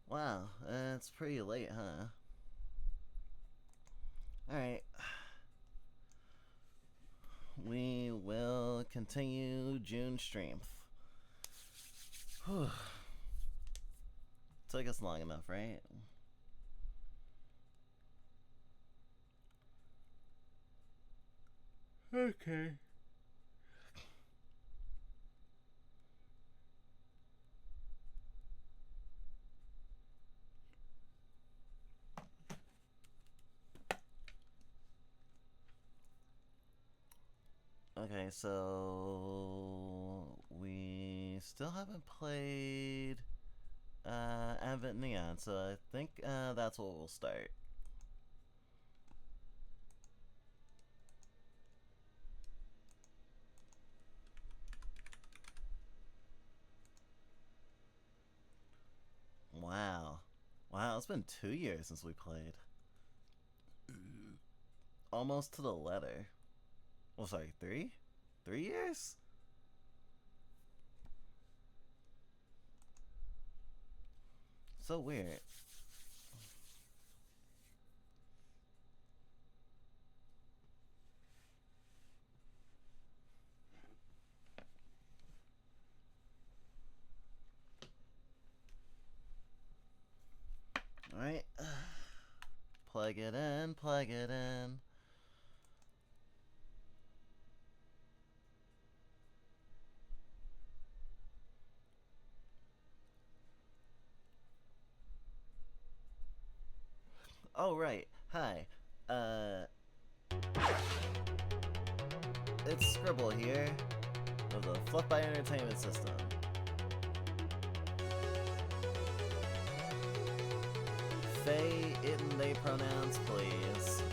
Wow, it's pretty late, huh? Alright. We will continue Junestreamth. Whew. Took us long enough, right? Okay. Okay, so we still haven't played Advent Neon, so I think that's what we'll start. Wow. Wow, it's been 2 years since we played. Almost to the letter. Well, sorry, 3? 3 years? So weird. Alright. Plug it in, plug it in. Oh, right. Hi. It's Scribble here of the Fluffbyte Entertainment System. They, it, and they pronouns, please.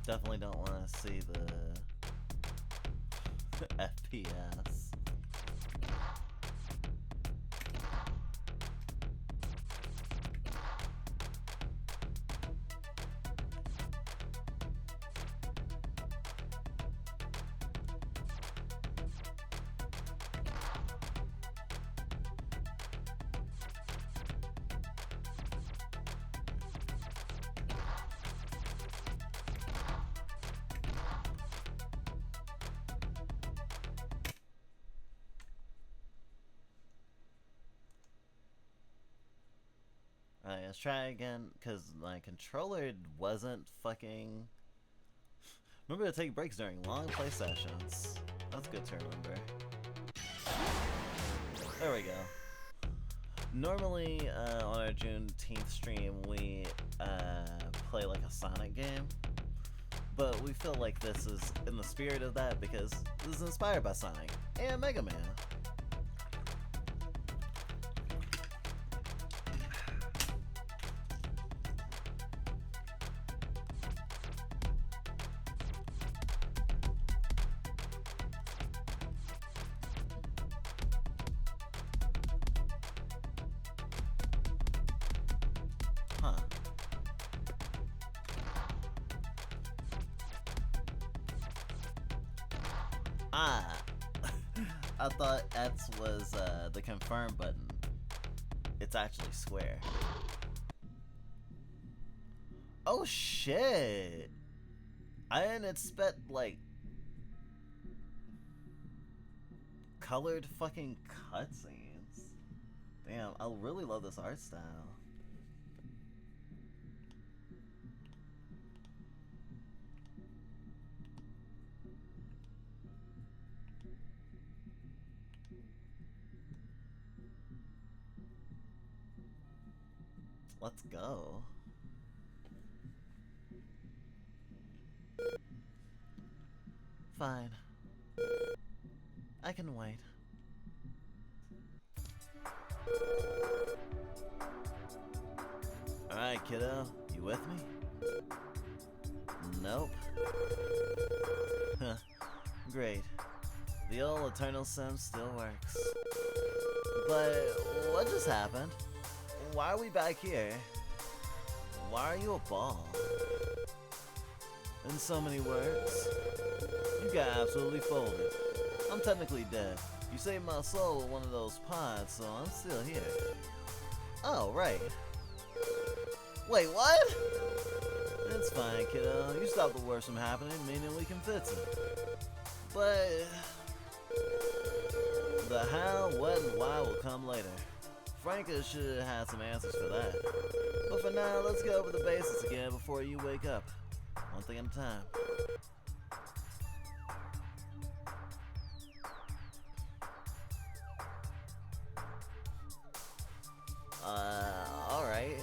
Definitely don't want to see the FPS. Alright, let's try again, because my controller wasn't fucking... Remember to take breaks during long play sessions. That's good to remember. There we go. Normally, on our Juneteenth stream, we play like a Sonic game. But we feel like this is in the spirit of that because this is inspired by Sonic and Mega Man. Ah, I thought X was the confirm button. It's actually square. Oh shit! I didn't expect, like, colored fucking cutscenes. Damn, I really love this art style. Let's go. Fine. I can wait. Alright, kiddo. You with me? Nope. Huh. Great. The old Eternal Sim still works. But what just happened? Why are we back here? Why are you a ball? In so many words, you got absolutely folded. I'm technically dead. You saved my soul with one of those pods, so I'm still here. Oh, right. Wait, what? It's fine, kiddo. You stopped the worst from happening, meaning we can fix it. But the how, what, and why will come later. Franca should have had some answers for that. But for now, let's go over the basics again before you wake up. One thing at a time. Alright.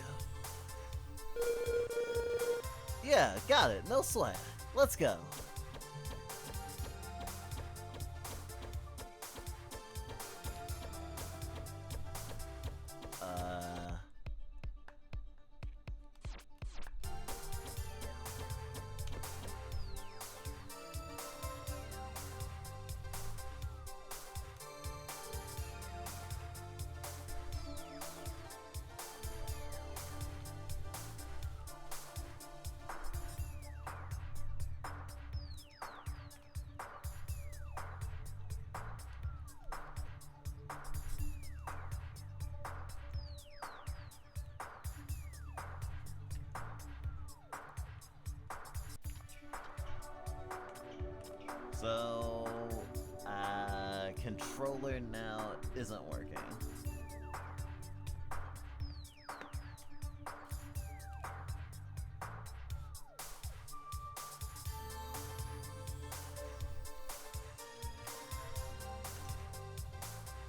Yeah, got it. No sweat. Let's go. So, controller now isn't working.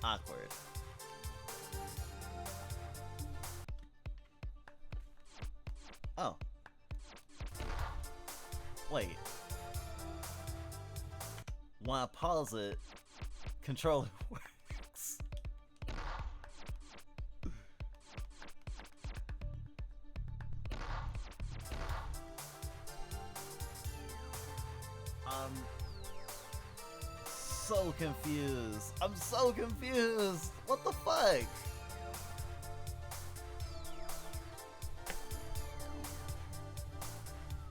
Awkward. Oh. Wait. When I pause it, controller works. I'm so confused. I'm so confused. What the fuck?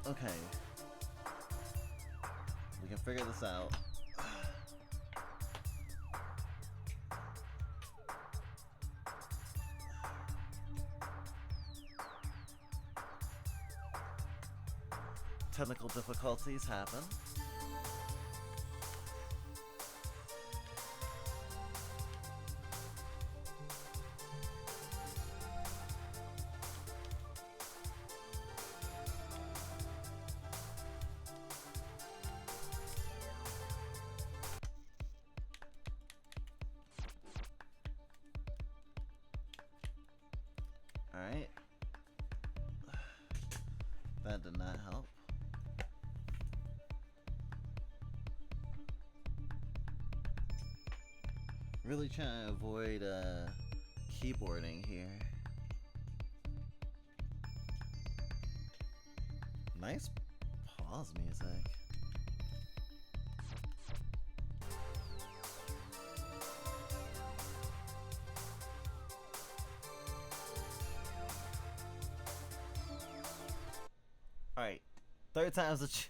Okay. We can figure this out. Technical difficulties happen. Alright. That did not help. Really trying to avoid keyboarding here. Nice pause music. Alright, third time's the charm.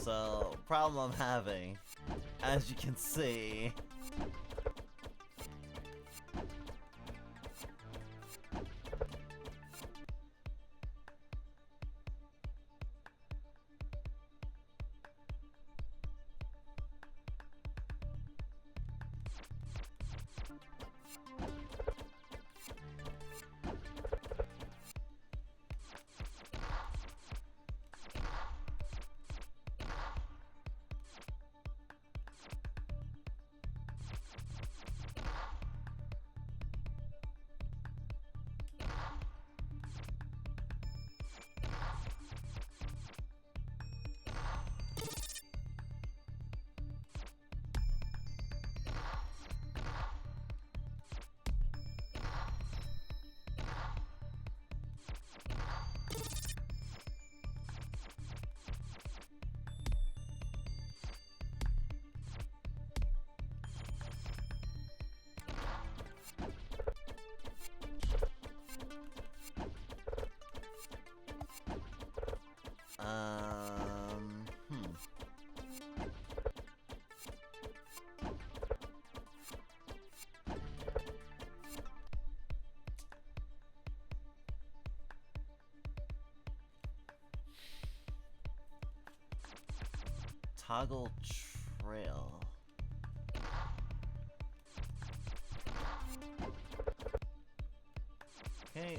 So, problem I'm having, as you can see. Hmm. Toggle trail. Okay.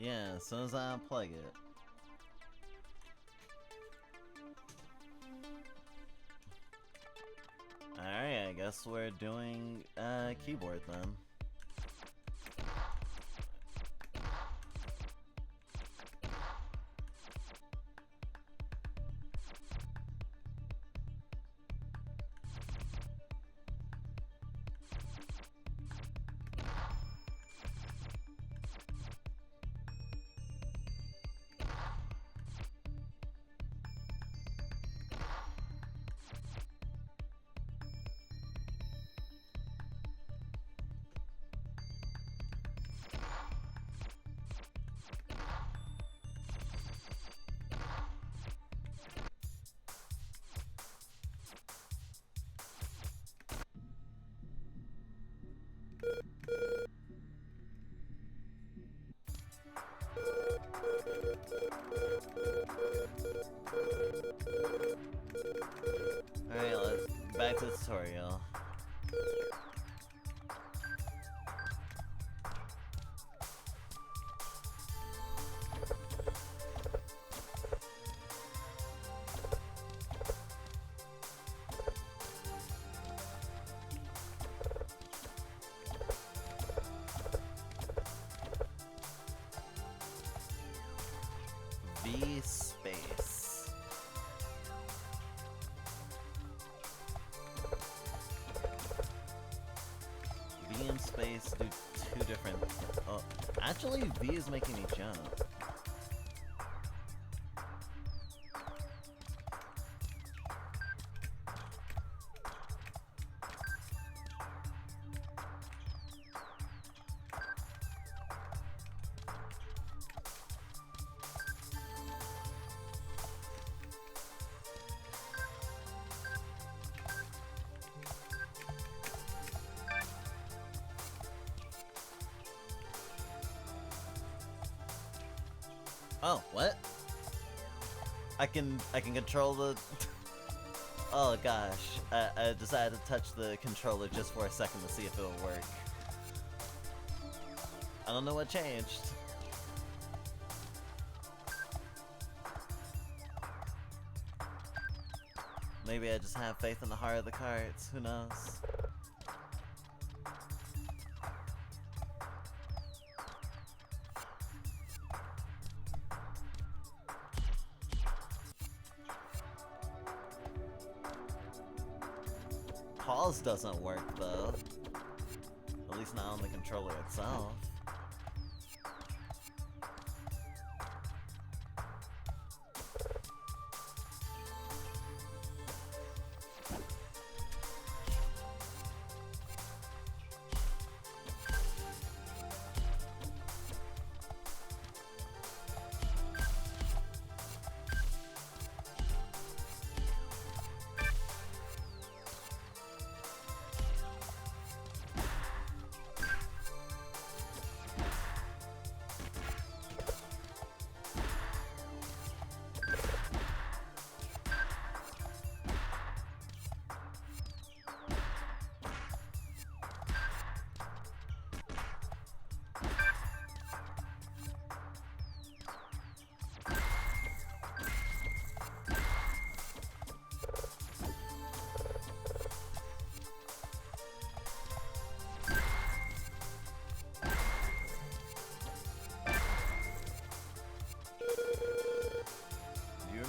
Yeah, as soon as I unplug it. Alright, I guess we're doing keyboard then. Alright, let's back to the tutorial. V space. V and space do two different. Oh, actually, V is making me jump. Oh, what? I can control the... Oh gosh, I decided to touch the controller just for a second to see if it'll work. I don't know what changed. Maybe I just have faith in the heart of the cards, who knows? pause doesn't work though. At least not on the controller itself.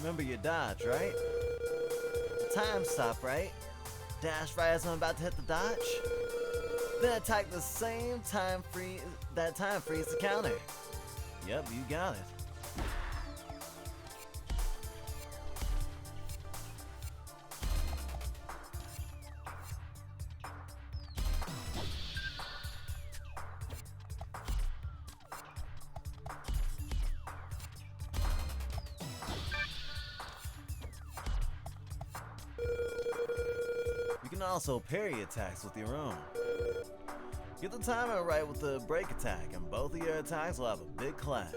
Remember your dodge, right? Time stop, right? Dash right as I'm about to hit the dodge. Then attack the same time freeze the counter. Yep, you got it. You can also parry attacks with your own. Get the timing right with the break attack, and both of your attacks will have a big clash.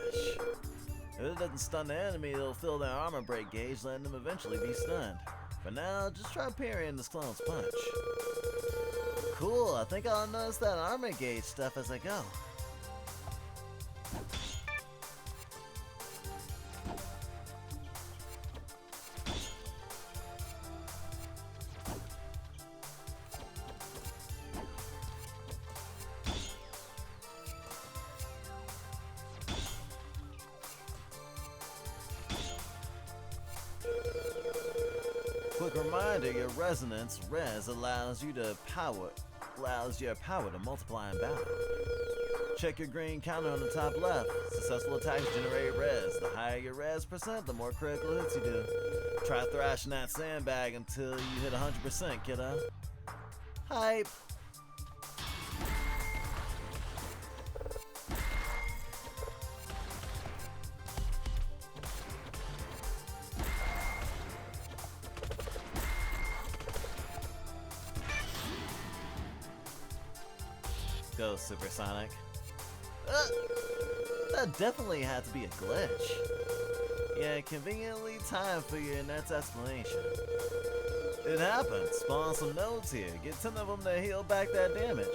If it doesn't stun the enemy, it'll fill their armor break gauge, letting them eventually be stunned. For now, just try parrying this clone's punch. Cool, I think I'll notice that armor gauge stuff as I go. Quick reminder, your resonance res allows your power to multiply in battle. Check your green counter on the top left. Successful attacks generate res. The higher your res percent, the more critical hits you do. Try thrashing that sandbag until you hit 100%, kiddo. Hype! Go, Supersonic. That definitely had to be a glitch. Yeah, conveniently timed for your next explanation. It happened. Spawn some nodes here. Get 10 of them to heal back that damage.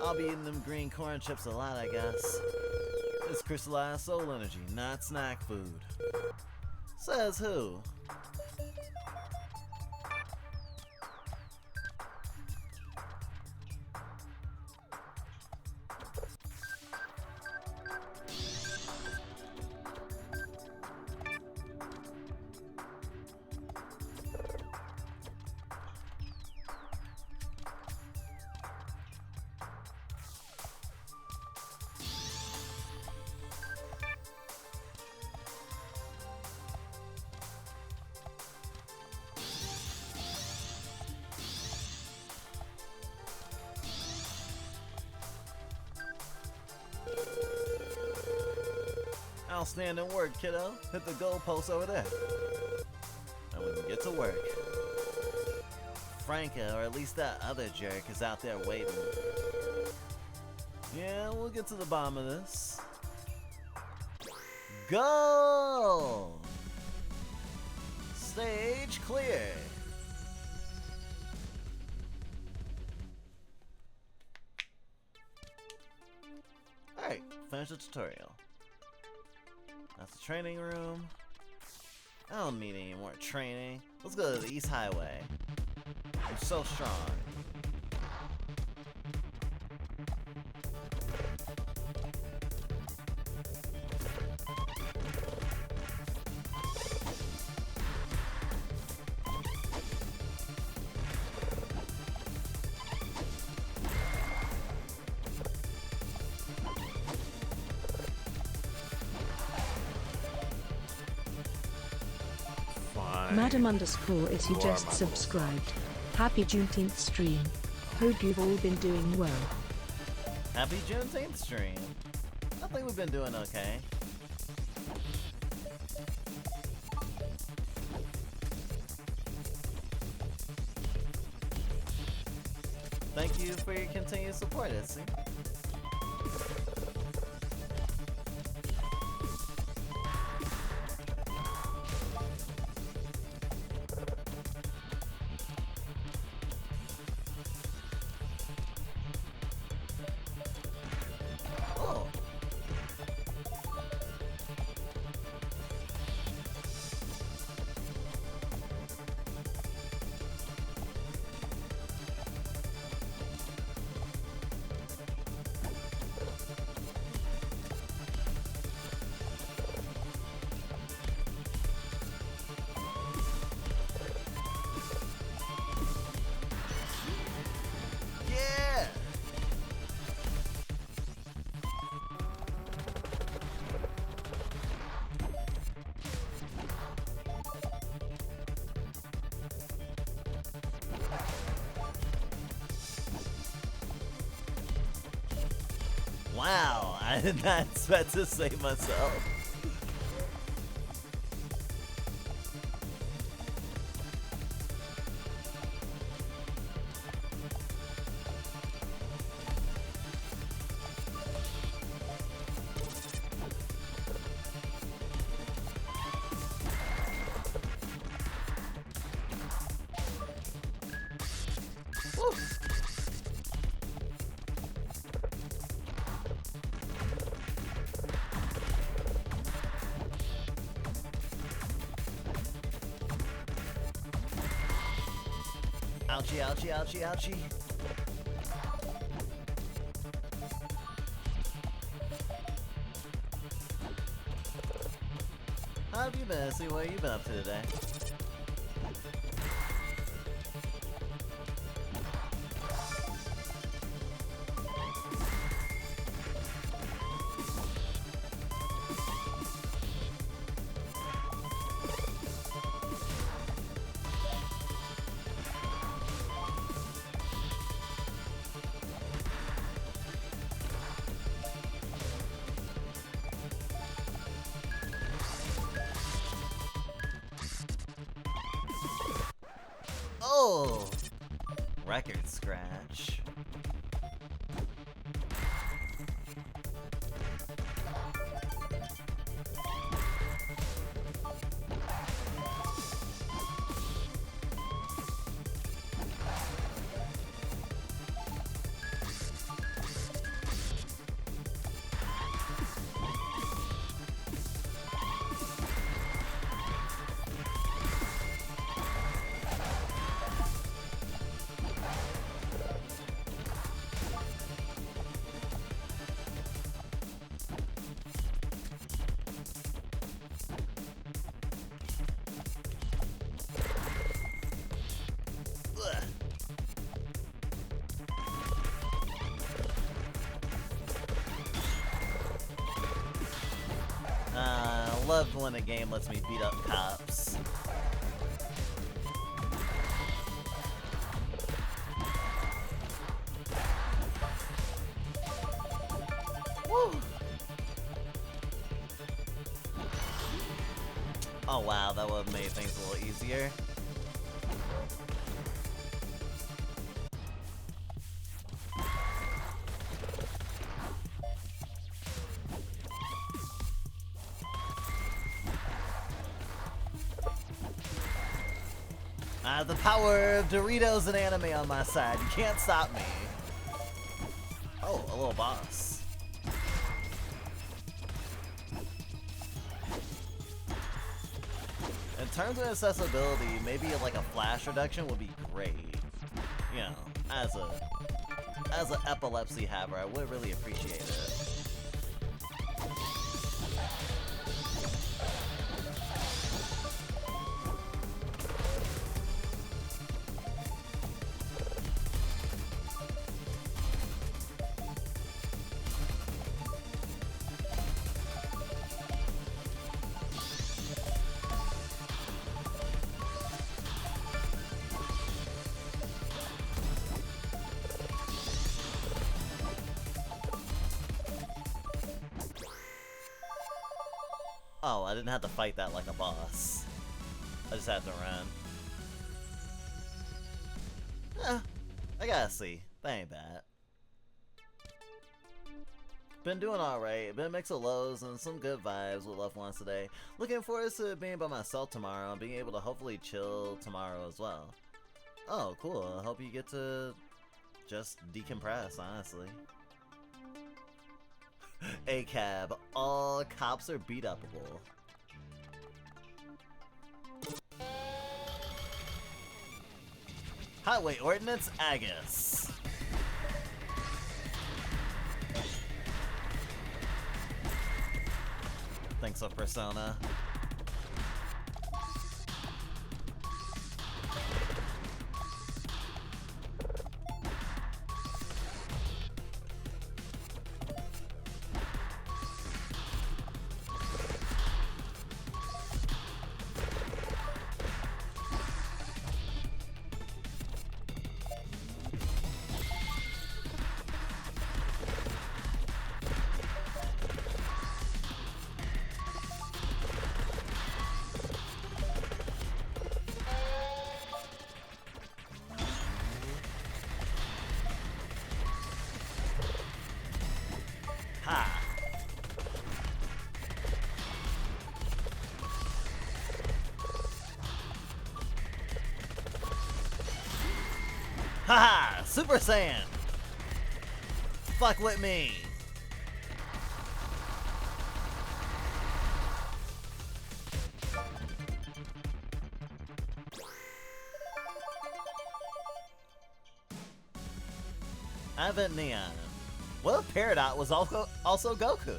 I'll be eating them green corn chips a lot, I guess. It's crystallized soul energy, not snack food. Says who? Outstanding work, kiddo. Hit the goalpost over there. And we can get to work. Franca, or at least that other jerk, is out there waiting. Yeah, we'll get to the bottom of this. Go! Stage clear. Alright, finish the tutorial. That's the training room. I don't need any more training. Let's go to the East Highway. I'm so strong. Madam underscore is you just subscribed. Happy Juneteenth stream. Hope you've all been doing well. Happy Juneteenth stream. I think we've been doing okay. Thank you for your continued support, Etsy. Wow, I did not expect to save myself. Woo. Ouchie, ouchie, ouchie, ouchie. How have you been? See what have you been up to today? Oh! Record scratch. I love when a game lets me beat up cops. Woo! Oh wow, that would have made things a little easier. I have the power of Doritos and anime on my side. You can't stop me. Oh, a little boss. In terms of accessibility, maybe like a flash reduction would be great. You know, as an epilepsy haver, I would really appreciate it. Oh, I didn't have to fight that like a boss. I just had to run. I gotta see. That ain't bad. Been doing alright. Been a mix of lows and some good vibes with loved ones today. Looking forward to being by myself tomorrow and being able to hopefully chill tomorrow as well. Oh, cool. I hope you get to just decompress, honestly. A-cab. All cops are beat-upable. Highway Ordinance Agus. Thanks of Persona. Haha! Super Saiyan! Fuck with me! Advent Neon. What if Peridot was also Goku?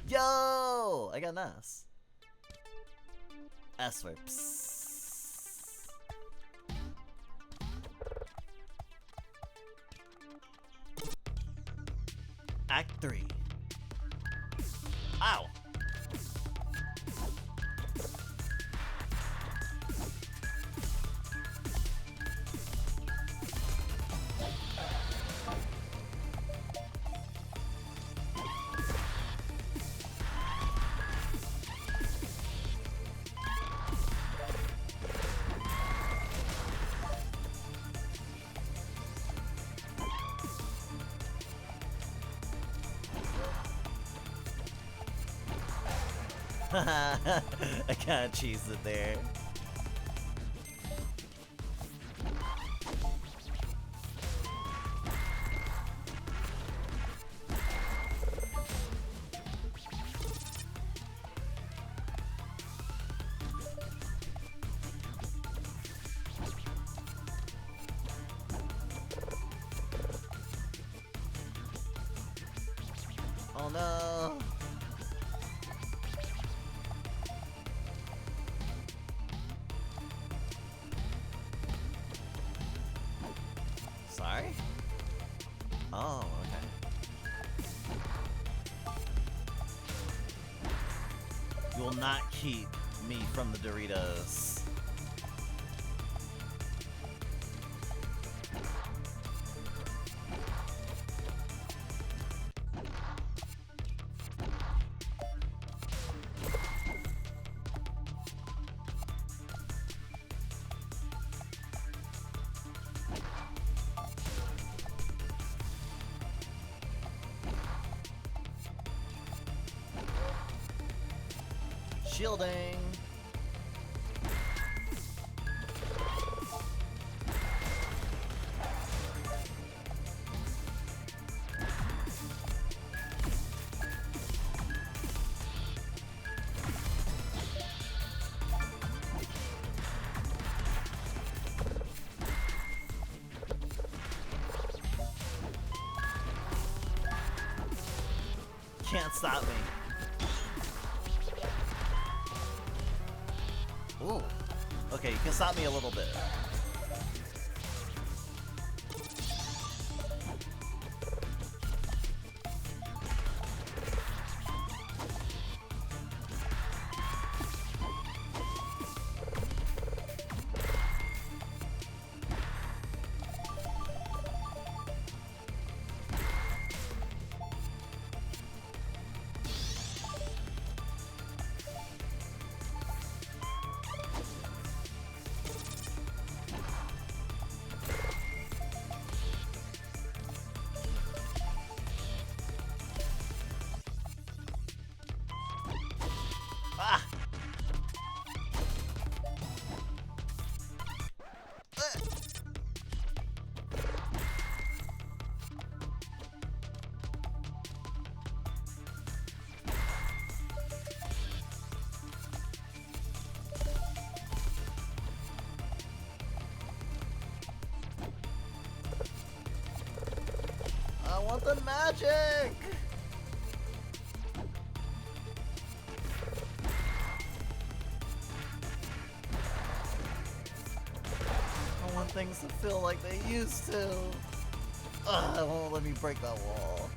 Yo! I got an S. S for psst. Act 3. Ow! I kinda cheesed it there. Oh no! Sorry? Oh, okay. You will not keep me from the Doritos. Shielding. Can't stop me. Ooh. Okay, you can stop me a little bit. want the magic! I want things to feel like they used to. Ugh, it won't let me break that wall.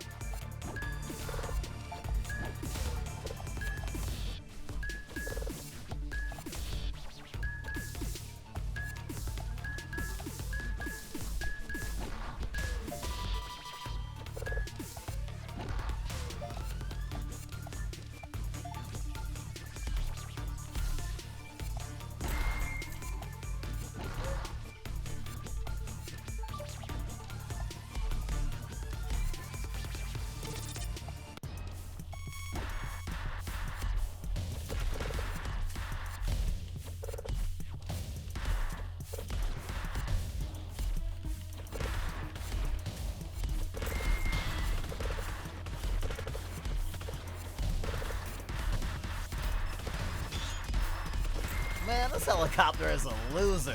Man, this helicopter is a loser.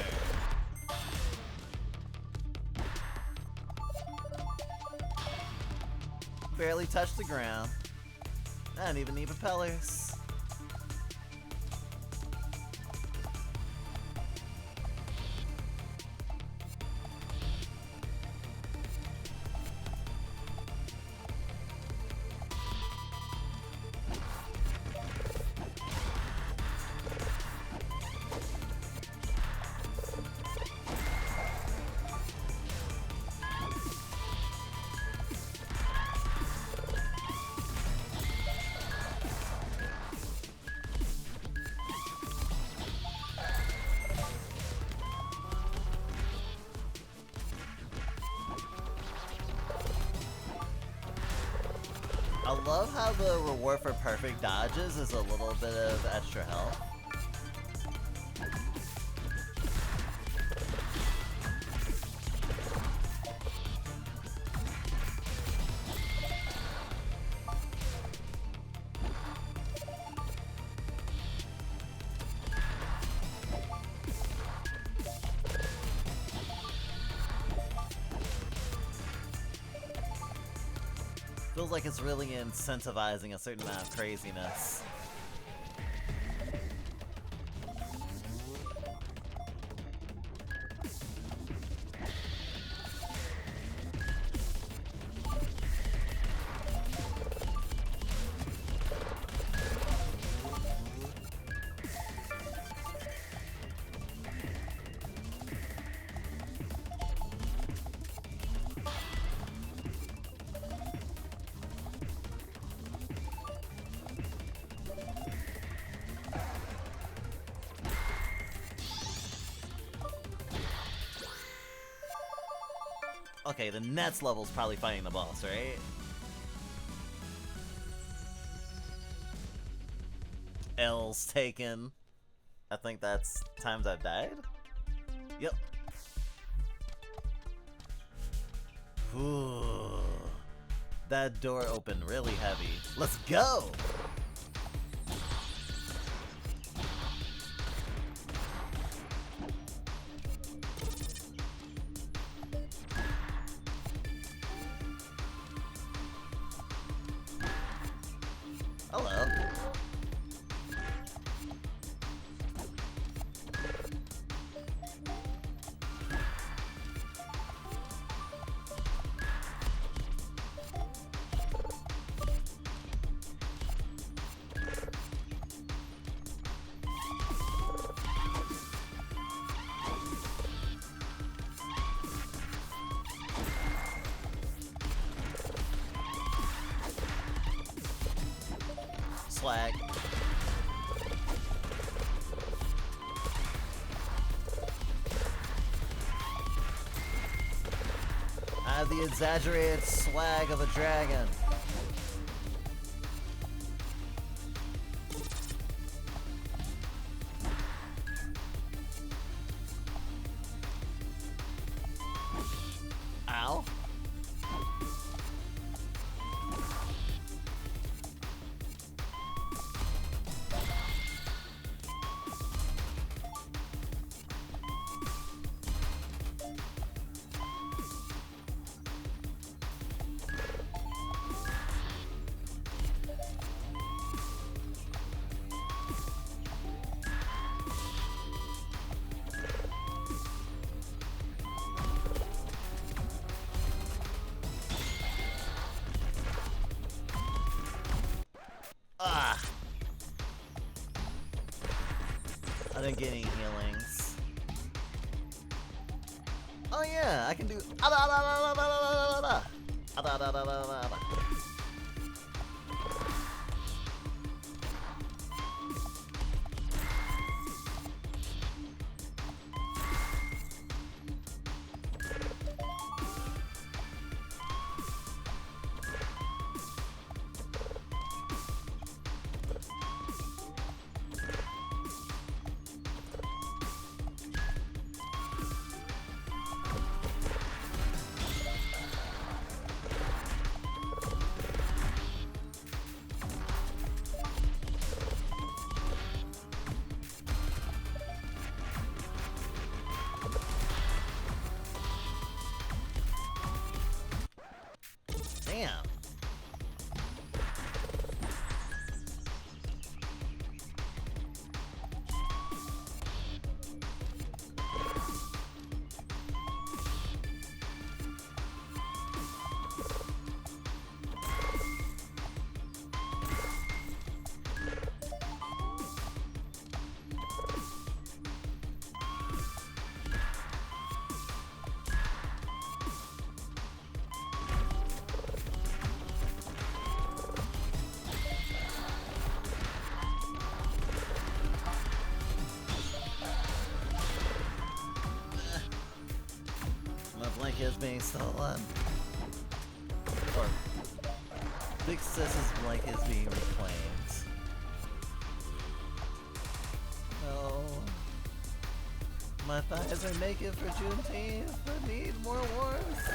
Barely touched the ground. I don't even need propellers. I love how the reward for perfect dodges is a little bit of extra health. Feels like it's really incentivizing a certain amount of craziness. Okay, the next level's probably fighting the boss, right? L's taken. I think that's times I've died? Yep. Ooh. That door opened really heavy. Let's go! Hello. Swag. I have the exaggerated swag of a dragon. Ow. didn't get any healings. Oh yeah, I can do. Damn. Is being stolen. Or Big Sis's blank is being reclaimed. No. My thighs are naked for Juneteenth. I need more warmth.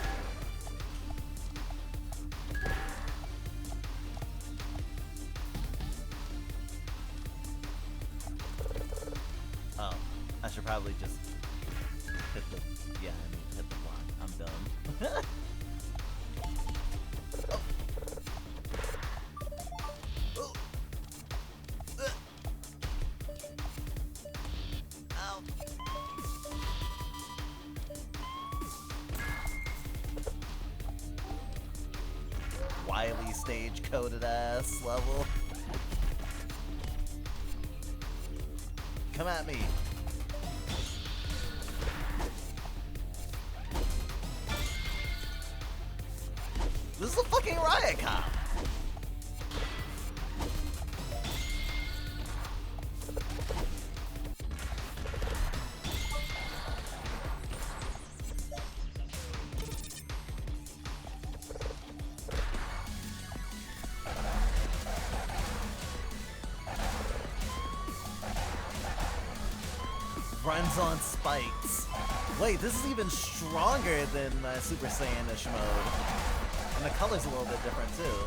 Oh, I should probably just hit the, yeah, I need to hit the block. I'm dumb. Oh. Oh. Ow. Wily stage coded ass level. Come at me. This is a fucking riot cop! Runs on spikes. Wait, this is even stronger than Super Saiyan-ish mode. And the color's a little bit different too.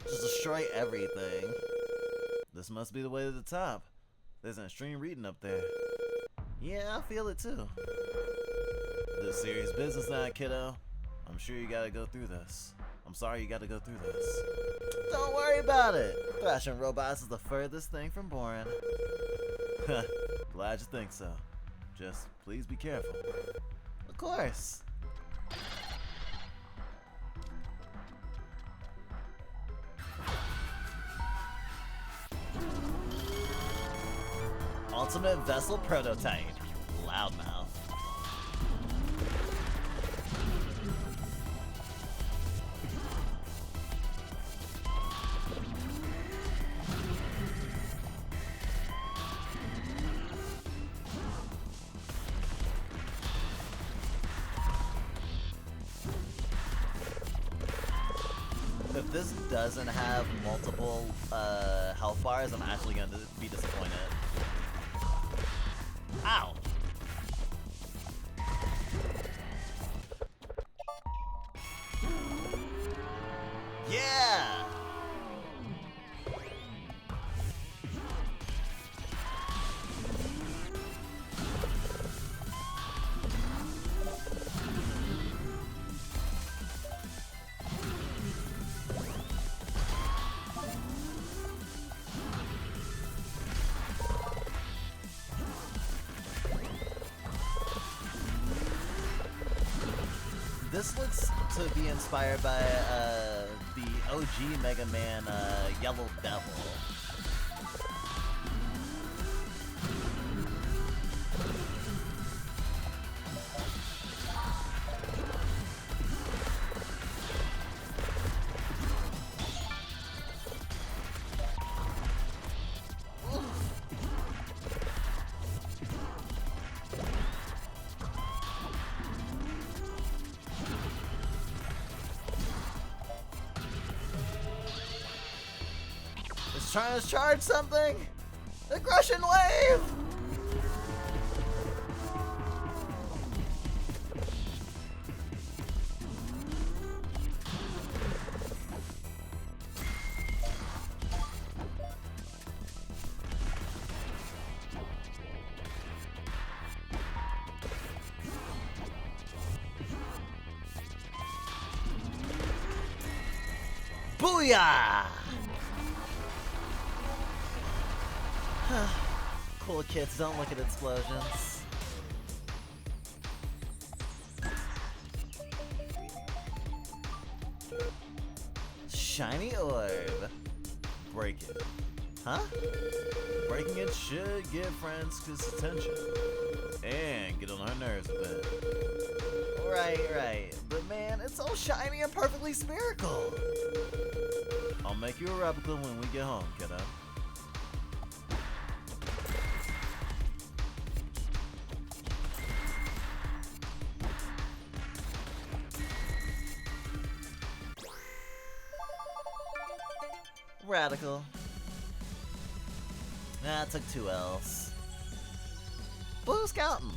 Just destroy everything. This must be the way to the top. There's an extreme reading up there. Yeah, I feel it too. This is serious business now, kiddo. I'm sure you gotta go through this. I'm sorry you gotta go through this. Don't worry about it. Thrashing robots is the furthest thing from boring. Glad you think so. Just please be careful. Of course. Ultimate Vessel Prototype. Loudmouth. If this doesn't have multiple health bars, I'm actually going to be disappointed. Ow! Yeah! This looks to be inspired by the OG Mega Man Yellow Devil. It's trying to charge something! Aggression wave! Booyah! Cool kids don't look at explosions. Shiny orb. Break it. Huh? Breaking it should give Francis attention. And get on her nerves a bit. Right. But man, it's so shiny and perfectly spherical. I'll make you a replica when we get home, kiddo. Radical. Nah, I took 2 L's. But who's counting?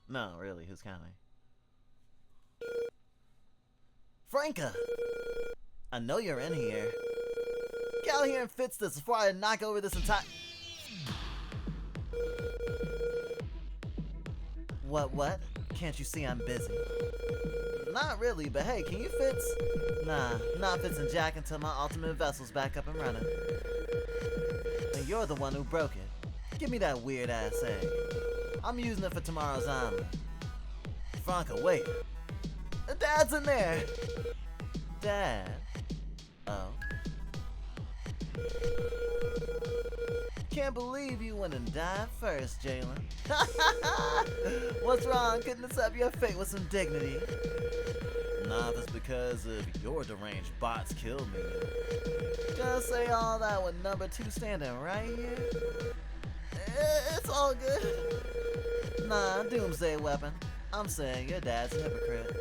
No, really, who's counting? Franca! I know you're in here. Get out here and fix this before I knock over this entire... What? Can't you see I'm busy? Not really, but hey, can you fix? Nah, not fixing Jack until my ultimate vessel's back up and running. And you're the one who broke it. Give me that weird ass egg. I'm using it for tomorrow's omelet. Franca, wait. Dad's in there! Dad? Oh. Can't believe you went and died first, Jalen. What's wrong? Couldn't accept your fate with some dignity? Nah, that's because of your deranged bots killed me. Just say all that with number 2 standing right here. It's all good. Nah, doomsday weapon. I'm saying your dad's a hypocrite.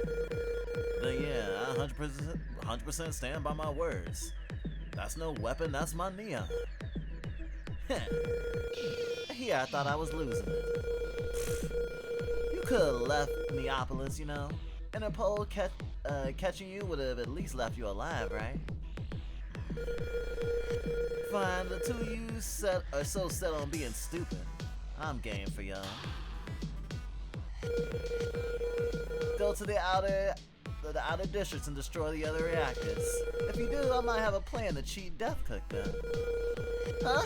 But yeah, I 100% stand by my words. That's no weapon, that's my neon. Here, I thought I was losing it. You could have left Neapolis, you know. Interpol catching you would have at least left you alive, right? Fine, the two of you are so set on being stupid. I'm game for y'all. Go to the outer districts and destroy the other reactors. If you do, I might have a plan to cheat Death Cook them. Huh?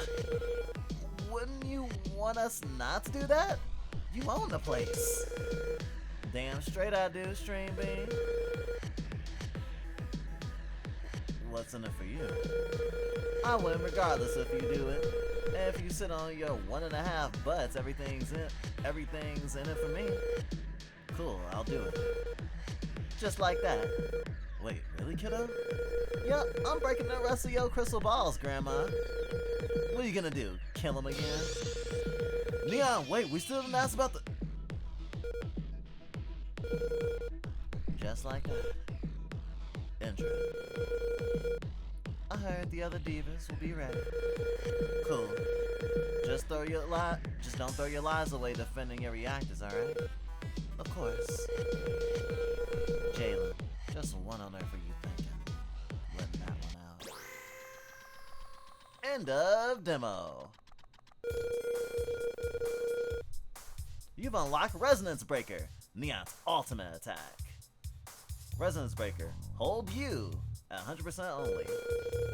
Wouldn't you want us not to do that? You own the place. Damn straight I do, Stream Bean. What's in it for you? I win regardless if you do it. And if you sit on your 1.5 butts, everything's in it for me. Cool, I'll do it. Just like that. Wait, really, kiddo? Yep, I'm breaking the rest of your crystal balls, Grandma. What are you gonna do? Kill him again? Neon, wait, we still didn't ask about the... Just like that. Intro. I heard the other divas will be ready. Cool. Just don't throw your lives away defending your reactors, alright? Of course. Jalen, just one on there for you thinking. Letting that one out. End of demo. You've unlocked Resonance Breaker, Neon's ultimate attack. Resonance Breaker, hold you at 100% only.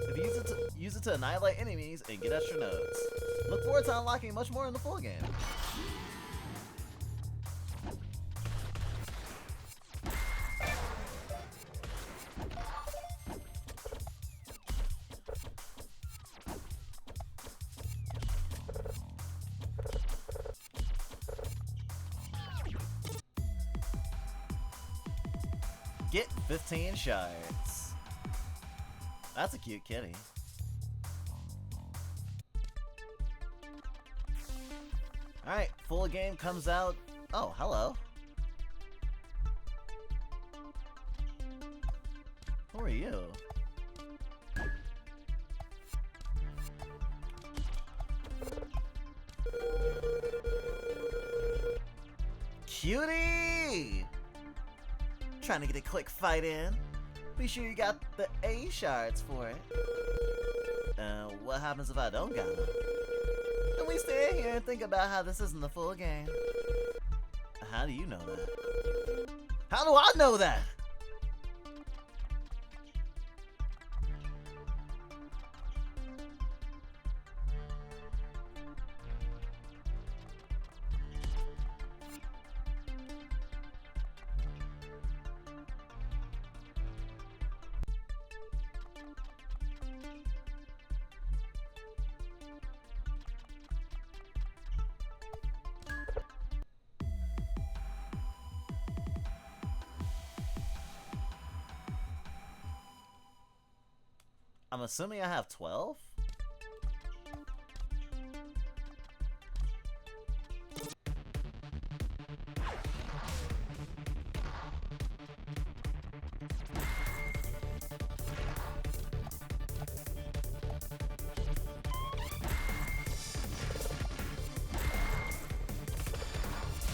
If you use it to annihilate enemies and get extra nodes. Look forward to unlocking much more in the full game. Get 15 shards. That's a cute kitty. Alright, full game comes out. Oh, hello. Who are you? Cutie! Trying to get a quick fight in. Be sure you got the A shards for it. What happens if I don't got them? Then we stay here and think about how this isn't the full game. How do you know that? How do I know that? I'm assuming I have 12?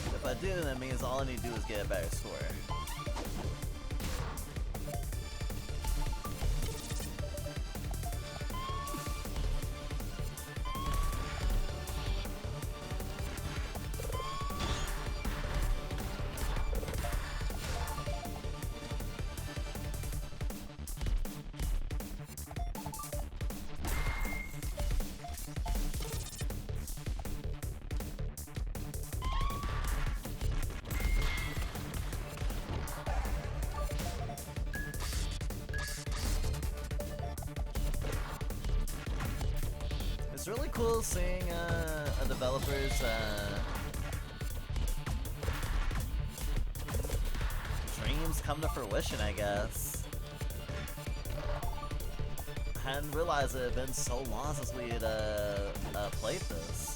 If I do, that means all I need to do is get a better score. It's really cool seeing a developer's dreams come to fruition, I guess. I hadn't realized it had been so long since we had played this.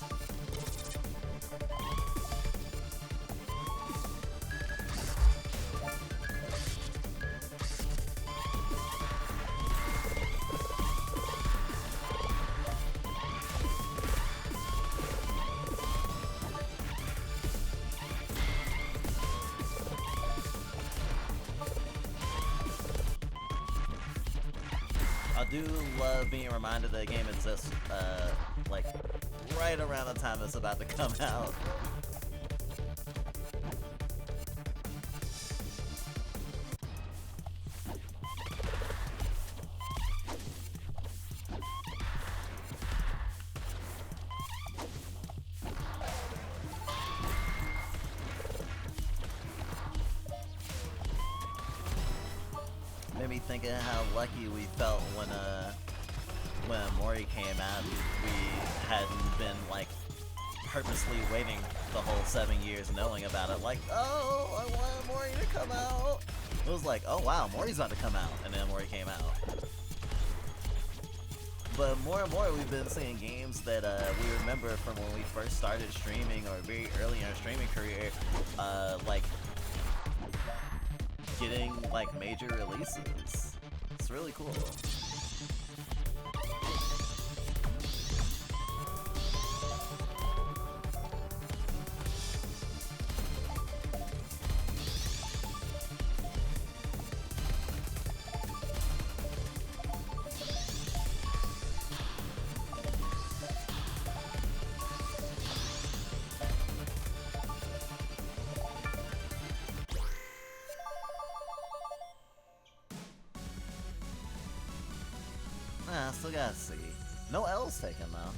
I do love being reminded that the game exists, like, right around the time it's about to come out. Made me thinking how lucky we felt when Mori came out. We hadn't been like purposely waiting the whole 7 years knowing about it. Like, oh, I want Mori to come out. It was like, oh wow, Mori's about to come out, and then Mori came out. But more and more, we've been seeing games that we remember from when we first started streaming or very early in our streaming career, like getting like major releases. It's really cool. Still gotta see. No L's taken though.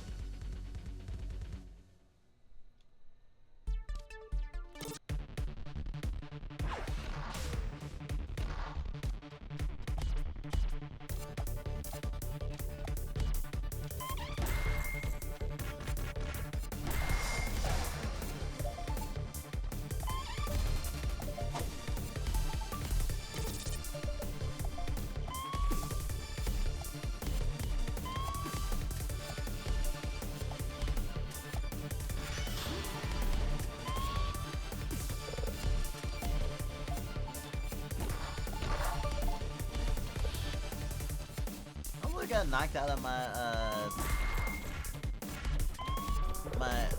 got knocked out of my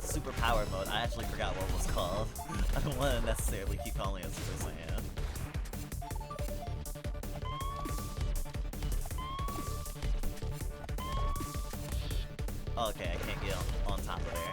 super powered mode. I actually forgot what it was called. I don't want to necessarily keep calling it Super Saiyan. Okay, I can't get on top of there.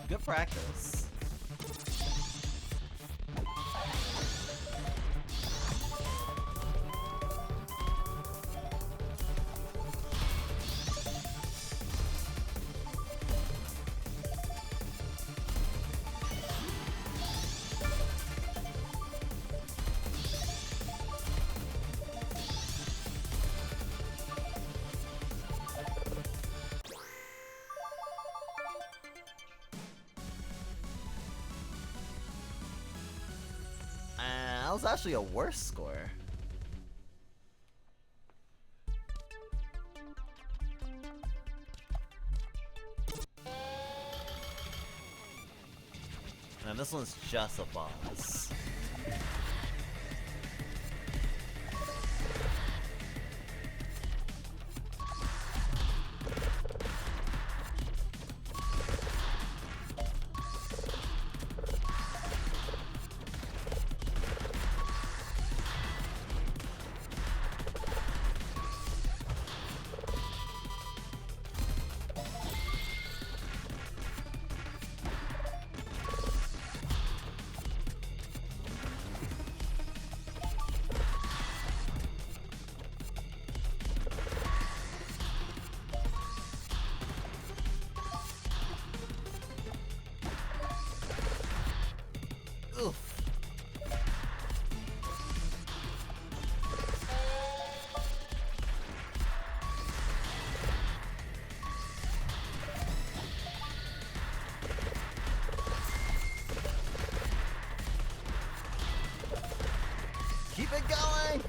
Good practice. That was actually a worse score. And this one's just a boss. Oof. Keep it going!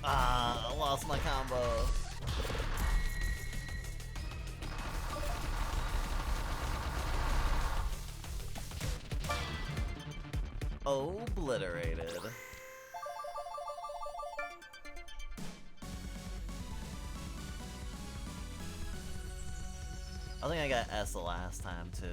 Ah, I lost my combo. Obliterated. I think I got S the last time too.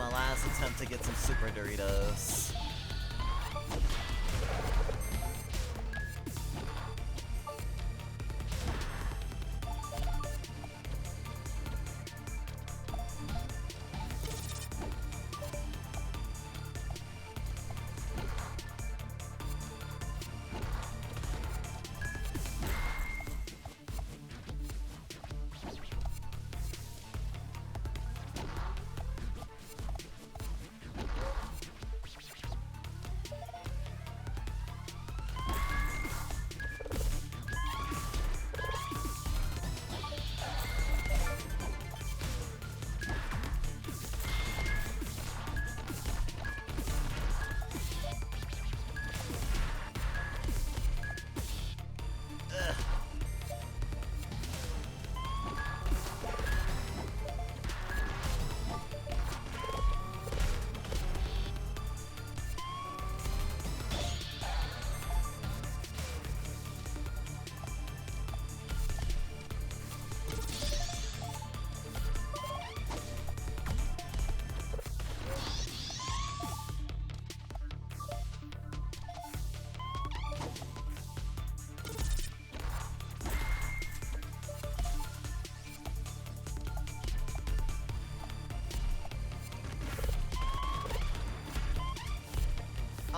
my last attempt to get some Super Doritos.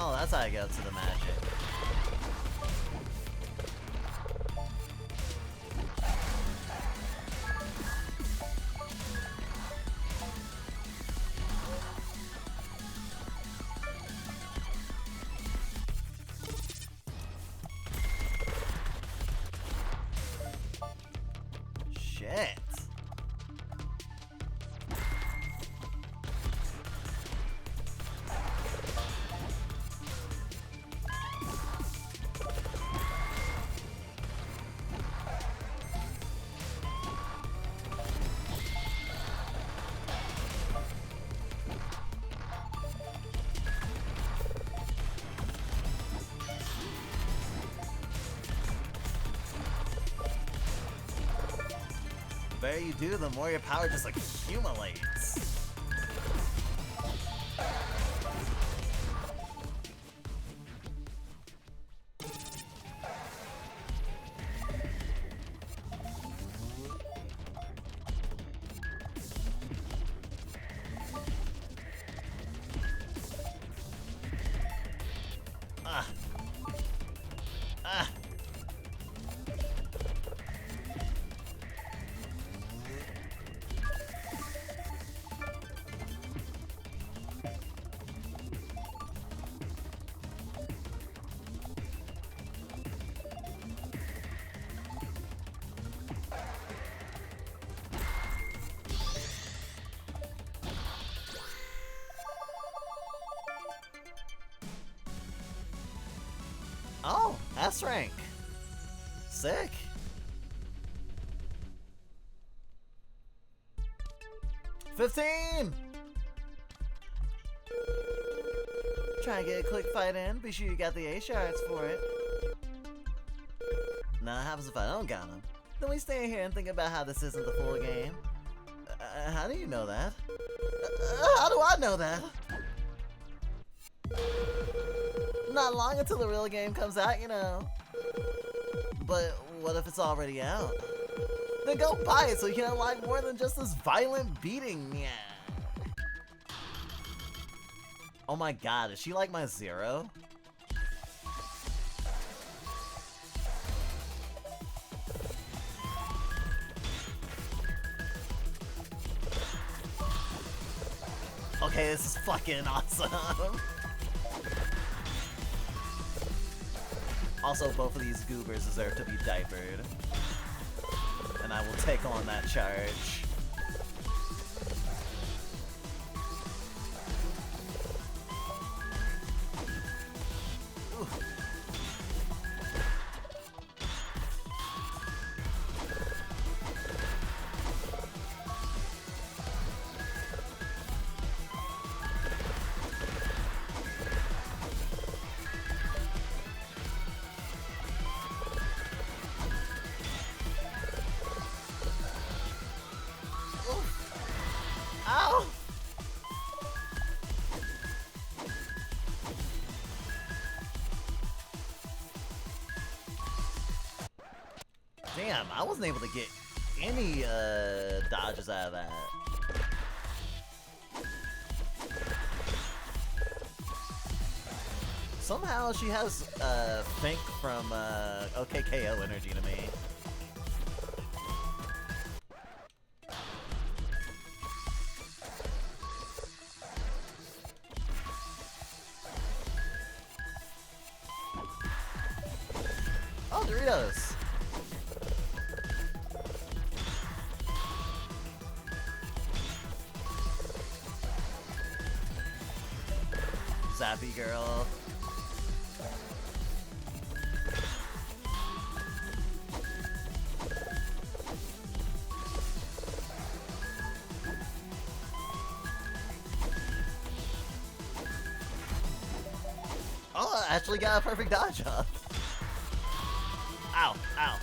Oh, that's how I get up to the magic. Shit. The better you do, the more your power just accumulates. Ah. Ah. Oh, S rank. Sick. $15. Try and get a quick fight in. Be sure you got the A shards for it. Now, what happens if I don't got them? Then we stay here and think about how this isn't the full game. How do you know that? How do I know that? Not long until the real game comes out, you know. But what if it's already out? Then go buy it so you can unlock more than just this violent beating. Yeah. Oh my god, is she like my Zero? Okay, this is fucking awesome. Also, both of these goobers deserve to be diapered. And I will take on that charge. Ooh. Damn, I wasn't able to get any dodges out of that. Somehow she has Fink from OKKO energy to me. Oh, Doritos! Zappy girl. Oh, I actually got a perfect dodge up. Ow, ow.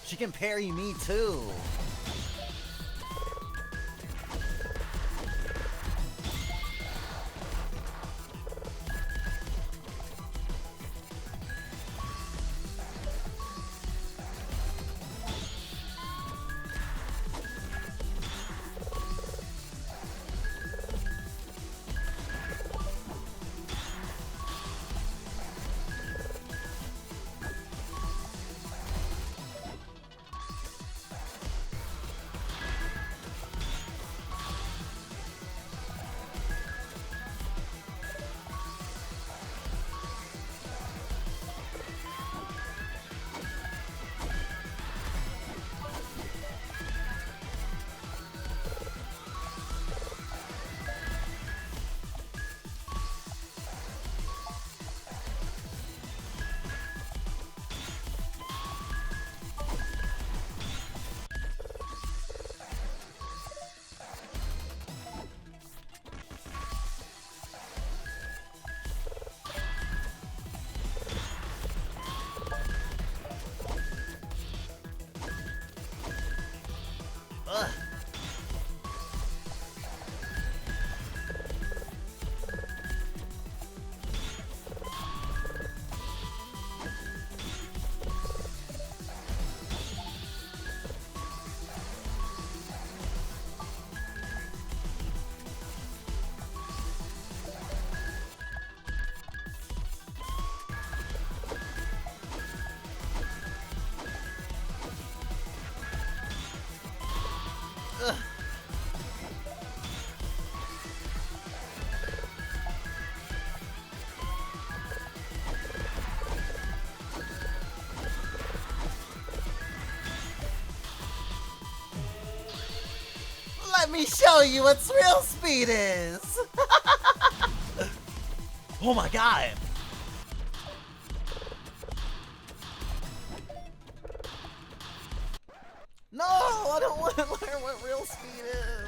She can parry me too. Ugh. Ugh. Let me show you what real speed is! Oh my god! No! I don't want to learn what real speed is!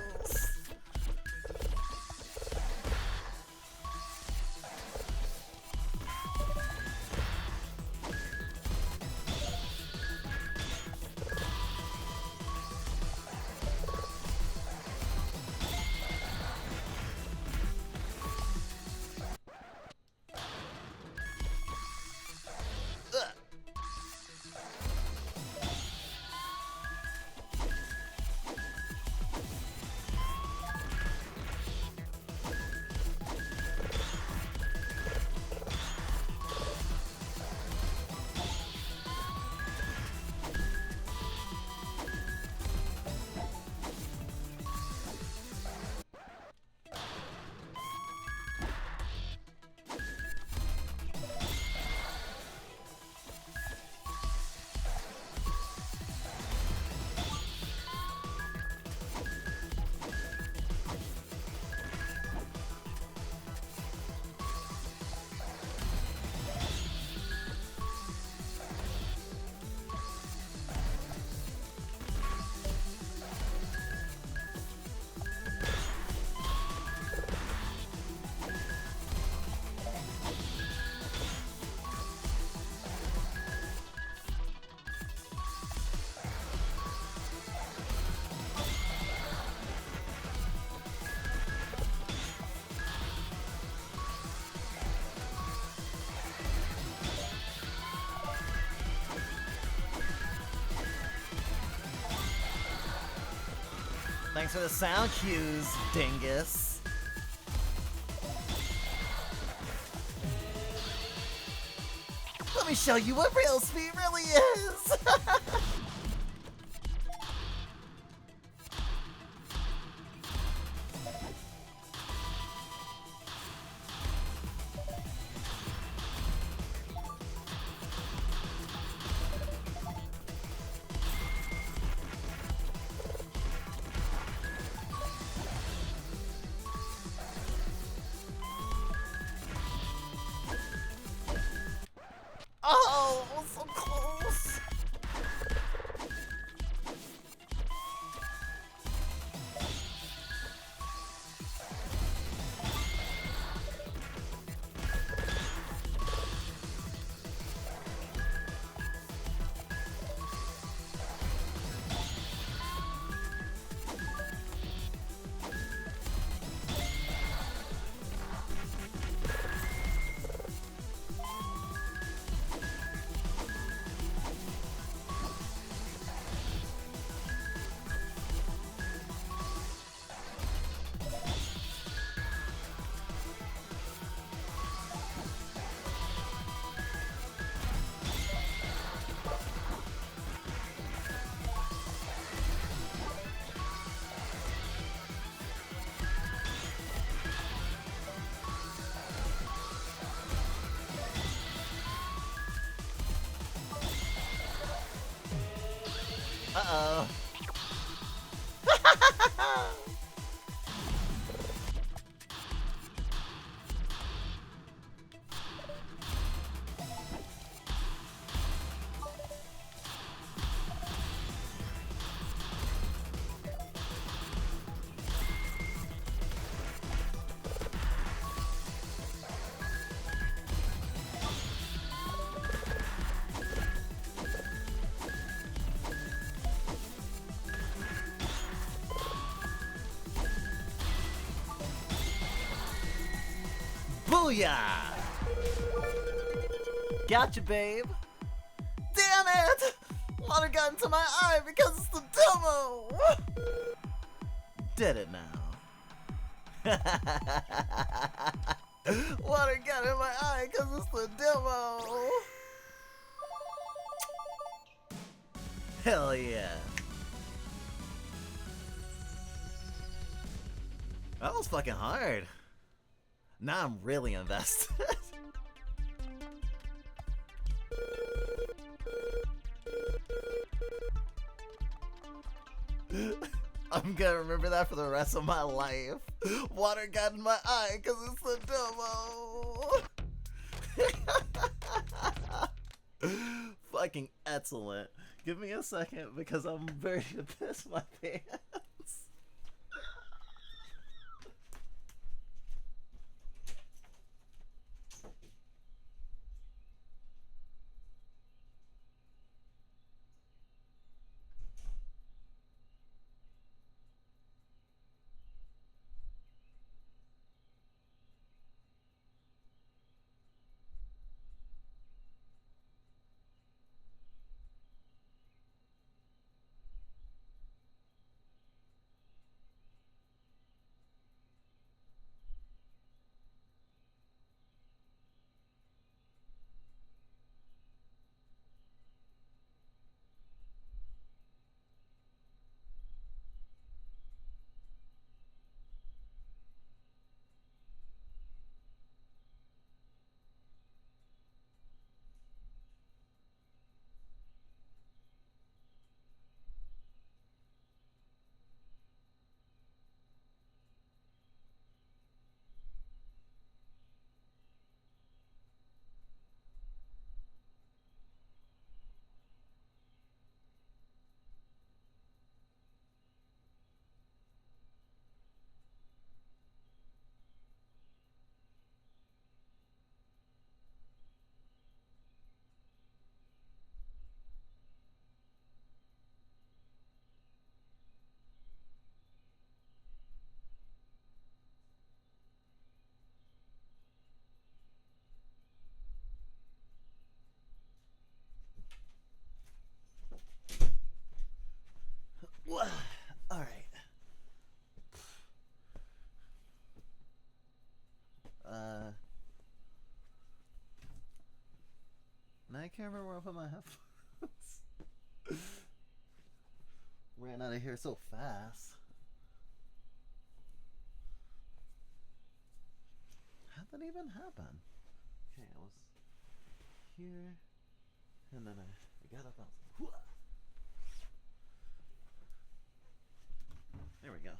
Thanks for the sound cues, dingus. Let me show you what real speed really is! Oh, so close! Uh-oh. Booyah! Gotcha, babe. Damn it! Water got into my eye because it's the demo! Did it now. Water got in my eye because it's the demo! Hell yeah. That was fucking hard. Now I'm really invested. I'm gonna remember that for the rest of my life. Water got in my eye because it's the demo. Fucking excellent. Give me a second because I'm ready to piss my pants. Alright. can't remember where I put my headphones. Ran out of here so fast. How'd that even happen? Okay, I was here, and then I got up. There we go.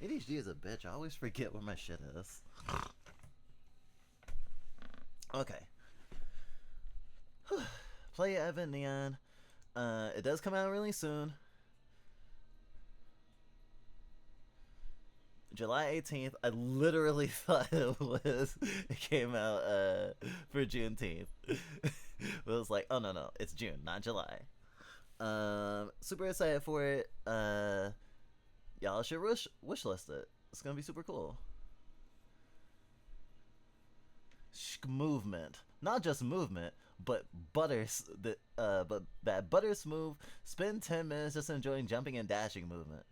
ADHD is a bitch. I always forget where my shit is. Okay. Play Evan Neon. It does come out really soon. July 18th. I literally thought it came out for Juneteenth. But it was like, oh no, it's June, not July. Super excited for it. Y'all should wishlist it. It's gonna be super cool. Movement, not just movement, but that butter smooth. Spend 10 minutes just enjoying jumping and dashing movement.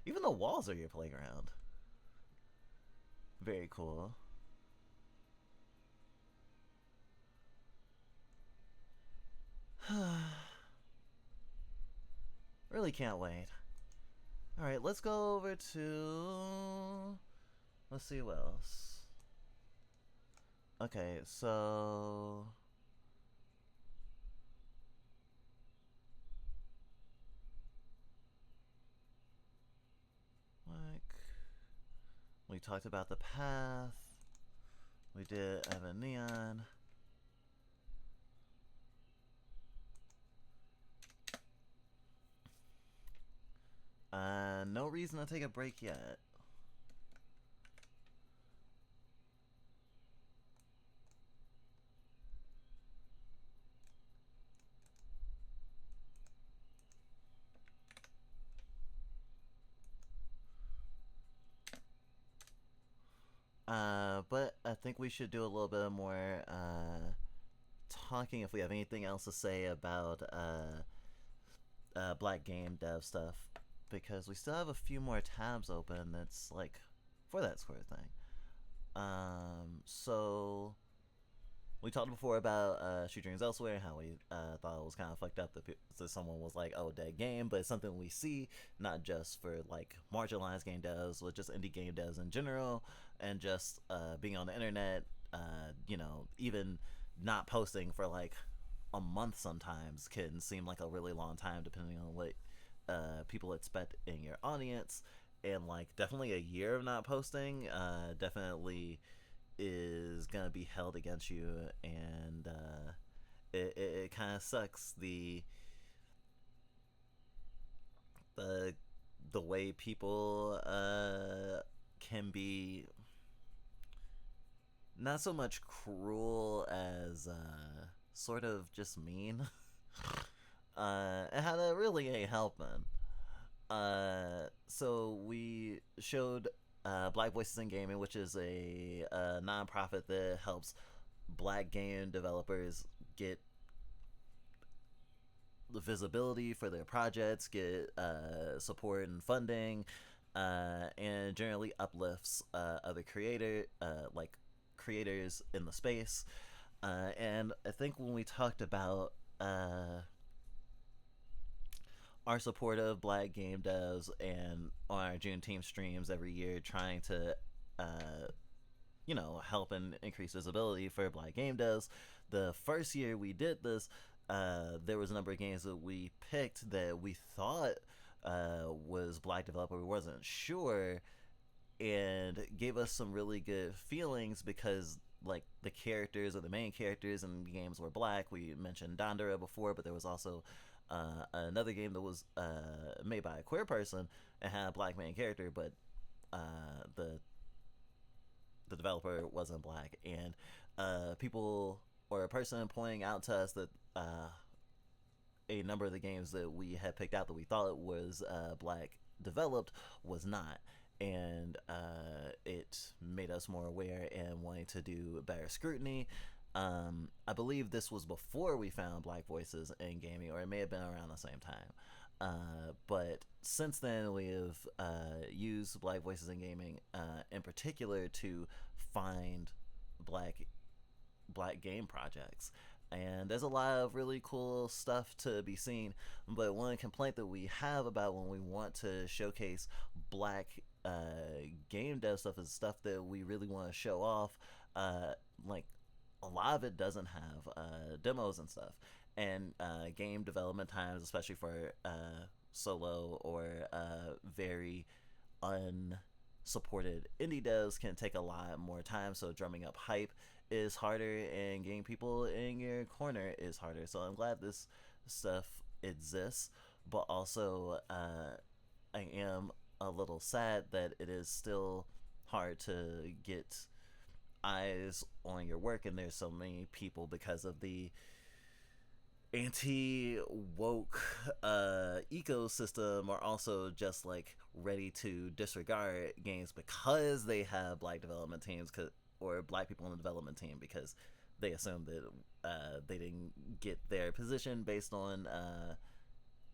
Even the walls are your playground. Very cool. Really can't wait. Alright, let's go over to... Let's see what else. Okay, so... Like... We talked about the path. We did Evan Neon. No reason to take a break yet. But I think we should do a little bit more talking if we have anything else to say about Black game dev stuff, because we still have a few more tabs open that's like for that sort of thing. So we talked before about Shoot Dreams Elsewhere, how we thought it was kind of fucked up that someone was like, oh, dead game, but it's something we see not just for like marginalized game devs, but just indie game devs in general, and just being on the internet, you know, even not posting for like a month sometimes can seem like a really long time depending on what people expect in your audience. And like definitely a year of not posting definitely is gonna be held against you, and it kind of sucks the way people can be not so much cruel as sort of just mean. And how that really ain't helping. So we showed Black Voices in Gaming, which is a nonprofit that helps Black game developers get the visibility for their projects, get support and funding, and generally uplifts other creators in the space. And I think when we talked about our support of Black game devs and on our Juneteenth streams every year, trying to you know, help and increase visibility for Black game devs, the first year we did this, there was a number of games that we picked that we thought was Black developer. We wasn't sure, and gave us some really good feelings because like the characters or the main characters in the games were Black. We mentioned Dandara before, but there was also another game that was made by a queer person and had a Black main character, but the developer wasn't Black. And people or a person pointing out to us that a number of the games that we had picked out that we thought was Black developed was not. And it made us more aware and wanting to do better scrutiny. I believe this was before we found Black Voices in Gaming, or it may have been around the same time. But since then, we have used Black Voices in Gaming in particular to find Black black game projects. And there's a lot of really cool stuff to be seen. But one complaint that we have about when we want to showcase black game dev stuff is stuff that we really want to show off. Like a lot of it doesn't have demos and stuff, and game development times, especially for solo or very unsupported indie devs, can take a lot more time. So drumming up hype is harder, and getting people in your corner is harder. So I'm glad this stuff exists, but also I am a little sad that it is still hard to get eyes on your work, and there's so many people, because of the anti-woke ecosystem, are also just like ready to disregard games because they have black development teams, or black people on the development team, because they assume that they didn't get their position based on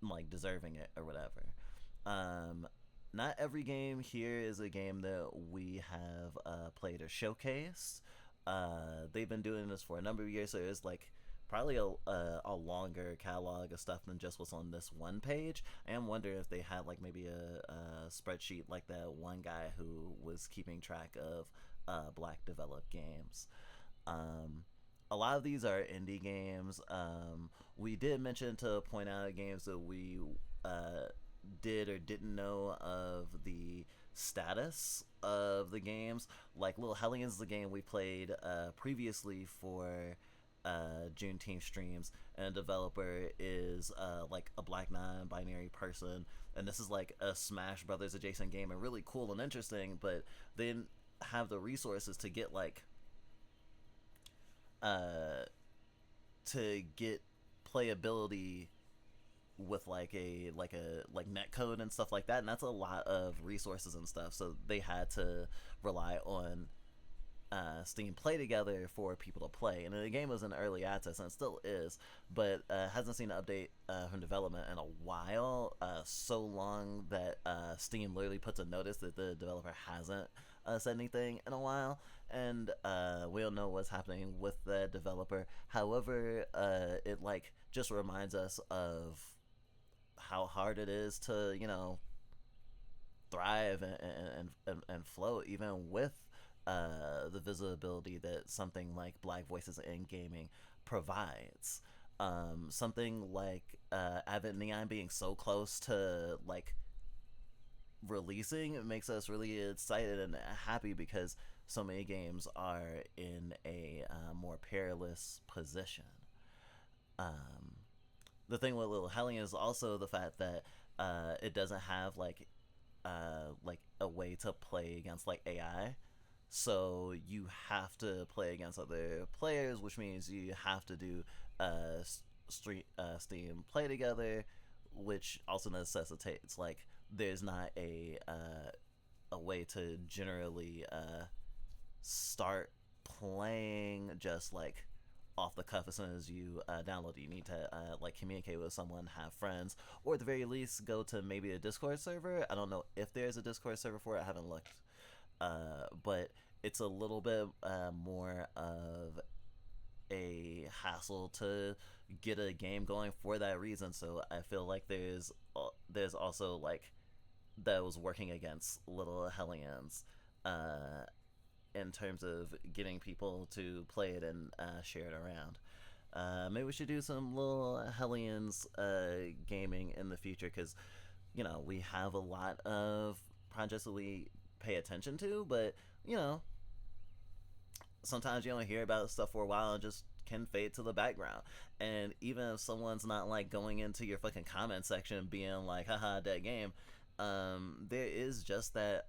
like deserving it or whatever. Not every game here is a game that we have played or showcased. They've been doing this for a number of years, so it's like probably a longer catalog of stuff than just what's on this one page. I am wondering if they had like maybe a spreadsheet like that one guy who was keeping track of black developed games. A lot of these are indie games. We did mention to point out games that we did or didn't know of the status of the games. Like Little Hellions is a game we played previously for Juneteenth streams, and the developer is like a black non-binary person, and this is like a Smash Brothers adjacent game, and really cool and interesting, but they didn't have the resources to get like to get playability with like netcode and stuff like that, and that's a lot of resources and stuff, so they had to rely on Steam Play Together for people to play. And the game was in early access, and it still is, but hasn't seen an update from development in a while, so long that Steam literally puts a notice that the developer hasn't said anything in a while, and we don't know what's happening with the developer. However, it like just reminds us of how hard it is to, you know, thrive and float, even with the visibility that something like Black Voices in Gaming provides. Something like Avid Neon being so close to like releasing, it makes us really excited and happy, because so many games are in a more perilous position. The thing with Little Hellion is also the fact that it doesn't have like a way to play against like AI. So you have to play against other players, which means you have to do Steam Play Together, which also necessitates like there's not a way to generally start playing just like off the cuff as soon as you download it. You need to like communicate with someone, have friends, or at the very least go to maybe a Discord server. I don't know if there's a Discord server for it. I haven't looked. But it's a little bit more of a hassle to get a game going for that reason. So I feel like there's also like that was working against Little Hellions in terms of getting people to play it and share it around. Maybe we should do some Little Hellions gaming in the future, because you know we have a lot of projects that we pay attention to, but you know sometimes you don't hear about stuff for a while and just can fade to the background. And even if someone's not like going into your fucking comment section being like haha dead game, there is just that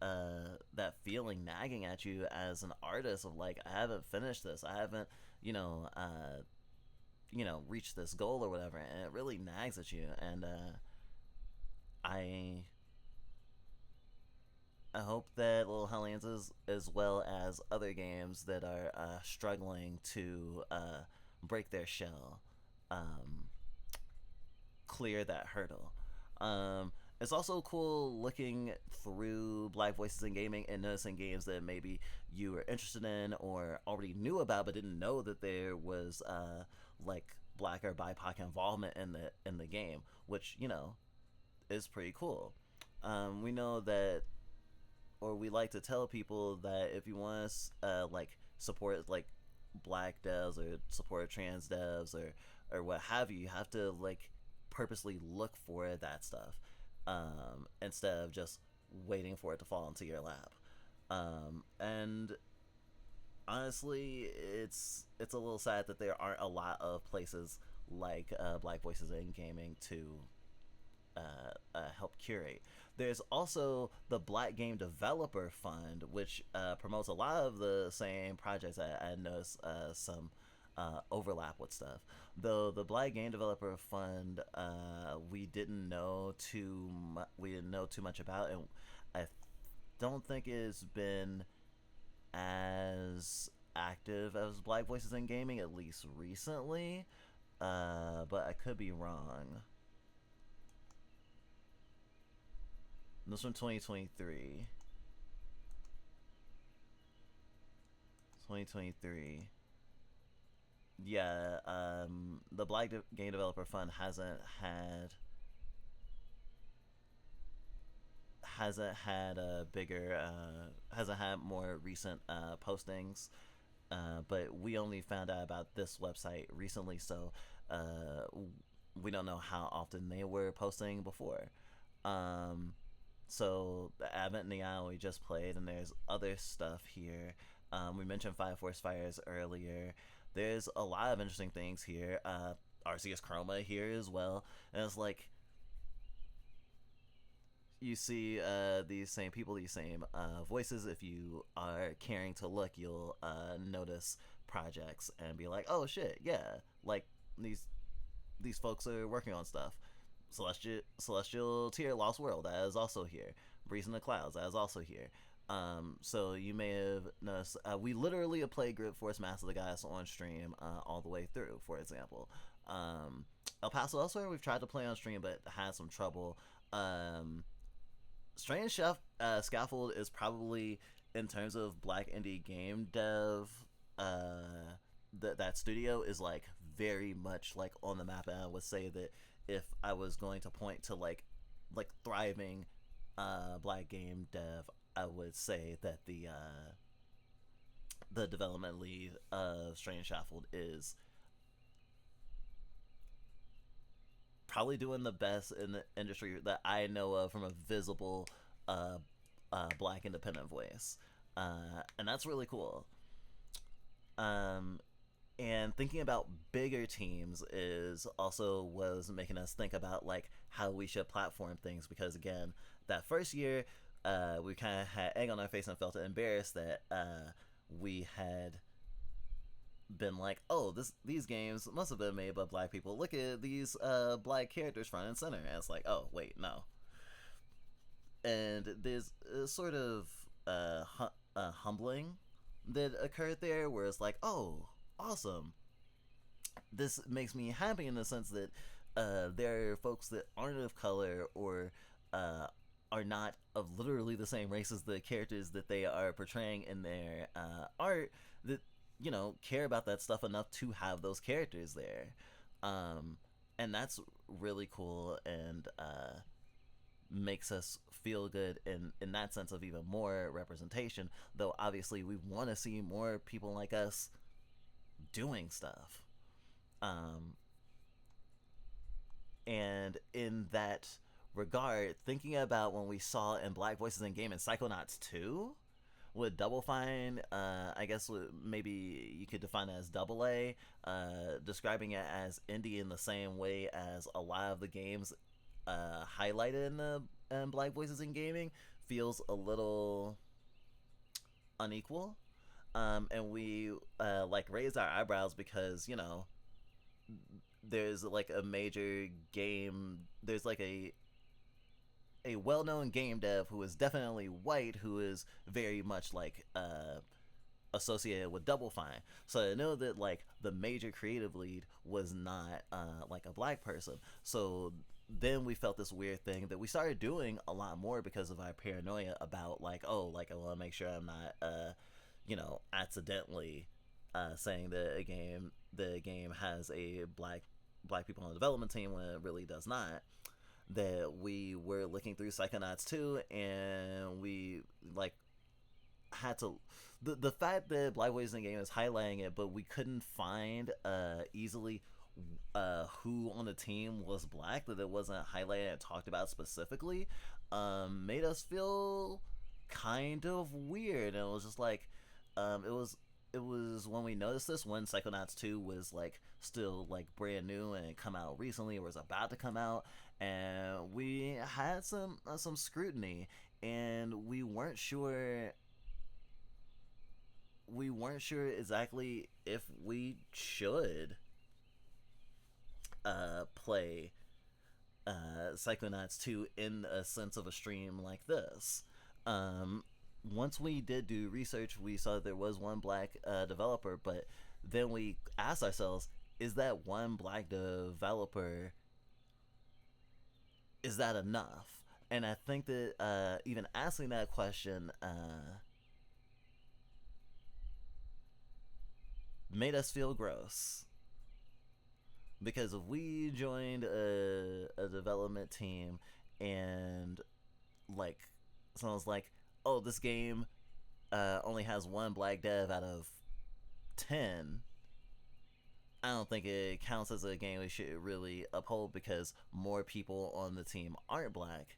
that feeling nagging at you as an artist of like, I haven't finished this, I haven't reached this goal or whatever, and it really nags at you. And I hope that Little Hellions is, as well as other games that are struggling to break their shell, clear that hurdle. It's also cool looking through Black voices in gaming and noticing games that maybe you were interested in or already knew about, but didn't know that there was like Black or BIPOC involvement in the game, which is pretty cool. We know that, or we like to tell people that if you want to like support like Black devs or support trans devs or what have you, you have to like purposely look for that stuff, instead of just waiting for it to fall into your lap. And honestly, it's a little sad that there aren't a lot of places like Black Voices in Gaming to help curate. There's also the Black Game Developer Fund, which promotes a lot of the same projects. I noticed some overlap with stuff. Though the Black Game Developer Fund, we didn't know too much about, and I don't think it's been as active as Black Voices in Gaming, at least recently. But I could be wrong. This from 2023. 2023. Yeah, the Black Game Developer Fund hasn't had a bigger hasn't had more recent postings, but we only found out about this website recently, so we don't know how often they were posting before. So the Advent Neon we just played, and there's other stuff here. We mentioned Five Force Fires earlier. There's a lot of interesting things here. RCS Chroma here as well, and it's like you see these same people, these same voices. If you are caring to look, you'll notice projects and be like, oh shit, yeah, like these folks are working on stuff. Celestial Tier Lost World, that is also here. Breeze in the Clouds, that is also here. So you may have noticed we literally have played Grip Force Master the Goddess on stream all the way through, for example. El Paso Elsewhere we've tried to play on stream but had some trouble. Strange Chef Scaffold is probably, in terms of Black indie game dev, that studio is like very much like on the map, and I would say that if I was going to point to like thriving Black game dev, I would say that the development lead of Strange Shaffold is probably doing the best in the industry that I know of from a visible Black independent voice, and that's really cool. And thinking about bigger teams is also was making us think about like how we should platform things, because again, that first year we kind of had egg on our face and felt embarrassed that we had been like, oh, these games must have been made by Black people. Look at these Black characters front and center. And it's like, oh wait, no. And there's a sort of humbling that occurred there, where it's like, oh, awesome. This makes me happy in the sense that there are folks that aren't of color or are not of literally the same race as the characters that they are portraying in their art, that care about that stuff enough to have those characters there, and that's really cool, and makes us feel good in that sense of even more representation, though obviously we want to see more people like us doing stuff. And in that regard, thinking about when we saw in Black Voices in Game and Psychonauts 2 with Double Fine, I guess maybe you could define it as Double A, describing it as indie in the same way as a lot of the games highlighted in Black Voices in Gaming feels a little unequal. And we raised our eyebrows because there's like a major game, there's like a well-known game dev who is definitely white, who is very much like associated with Double Fine. So I know that like the major creative lead was not like a Black person. So then we felt this weird thing that we started doing a lot more because of our paranoia about like, oh, like I want to make sure I'm not accidentally saying that the game has a black people on the development team when it really does not. That we were looking through Psychonauts 2, and we like had to the fact that Black Boys in the game is highlighting it, but we couldn't find easily who on the team was black, that it wasn't highlighted and talked about specifically, made us feel kind of weird. And it was just like, it was when we noticed this, when Psychonauts 2 was like still like brand new and come out recently, or was about to come out, and we had some scrutiny, and we weren't sure exactly if we should play Psychonauts 2 in a sense of a stream like this. Once we did do research, we saw that there was one black developer, but then we asked ourselves, is that one black developer, is that enough? And I think that even asking that question made us feel gross. Because if we joined a development team and like someone's like, oh, this game only has one black dev out of 10, I don't think it counts as a game we should really uphold, because more people on the team aren't black.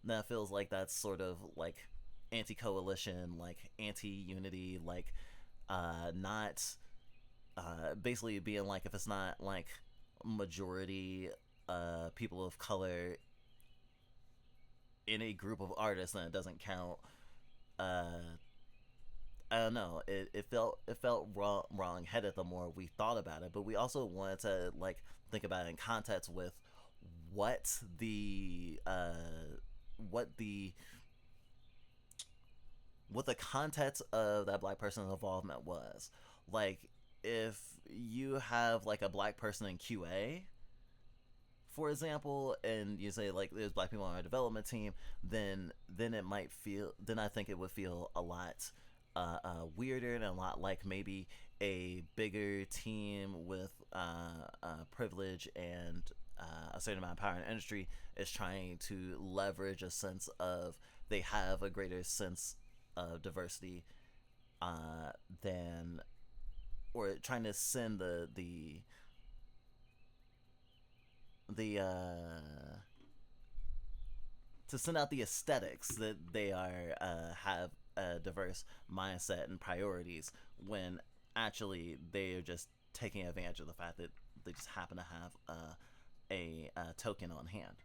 That feels like that's sort of like anti-coalition, like anti-unity, like not basically being like, if it's not like majority people of color in a group of artists, then it doesn't count. I don't know. It felt wrong headed the more we thought about it, but we also wanted to like think about it in context with what the context of that black person's involvement was. Like, if you have like a black person in QA, for example, and you say like there's black people on our development team, then it might feel, then I think it would feel a lot weirder, and a lot like maybe a bigger team with privilege and a certain amount of power in the industry is trying to leverage a sense of, they have a greater sense of diversity than, or trying to send the to send out the aesthetics that they are have a diverse mindset and priorities, when actually they are just taking advantage of the fact that they just happen to have a token on hand.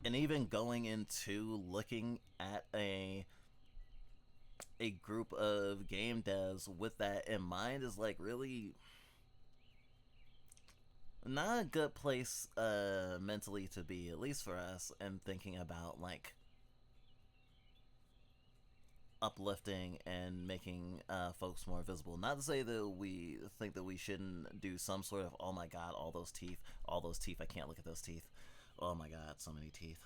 And even going into looking at a group of game devs with that in mind is like really not a good place mentally to be, at least for us, and thinking about like uplifting and making folks more visible. Not to say that we think that we shouldn't do some sort of, oh my god, all those teeth, I can't look at those teeth, oh my god, so many teeth.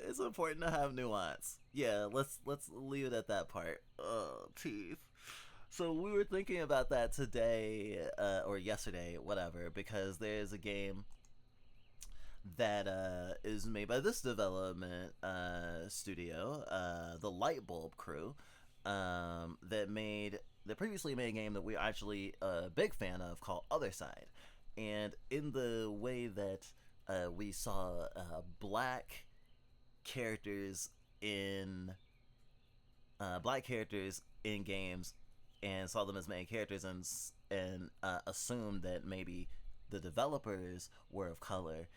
It's important to have nuance. Yeah, let's leave it at that part. Oh, teeth. So we were thinking about that today, or yesterday, whatever, because there's a game that is made by this development studio, the Lightbulb crew, that previously made a game that we're actually a big fan of called Other Side. And in the way that we saw black characters in games, and saw them as main characters, and assumed that maybe the developers were of color,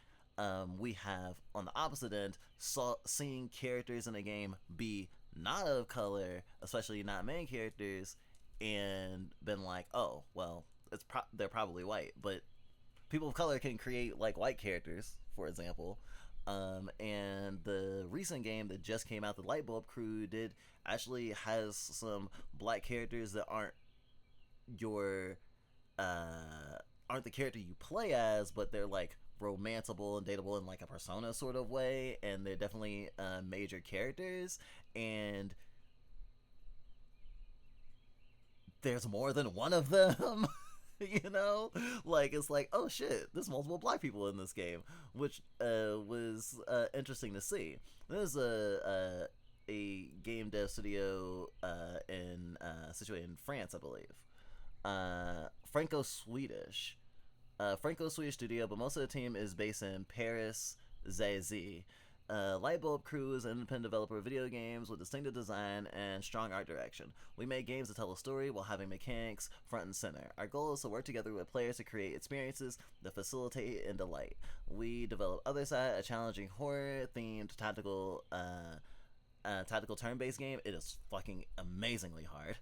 we have on the opposite end seeing characters in a game be not of color, especially not main characters, and been like, oh well, they're probably white. But people of color can create like white characters, for example. And the recent game that just came out, the Lightbulb Crew, did actually has some black characters that your aren't the character you play as, but they're like romanceable and dateable in like a persona sort of way, and they're definitely major characters, and there's more than one of them. You know, like it's like, oh shit, there's multiple black people in this game, which was interesting to see. There's a game dev studio situated in France, I believe. Franco-Swedish studio, but most of the team is based in Paris, Zazie. Lightbulb Crew is an independent developer of video games with distinctive design and strong art direction. We make games that tell a story while having mechanics front and center. Our goal is to work together with players to create experiences that facilitate and delight. We develop Other Side, a challenging horror-themed tactical turn-based game. It is fucking amazingly hard.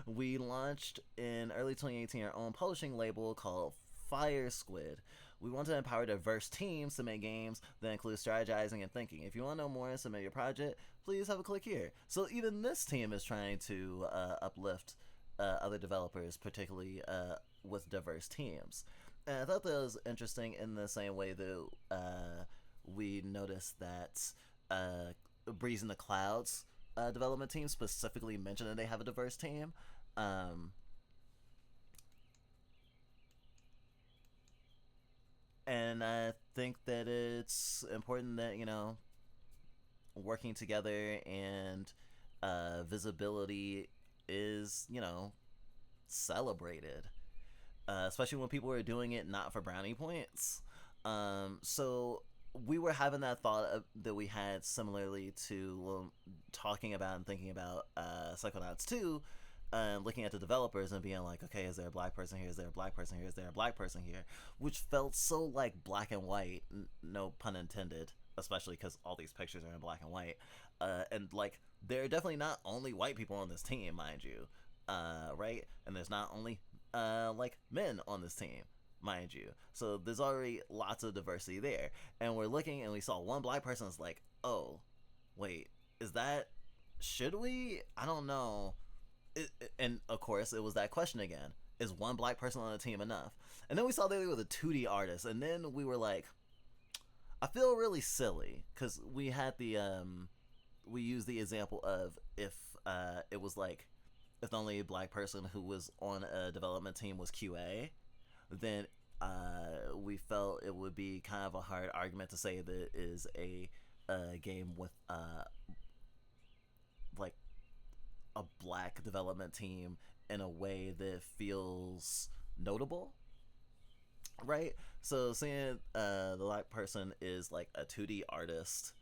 We launched in early 2018 our own publishing label called Fire Squid. We want to empower diverse teams to make games that include strategizing and thinking. If you want to know more and submit your project, please have a click here. So even this team is trying to uplift other developers, particularly with diverse teams. And I thought that was interesting in the same way that we noticed that Breeze in the Clouds development team specifically mentioned that they have a diverse team. And I think that it's important that, you know, working together and visibility is, you know, celebrated. Especially when people are doing it not for brownie points. So we were having that thought that we had similarly to talking about and thinking about Psychonauts 2, looking at the developers and being like, okay, is there a black person here? Is there a black person here? Is there a black person here? Which felt so like black and white, no pun intended, especially because all these pictures are in black and white. And like, there are definitely not only white people on this team, mind you, right? And there's not only like men on this team, mind you. So there's already lots of diversity there. And we're looking and we saw one black person. It's like, oh, wait, should we? I don't know. And of course, it was that question again: is one black person on the team enough? And then we saw that they were the 2D artist, and then we were like, I feel really silly because we had we used the example of if it was like if the only black person who was on a development team was QA, then we felt it would be kind of a hard argument to say that it is a game with like a black development team in a way that feels notable, right? So saying the black person is like a 2D artist,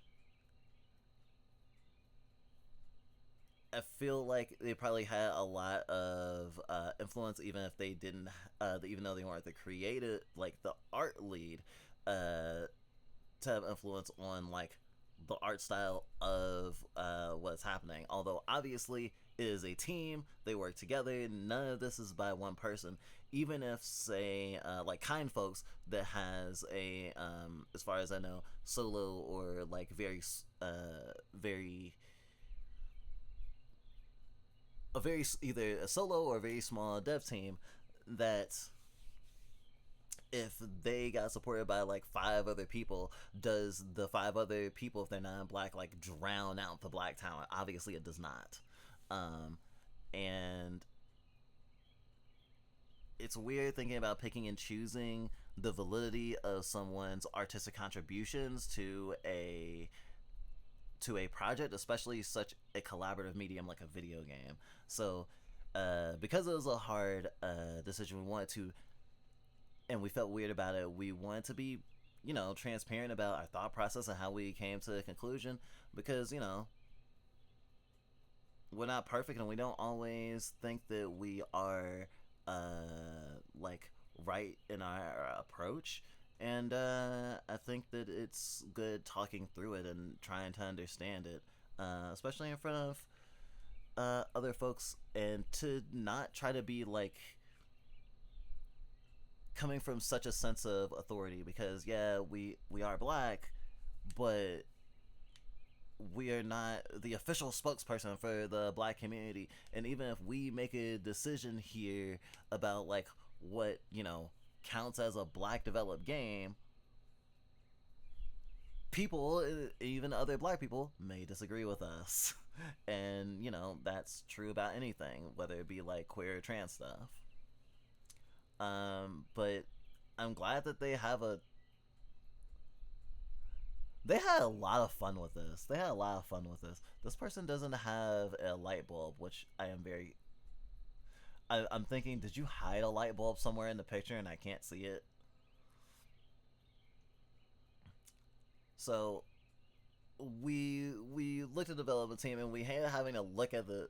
I feel like they probably had a lot of influence, even if they didn't, even though they weren't the creative, like the art lead, to have influence on like the art style of what's happening. Although obviously it is a team, they work together. None of this is by one person. Even if, say, like Kind Folks, that has a, as far as I know, solo or like very either a solo or a very small dev team, that if they got supported by like 5 other people, does the 5 other people, if they're non-black, like drown out the black talent? Obviously it does not. And it's weird thinking about picking and choosing the validity of someone's artistic contributions to a project, especially such a collaborative medium like a video game. So because it was a hard decision, we wanted to, and we felt weird about it, we wanted to be, you know, transparent about our thought process and how we came to the conclusion, because, you know, we're not perfect and we don't always think that we are like right in our approach. And I think that it's good talking through it and trying to understand it, especially in front of other folks, and to not try to be like coming from such a sense of authority, because yeah, we are black, but we are not the official spokesperson for the black community. And even if we make a decision here about like what, you know, counts as a black developed game, people, even other black people, may disagree with us. And, you know, that's true about anything, whether it be like queer or trans stuff. But I'm glad that they had a lot of fun with this. This person doesn't have a light bulb, which I'm thinking, did you hide a light bulb somewhere in the picture and I can't see it? So we looked at the development team, and we had having to look at the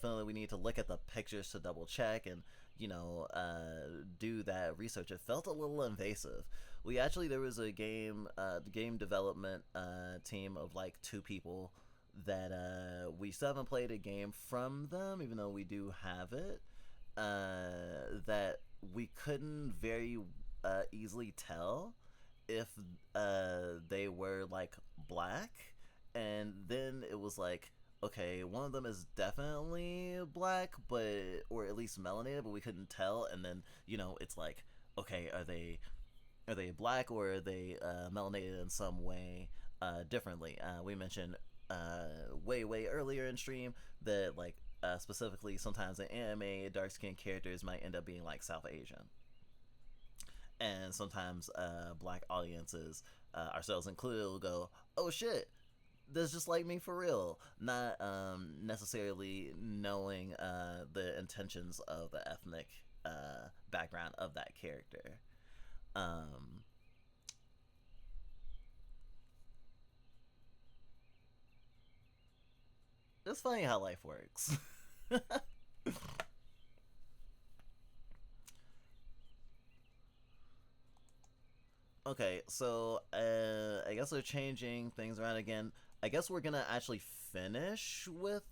feeling that we need to look at the pictures to double check and, you know, do that research. It felt a little invasive. There was a game development team of like 2 people that we still haven't played a game from them, even though we do have it. That we couldn't very easily tell if they were like black, and then it was like, okay, one of them is definitely black, or at least melanated, but we couldn't tell. And then, you know, it's like, okay, are they black, or are they melanated in some way differently? We mentioned way earlier in stream that like specifically sometimes in anime, dark skinned characters might end up being like South Asian. And sometimes black audiences, ourselves included, will go, oh shit, that's just like me for real, not necessarily knowing the intentions of the ethnic background of that character. It's funny how life works. Okay, so I guess they're changing things around again. I guess we're gonna actually finish with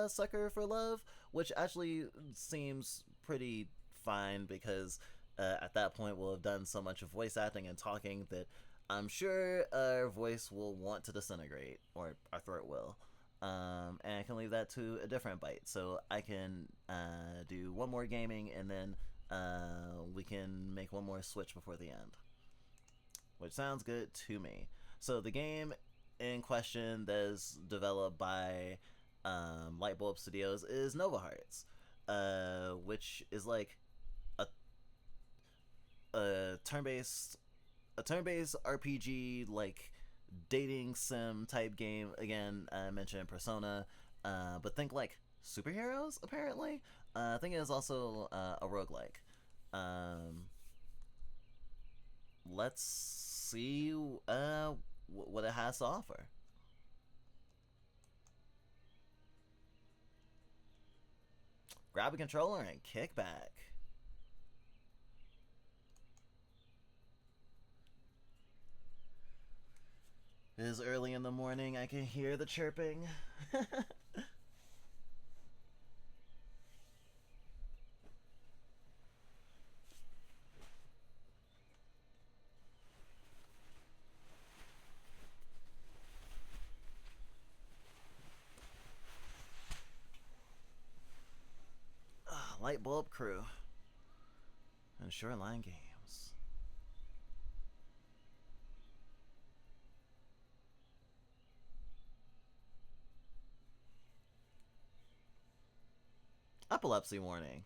Sucker for Love, which actually seems pretty fine because at that point we'll have done so much of voice acting and talking that I'm sure our voice will want to disintegrate, or our throat will. And I can leave that to a different bite. So I can do one more gaming, and then we can make one more switch before the end, which sounds good to me. So the game in question that is developed by Lightbulb Studios is Nova Hearts, which is like a turn-based RPG, like dating sim type game. Again, I mentioned Persona, but think like superheroes. Apparently, I think it is also a roguelike. Let's see what it has to offer. Grab a controller and kick back. It is early in the morning. I can hear the chirping. Lightbulb Crew and Shoreline Games. Epilepsy warning.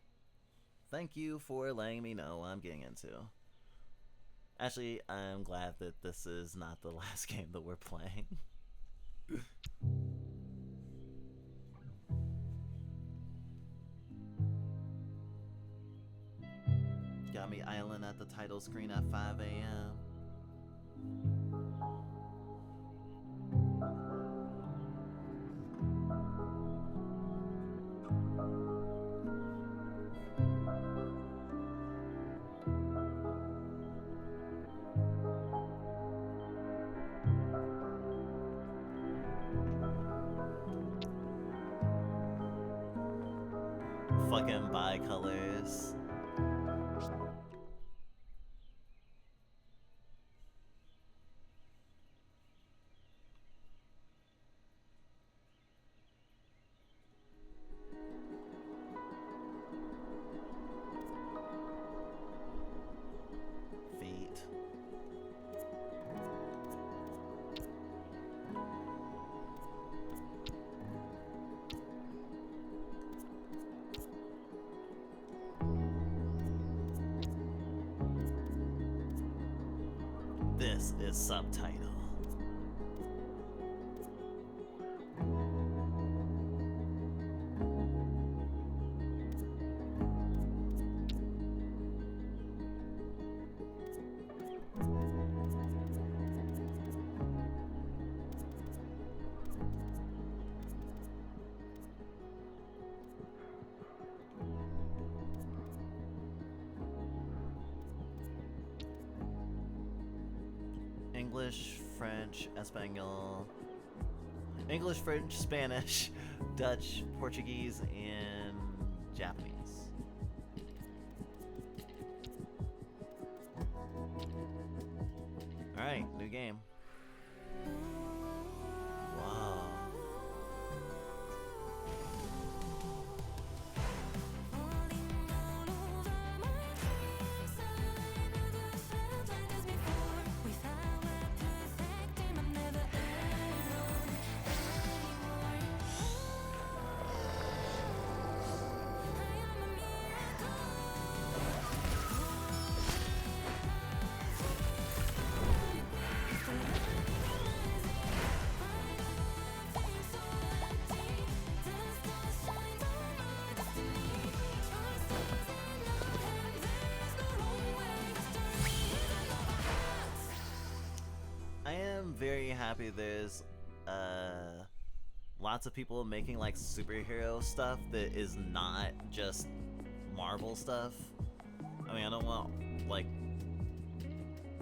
Thank you for letting me know what I'm getting into. Actually, I'm glad that this is not the last game that we're playing. Got me island at the title screen at 5 a.m. Fucking bi-colors. This is subtitle. English, French, Espanol, English, French, Spanish, Dutch, Portuguese, and Japanese. Alright, new game. Wow. I am very happy there's lots of people making like superhero stuff that is not just Marvel stuff. I mean, I don't want like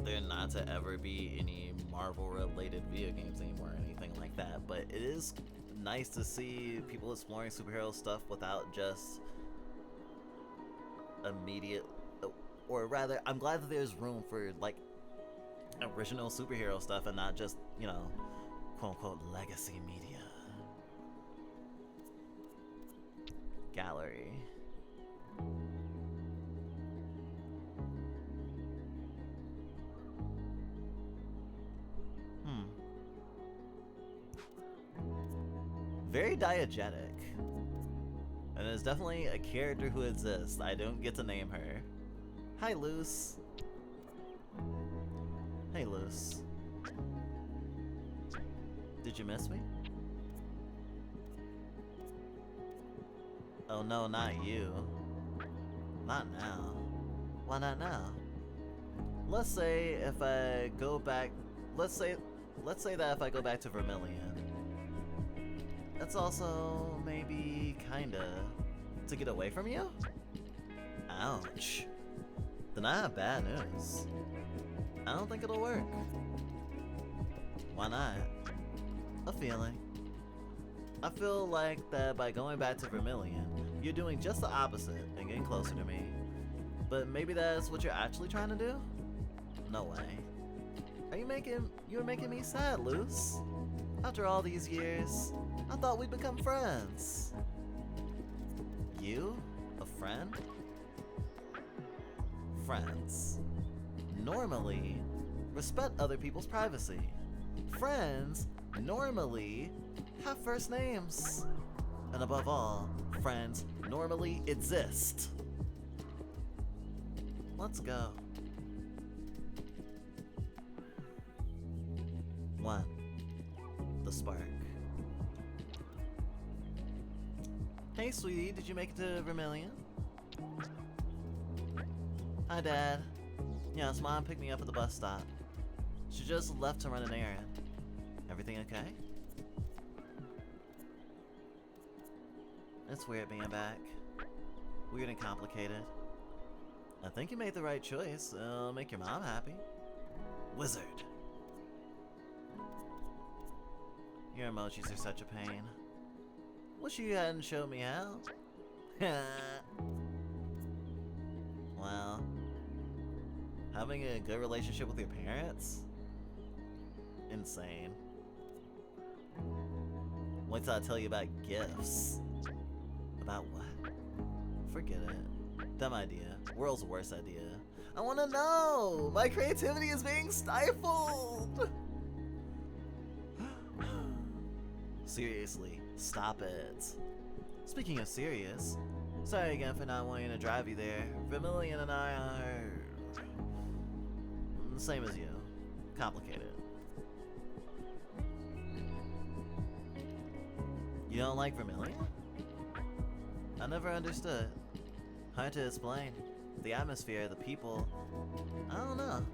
there not to ever be any Marvel related video games anymore or anything like that, but it is nice to see people exploring superhero stuff without just immediate, or rather, I'm glad that there's room for like original superhero stuff and not just, you know, quote-unquote legacy media. Gallery. Very diegetic. And there's definitely a character who exists. I don't get to name her. Hi, Luce. Hey, Luce. Did you miss me? Oh no, not you. Not now. Why not now? Let's say if I go back, let's say that if I go back to Vermilion, that's also maybe kinda to get away from you? Ouch. Then I have bad news. I don't think it'll work. Why not? A feeling. I feel like that by going back to Vermilion, you're doing just the opposite and getting closer to me. But maybe that's what you're actually trying to do? No way. You're making me sad, Luce. After all these years, I thought we'd become friends. You? A friend? Friends normally respect other people's privacy. Friends normally have first names. And above all, friends normally exist. Let's go. 1. The spark. Hey, sweetie, did you make it to Vermilion? Hi, Dad. Yes, Mom picked me up at the bus stop. She just left to run an errand. Everything okay? It's weird being back. Weird and complicated. I think you made the right choice. It'll make your mom happy. Wizard. Your emojis are such a pain. Wish you hadn't showed me how. Well, having a good relationship with your parents? Insane. Wait till I tell you about gifts. About what? Forget it. Dumb idea. World's worst idea. I wanna know! My creativity is being stifled! Seriously, stop it. Speaking of serious, sorry again for not wanting to drive you there. Vermilion and I are the same as you. complicated. You don't like Vermilion? I never understood. Hard to explain. The atmosphere, the people, I don't know.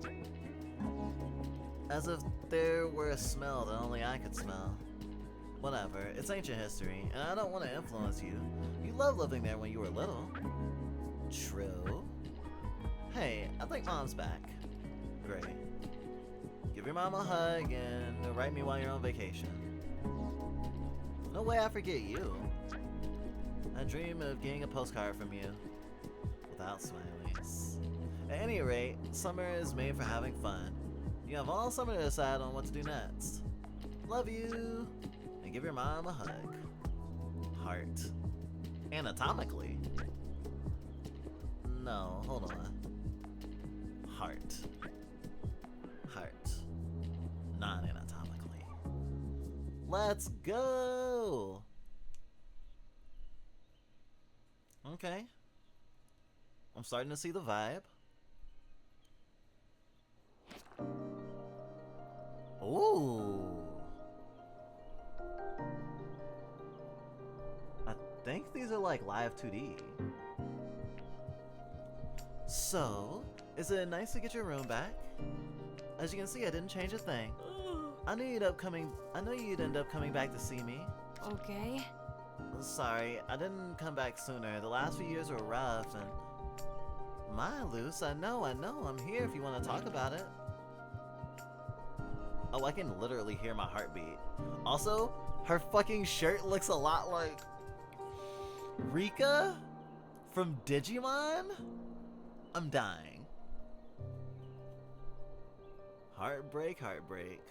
As if there were a smell that only I could smell. Whatever, it's ancient history, and I don't want to influence you. You loved living there when you were little. True. Hey, I think Mom's back. Great. Give your mom a hug and write me while you're on vacation. No way I forget you. I dream of getting a postcard from you. Without smileys. At any rate, summer is made for having fun. You have all summer to decide on what to do next. Love you! And give your mom a hug. Heart. Anatomically. No, hold on. Heart. Heart. Non-anatomically. Let's go! Okay. I'm starting to see the vibe. Ooh. I think these are like live 2D. So, is it nice to get your room back? As you can see, I didn't change a thing. I knew you'd end up coming back to see me. Okay. Sorry, I didn't come back sooner. The last few years were rough and... My Luce, I know, I'm here if you want to talk about it. Oh, I can literally hear my heartbeat. Also, her fucking shirt looks a lot like... Rika? From Digimon? I'm dying. Heartbreak, heartbreak.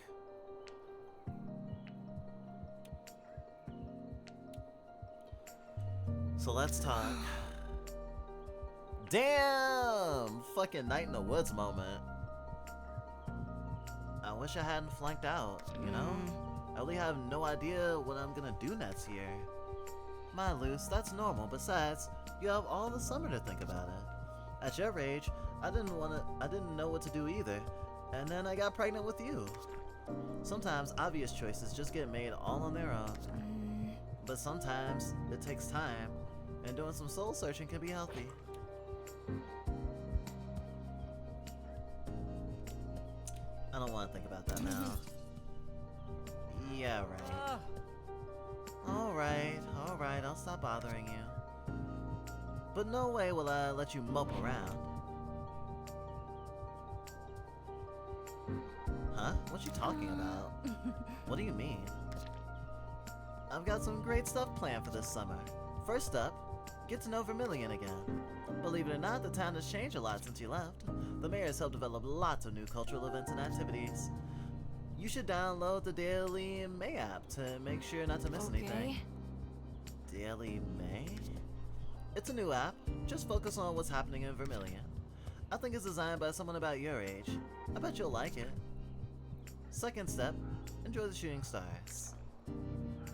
So let's talk. Damn! Fucking night in the woods moment. I wish I hadn't flunked out, you know? I really have no idea what I'm gonna do next year. My Luce, that's normal. Besides, you have all the summer to think about it. At your age, I didn't know what to do either. And then I got pregnant with you. Sometimes obvious choices just get made all on their own. But sometimes it takes time, and doing some soul searching can be healthy. I don't want to think about that now. Yeah, right. Alright, I'll stop bothering you. But no way will I let you mope around. Huh? What you talking about? What do you mean? I've got some great stuff planned for this summer. First up, get to know Vermilion again. Believe it or not, the town has changed a lot since you left. The mayor has helped develop lots of new cultural events and activities. You should download the Daily May app to make sure not to miss anything. Daily May? It's a new app. Just focus on what's happening in Vermilion. I think it's designed by someone about your age. I bet you'll like it. Second step, enjoy the shooting stars.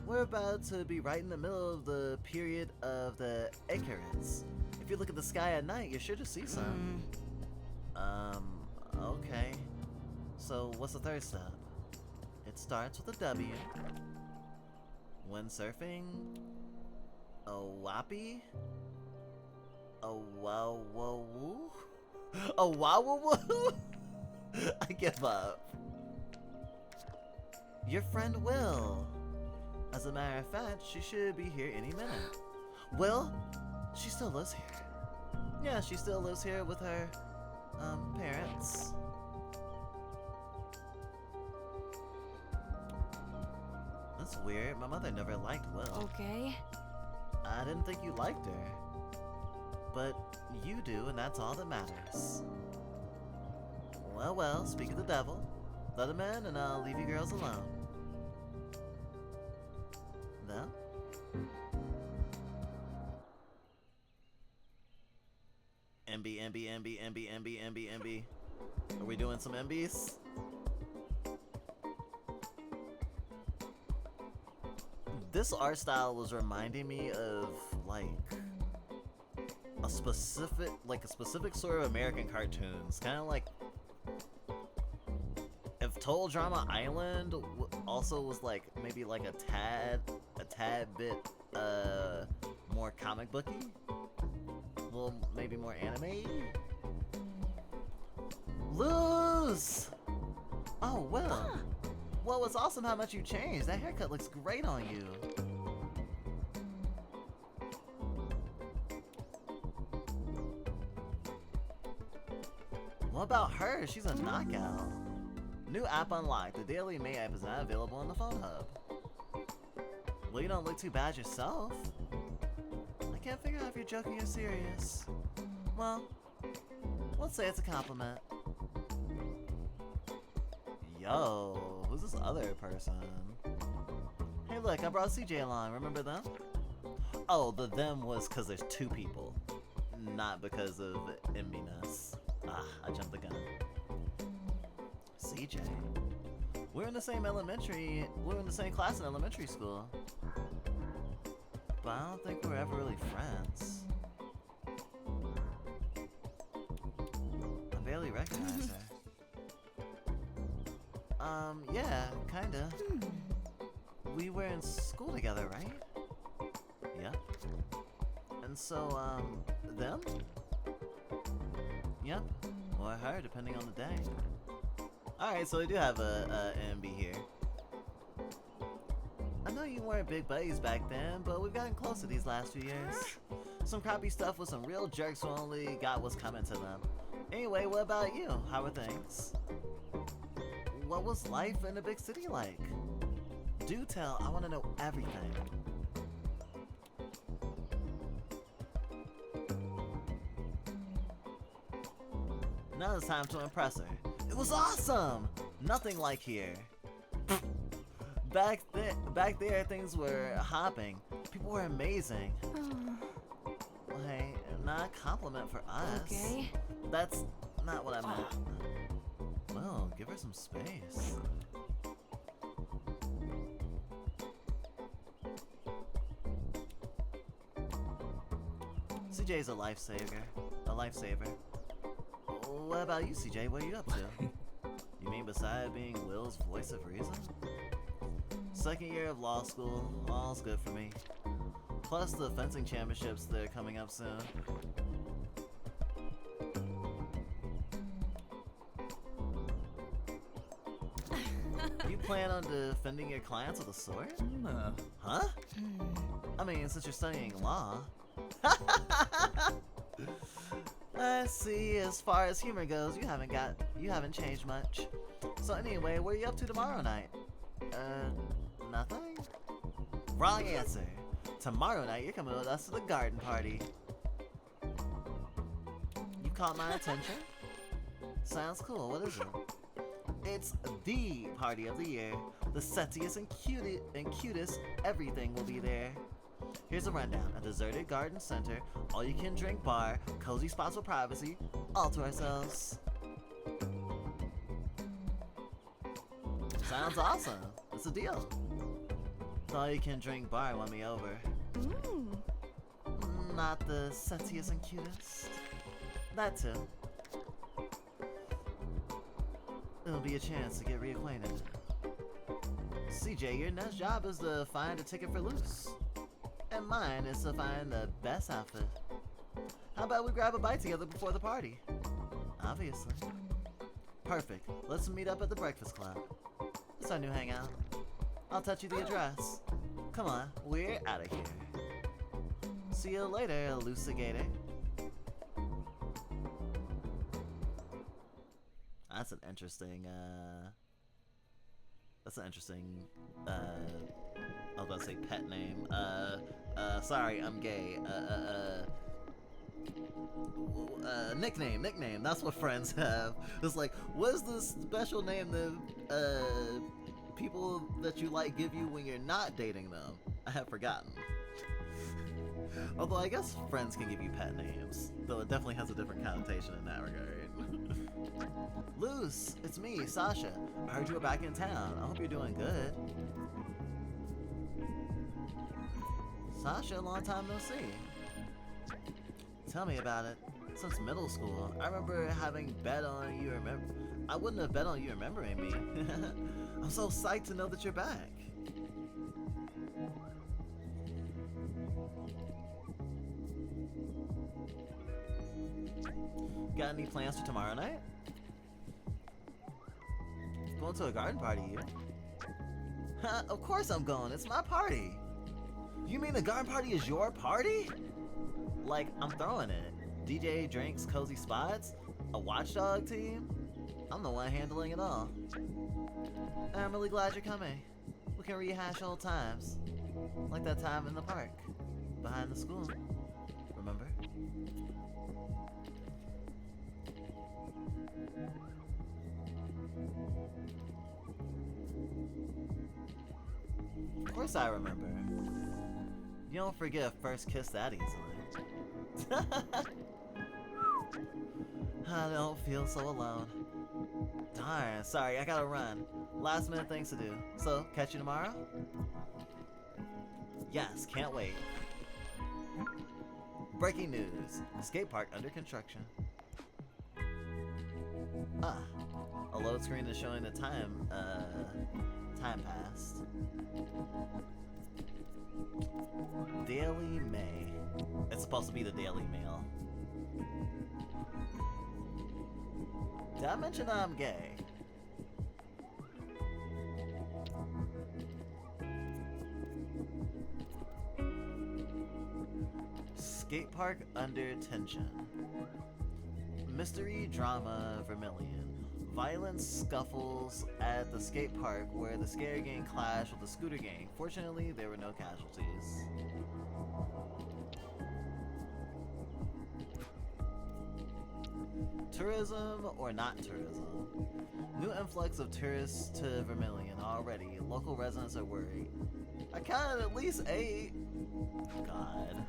We're about to be right in the middle of the period of the Icarus. If you look at the sky at night, you're sure to see some. Okay. So what's the third step? It starts with a W. Windsurfing? A whoppy? A wow woo woo? A wow woo woo? I give up. Your friend Will. As a matter of fact, she should be here any minute. Will? She still lives here. Yeah, she still lives here with her, parents. That's weird. My mother never liked Will. Okay. I didn't think you liked her. But you do, and that's all that matters. Well, speak of the devil. Let him in, and I'll leave you girls alone. Then? MB. Are we doing some MBs? This art style was reminding me of like a specific sort of American cartoons. Kind of like, it Total Drama Island also was like maybe like a tad bit more comic booky, well maybe more anime. Luz! Oh well. Well, it's awesome how much you changed. That haircut looks great on you. What about her? She's a knockout. New app unlocked. The Daily May app is not available on the phone hub. Well, you don't look too bad yourself. I can't figure out if you're joking or serious. Well, let's say it's a compliment. Yo, who's this other person? Hey look, I brought CJ along, remember them? Oh, the them was because there's two people, not because of enviness. Ah, I jumped the gun. CJ. We're in the same class in elementary school. But I don't think we're ever really friends. I barely recognize her. Yeah, kinda. We were in school together, right? Yeah. And so, them? Yep. Or her, depending on the day. Alright, so we do have a MB here. I know you weren't big buddies back then, but we've gotten closer these last few years. Some crappy stuff with some real jerks who only got what's coming to them. Anyway, what about you? How are things? What was life in a big city like? Do tell, I want to know everything. Now it's time to impress her. It was awesome! Nothing like here. Back there, things were hopping. People were amazing. Hey, not a compliment for us. Okay. That's not what I meant. Well, give her some space. CJ's a lifesaver. What about you, CJ? What are you up to? You mean beside being Will's voice of reason? Second year of law school, all's good for me. Plus the fencing championships that are coming up soon. You plan on defending your clients with a sword? Huh? I mean, since you're studying law. I see, as far as humor goes, you haven't changed much. So anyway, what are you up to tomorrow night? Nothing? Wrong answer. Tomorrow night, you're coming with us to the garden party. You caught my attention? Sounds cool, what is it? It's the party of the year. The sexiest and cutest everything will be there. Here's a rundown. A deserted garden center, all-you-can-drink bar, cozy spots with privacy, all to ourselves. Sounds awesome. It's a deal. The all-you-can-drink bar won me over. Not the sexiest and cutest. That too. It'll be a chance to get reacquainted. CJ, your next job is to find a ticket for Loose. And mine is to find the best outfit. How about we grab a bite together before the party? Obviously. Perfect. Let's meet up at the Breakfast Club. It's our new hangout. I'll touch you the address. Come on, we're out of here. See you later, Elucidator. That's an interesting, I was about to say pet name. Sorry, I'm gay. Nickname. That's what friends have. It's like, what's the special name that people that you like give you when you're not dating them? I have forgotten. Although I guess friends can give you pet names, though it definitely has a different connotation in that regard. Luce, it's me, Sasha. I heard you were back in town. I hope you're doing good. Sasha, long time no see. Tell me about it. Since middle school. I remember having bet on you I wouldn't have bet on you remembering me. I'm so psyched to know that you're back. Got any plans for tomorrow night? Going to a garden party, you? Of course I'm going. It's my party. You mean the garden party is your party? Like, I'm throwing it. DJ, drinks, cozy spots, a watchdog team. I'm the one handling it all. And I'm really glad you're coming. We can rehash old times. Like that time in the park. Behind the school. Remember? Of course I remember. You don't forget a first kiss that easily. I don't feel so alone. Darn, sorry, I gotta run. Last minute things to do. So, catch you tomorrow? Yes, can't wait. Breaking news. Skate park under construction. Ah, a load screen is showing the time passed. Daily May. It's supposed to be the Daily Mail. Did I mention I'm gay? Skate park under tension. Mystery drama Vermilion. Violent scuffles at the skate park where the skater gang clashed with the scooter gang. Fortunately, there were no casualties. Tourism or not tourism? New influx of tourists to Vermilion already. Local residents are worried. I counted at least 8. God.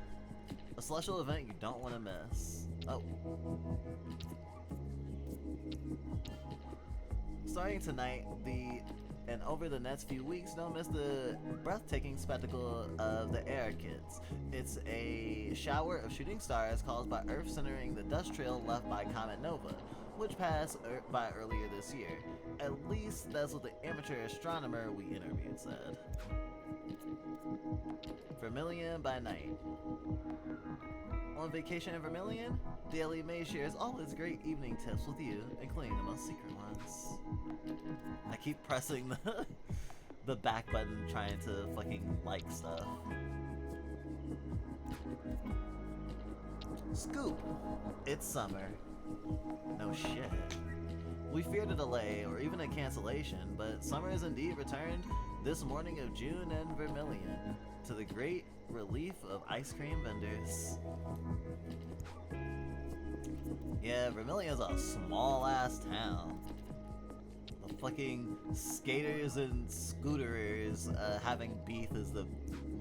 A celestial event you don't want to miss. Oh. Starting tonight, and over the next few weeks, don't miss the breathtaking spectacle of the Air Kids. It's a shower of shooting stars caused by Earth centering the dust trail left by Comet Nova, which passed by earlier this year. At least that's what the amateur astronomer we interviewed said. Vermilion by night. On vacation in Vermilion, Daily May shares all its great evening tips with you, including the most secret ones. I keep pressing the back button trying to fucking like stuff. Scoop! It's summer. No shit. We feared a delay or even a cancellation, but summer has indeed returned this morning of June in Vermilion, to the great relief of ice cream vendors. Yeah, Vermilion's a small ass town. The fucking skaters and scooterers having beef is the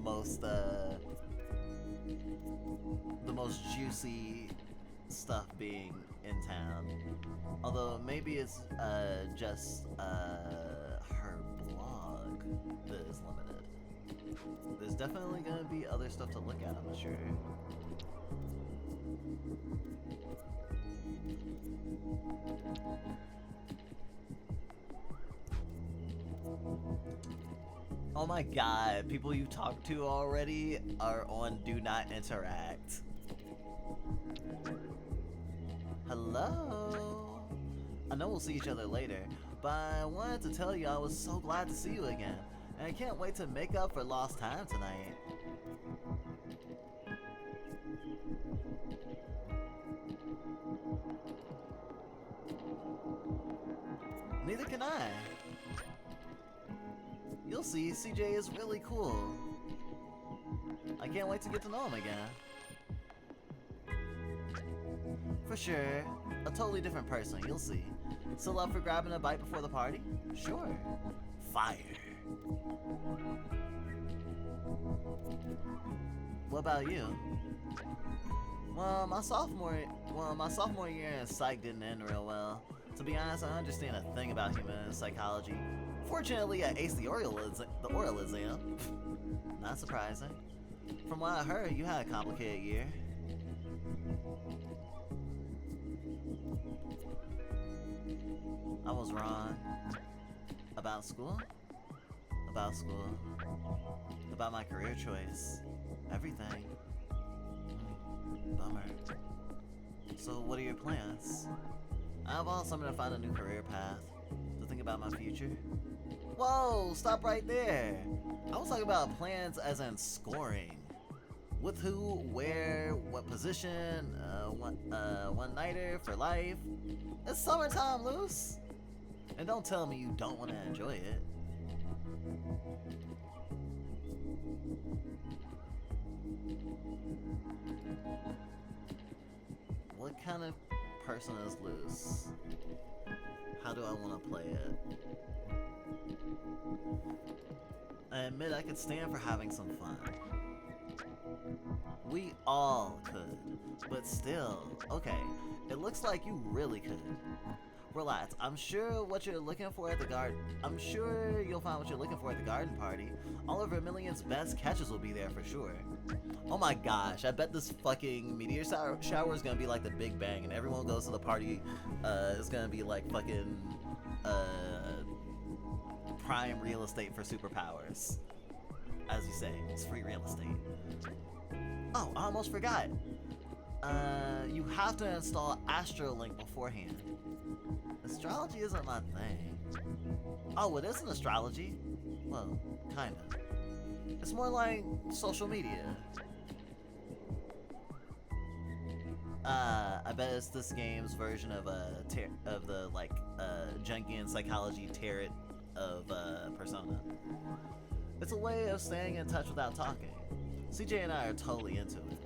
most juicy stuff being in town. Although maybe it's just her blog that is limited. There's definitely gonna be other stuff to look at, I'm sure. Oh my god, people you talked to already are on Do Not Interact. Hello? I know we'll see each other later, but I wanted to tell you I was so glad to see you again, and I can't wait to make up for lost time tonight. Neither can I. You'll see, CJ is really cool. I can't wait to get to know him again. For sure, a totally different person, you'll see. Still up for grabbing a bite before the party? Sure. Fire. What about you? Well, my sophomore year in psych didn't end real well. To be honest, I don't understand a thing about human psychology. Fortunately, I aced the oral exam. Not surprising. From what I heard, you had a complicated year. was wrong. About school? About school. About my career choice. Everything. Bummer. So what are your plans? I have all summer to find a new career path. To think about my future. Whoa! Stop right there! I was talking about plans as in scoring. With who, where, what position, one-nighter for life. It's summertime, Luce! And don't tell me you don't want to enjoy it. What kind of person is Luce? How do I want to play it? I admit I could stand for having some fun. We all could, but still, okay, it looks like you really could. Relax, I'm sure what you're looking for at the garden, I'm sure you'll find what you're looking for at the garden party. All of Vermilion's best catches will be there for sure. Oh my gosh, I bet this fucking meteor shower is gonna be like the Big Bang and everyone goes to the party, it's gonna be like fucking, prime real estate for superpowers. As you say, it's free real estate. Oh, I almost forgot. You have to install Astrolink beforehand. Astrology isn't my thing. Oh, it isn't astrology? Well, kinda. It's more like social media. I bet it's this game's version of the like Jungian psychology tarot of Persona. It's a way of staying in touch without talking. CJ and I are totally into it.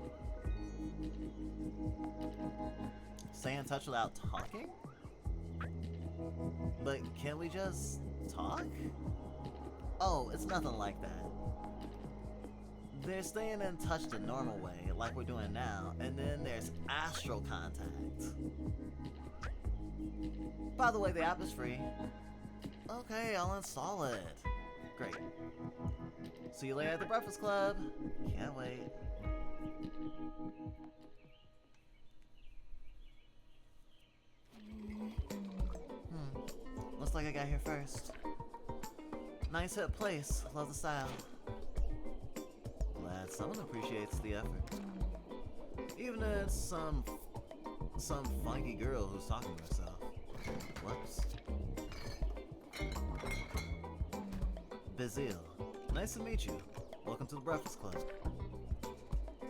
Stay in touch without talking? But can we just talk? Oh, it's nothing like that. There's staying in touch the normal way, like we're doing now, and then there's astral contact. By the way, the app is free. Okay, I'll install it. Great. See you later at the Breakfast Club. Can't wait. Looks like I got here first. Nice hip place. Love the style. Glad someone appreciates the effort. Even if it's some funky girl who's talking to herself. Whoops. Bazil. Nice to meet you. Welcome to the Breakfast Club.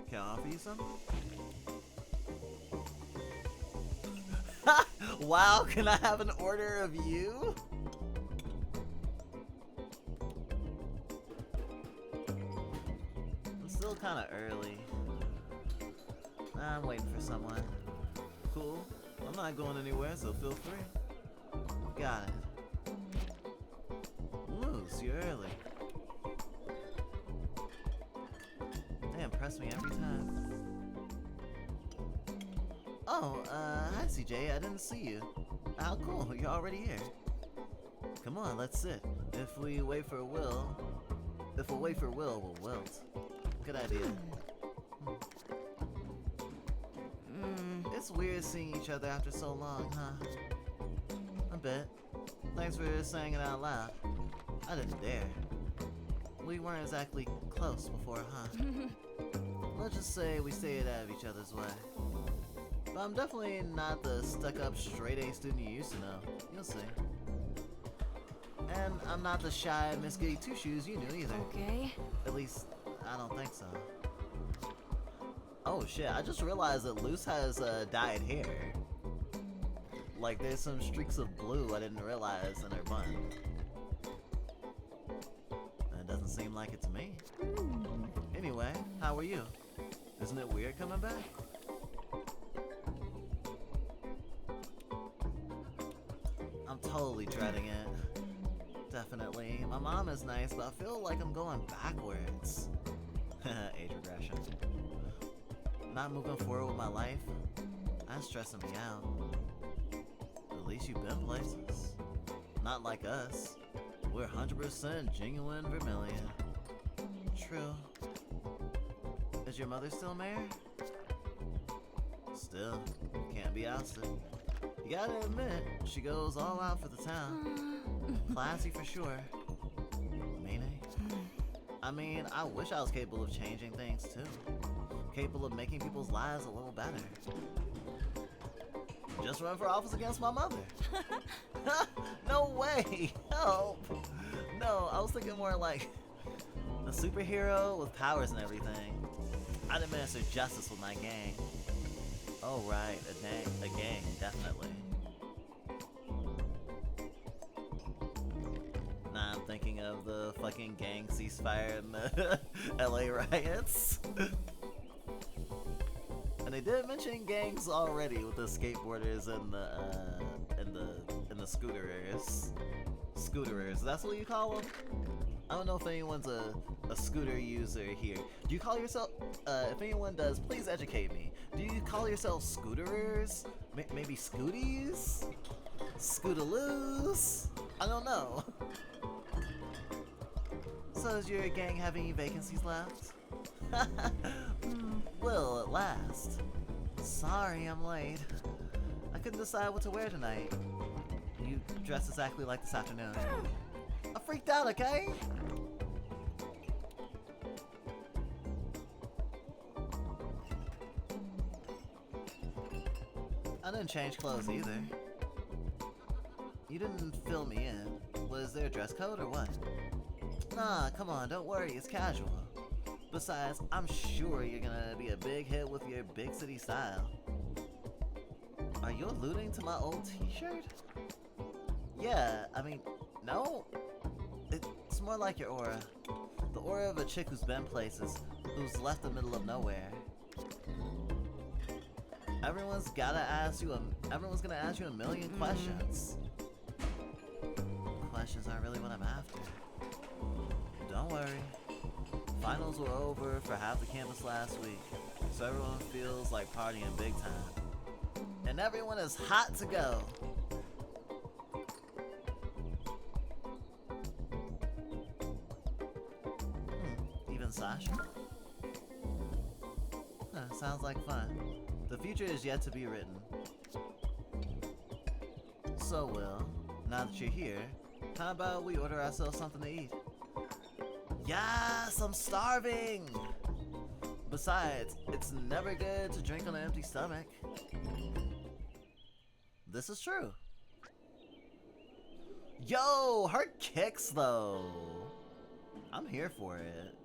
Can I offer you something? Wow, can I have an order of you? It's still kind of early. I'm waiting for someone. Cool. I'm not going anywhere, so feel free. Got it. Moose, you're early. They impress me every time. Oh, hi CJ, I didn't see you. How cool, you're already here. Come on, let's sit. If we wait for Will, we'll wilt. Good idea. It's weird seeing each other after so long, huh? A bit. Thanks for saying it out loud. I didn't dare. We weren't exactly close before, huh? Let's just say we stayed out of each other's way. But I'm definitely not the stuck-up straight-A student you used to know. You'll see. And I'm not the shy Miss Goody Two-Shoes you knew either. Okay. At least, I don't think so. Oh shit, I just realized that Luce has dyed hair. Like there's some streaks of blue I didn't realize in her bun. And it doesn't seem like it to me. Anyway, how are you? Isn't it weird coming back? I'm totally dreading it. Definitely. My mom is nice, but I feel like I'm going backwards. Age regression. Not moving forward with my life. That's stressing me out. At least you've been places. Not like us. We're 100% genuine Vermilion. True. Is your mother still mayor? Still. Can't be ousted. You gotta admit, she goes all out for the town. Classy for sure. Mean it? I mean, I wish I was capable of changing things too. Capable of making people's lives a little better. Just run for office against my mother. No way! Help! No, I was thinking more like a superhero with powers and everything. I'd administer justice with my gang. Oh right, a gang, definitely. Nah, I'm thinking of the fucking gang ceasefire in the LA riots. And they did mention gangs already with the skateboarders and the scooterers. Scooterers, that's what you call them? I don't know if anyone's a scooter user here. Do you call yourself, if anyone does, please educate me. Do you call yourself scooterers? Maybe scooties? Scootaloos? I don't know. So does your gang have any vacancies left? Well, at last. Sorry, I'm late. I couldn't decide what to wear tonight. You dress exactly like this afternoon. I freaked out, okay? I didn't change clothes either. You didn't fill me in. Was there a dress code or what? Nah, come on, don't worry, it's casual. Besides, I'm sure you're gonna be a big hit with your big city style. Are you alluding to my old t-shirt? Yeah, I mean, no? It's more like your aura. The aura of a chick who's been places, who's left the middle of nowhere. Everyone's gonna ask you a million questions. Questions aren't really what I'm after. Don't worry. Finals were over for half the campus last week, so everyone feels like partying big time. And everyone is hot to go. Even Sasha? Sounds like fun. The future is yet to be written. So, Will, now that you're here, how about we order ourselves something to eat? Yes, I'm starving! Besides, it's never good to drink on an empty stomach. This is true. Yo, her kicks though. I'm here for it.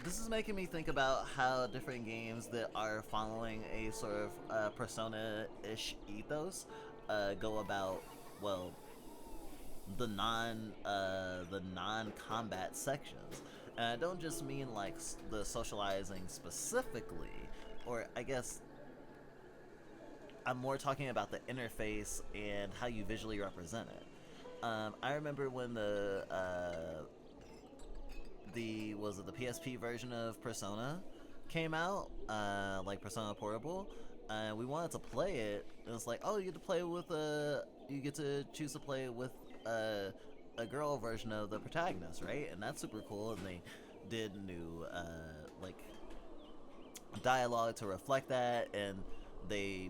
This is making me think about how different games that are following a sort of Persona-ish ethos go about, well, the non-combat sections. And I don't just mean like the socializing specifically, or I guess I'm more talking about the interface and how you visually represent it. I remember when the PSP version of Persona came out, like Persona Portable, and we wanted to play it. It was like, oh, you get to choose to play with a girl version of the protagonist, right? And that's super cool. And they did new like dialogue to reflect that, and they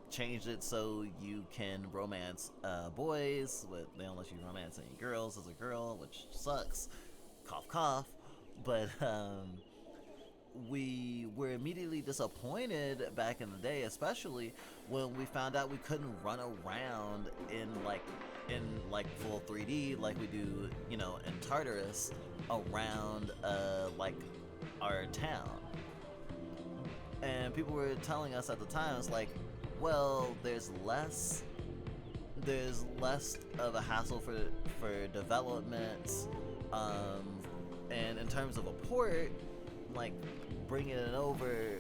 changed it so you can romance boys, but they don't let you romance any girls as a girl, which sucks. Cough cough. But we were immediately disappointed back in the day, especially when we found out we couldn't run around in full 3D like we do, you know, in Tartarus around like our town. And people were telling us at the time, it's like, well, there's less of a hassle for development, and in terms of a port, like bringing it over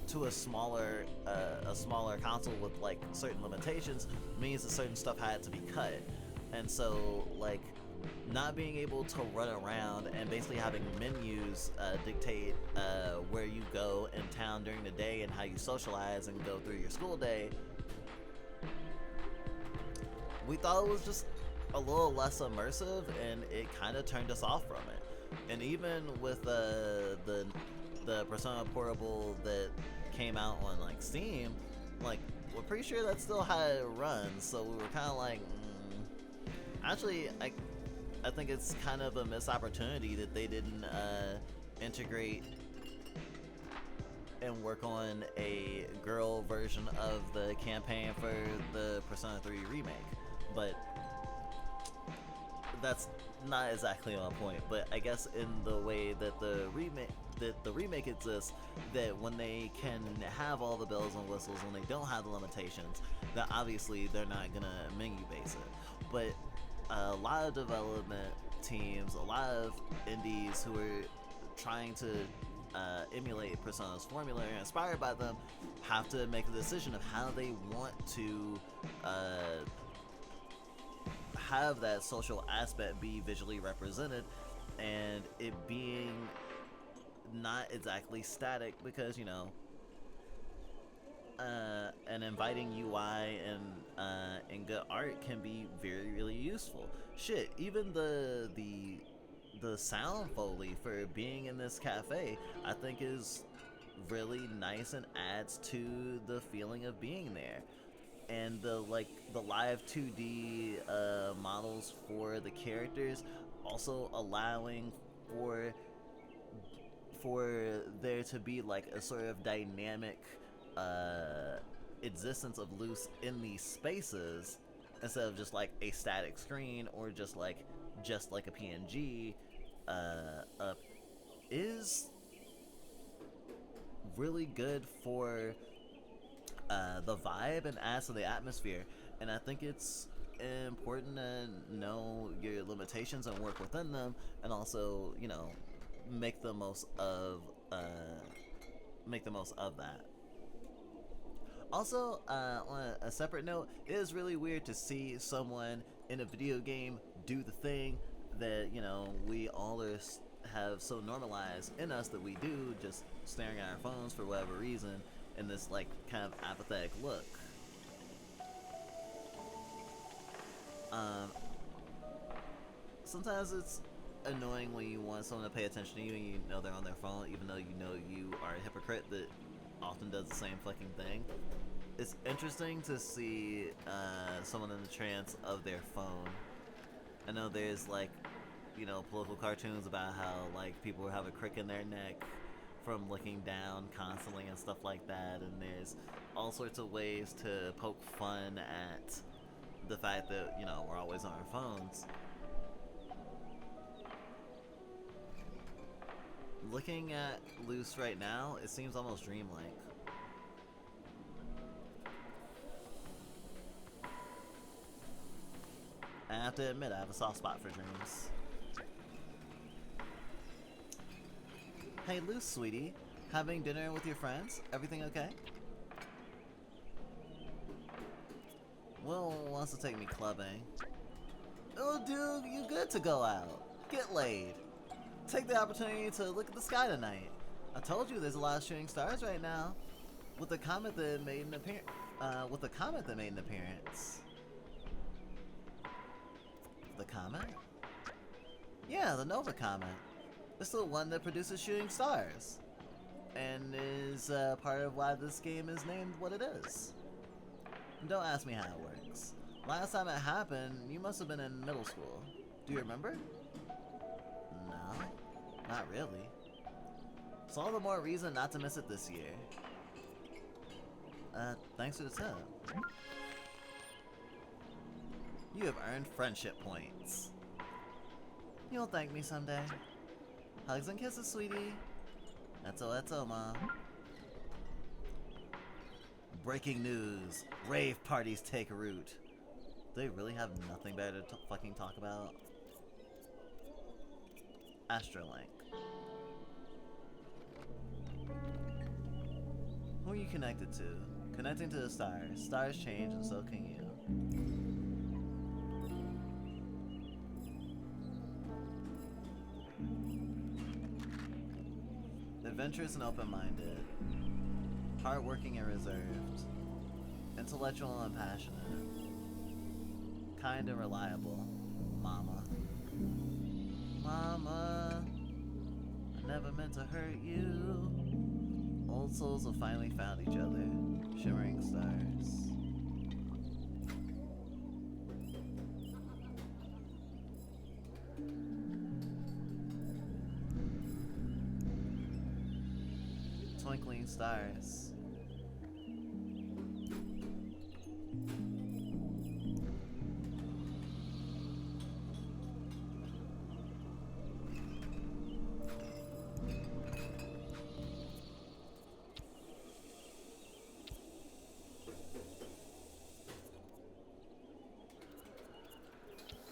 to a smaller console with like certain limitations means that certain stuff had to be cut. And so like not being able to run around and basically having menus dictate where you go in town during the day and how you socialize and go through your school day, we thought it was just a little less immersive, and it kind of turned us off from it. And even with the the Persona Portable that came out on like Steam, like we're pretty sure that's still how it runs. So we were kind of like, actually, I think it's kind of a missed opportunity that they didn't integrate and work on a girl version of the campaign for the Persona 3 remake. But that's not exactly on point. But I guess in the way that the remake exists, that when they can have all the bells and whistles, when they don't have the limitations, that obviously they're not gonna menu base it. But a lot of development teams, a lot of indies who are trying to emulate Persona's formula or inspired by them have to make a decision of how they want to have that social aspect be visually represented, and it being not exactly static, because an inviting UI and good art can be really useful. Shit, even the sound foley for being in this cafe, I think is really nice and adds to the feeling of being there. And the live 2D models for the characters, also allowing for there to be like a sort of dynamic existence of Luce in these spaces, instead of just like a static screen or just like a PNG, is really good for the vibe and adds to the atmosphere. And I think it's important to know your limitations and work within them, and also make the most of that. Also, on a separate note, it is really weird to see someone in a video game do the thing that we all have so normalized in us that we do, just staring at our phones for whatever reason, in this like kind of apathetic look. Sometimes it's annoying when you want someone to pay attention to you and you know they're on their phone, even though you know you are a hypocrite that often does the same fucking thing. It's interesting to see someone in the trance of their phone. I know there's like political cartoons about how like people have a crick in their neck from looking down constantly and stuff like that, and there's all sorts of ways to poke fun at the fact that we're always on our phones. Looking at Luce right now, it seems almost dreamlike. I have to admit, I have a soft spot for dreams. Hey Luce, sweetie. Having dinner with your friends? Everything okay? Will wants to take me clubbing. Oh dude, you good to go out. Get laid. Take the opportunity to look at the sky tonight. I told you there's a lot of shooting stars right now. With the comet that made an appearance. The comet? Yeah, the Nova Comet. It's the one that produces shooting stars, and is part of why this game is named what it is. Don't ask me how it works. Last time it happened, you must have been in middle school. Do you remember? No, not really. So all the more reason not to miss it this year. Thanks for the tip. You have earned friendship points. You'll thank me someday. Hugs and kisses, sweetie. Eto, Mom. Breaking news. Rave parties take root. Do they really have nothing better to fucking talk about? Astrolink. Who are you connected to? Connecting to the stars. Stars change and so can you. Adventurous and open-minded. Hardworking and reserved. Intellectual and passionate. Kind and reliable. Mama. Mama, I never meant to hurt you. Old souls have finally found each other. Shimmering stars. Twinkling stars.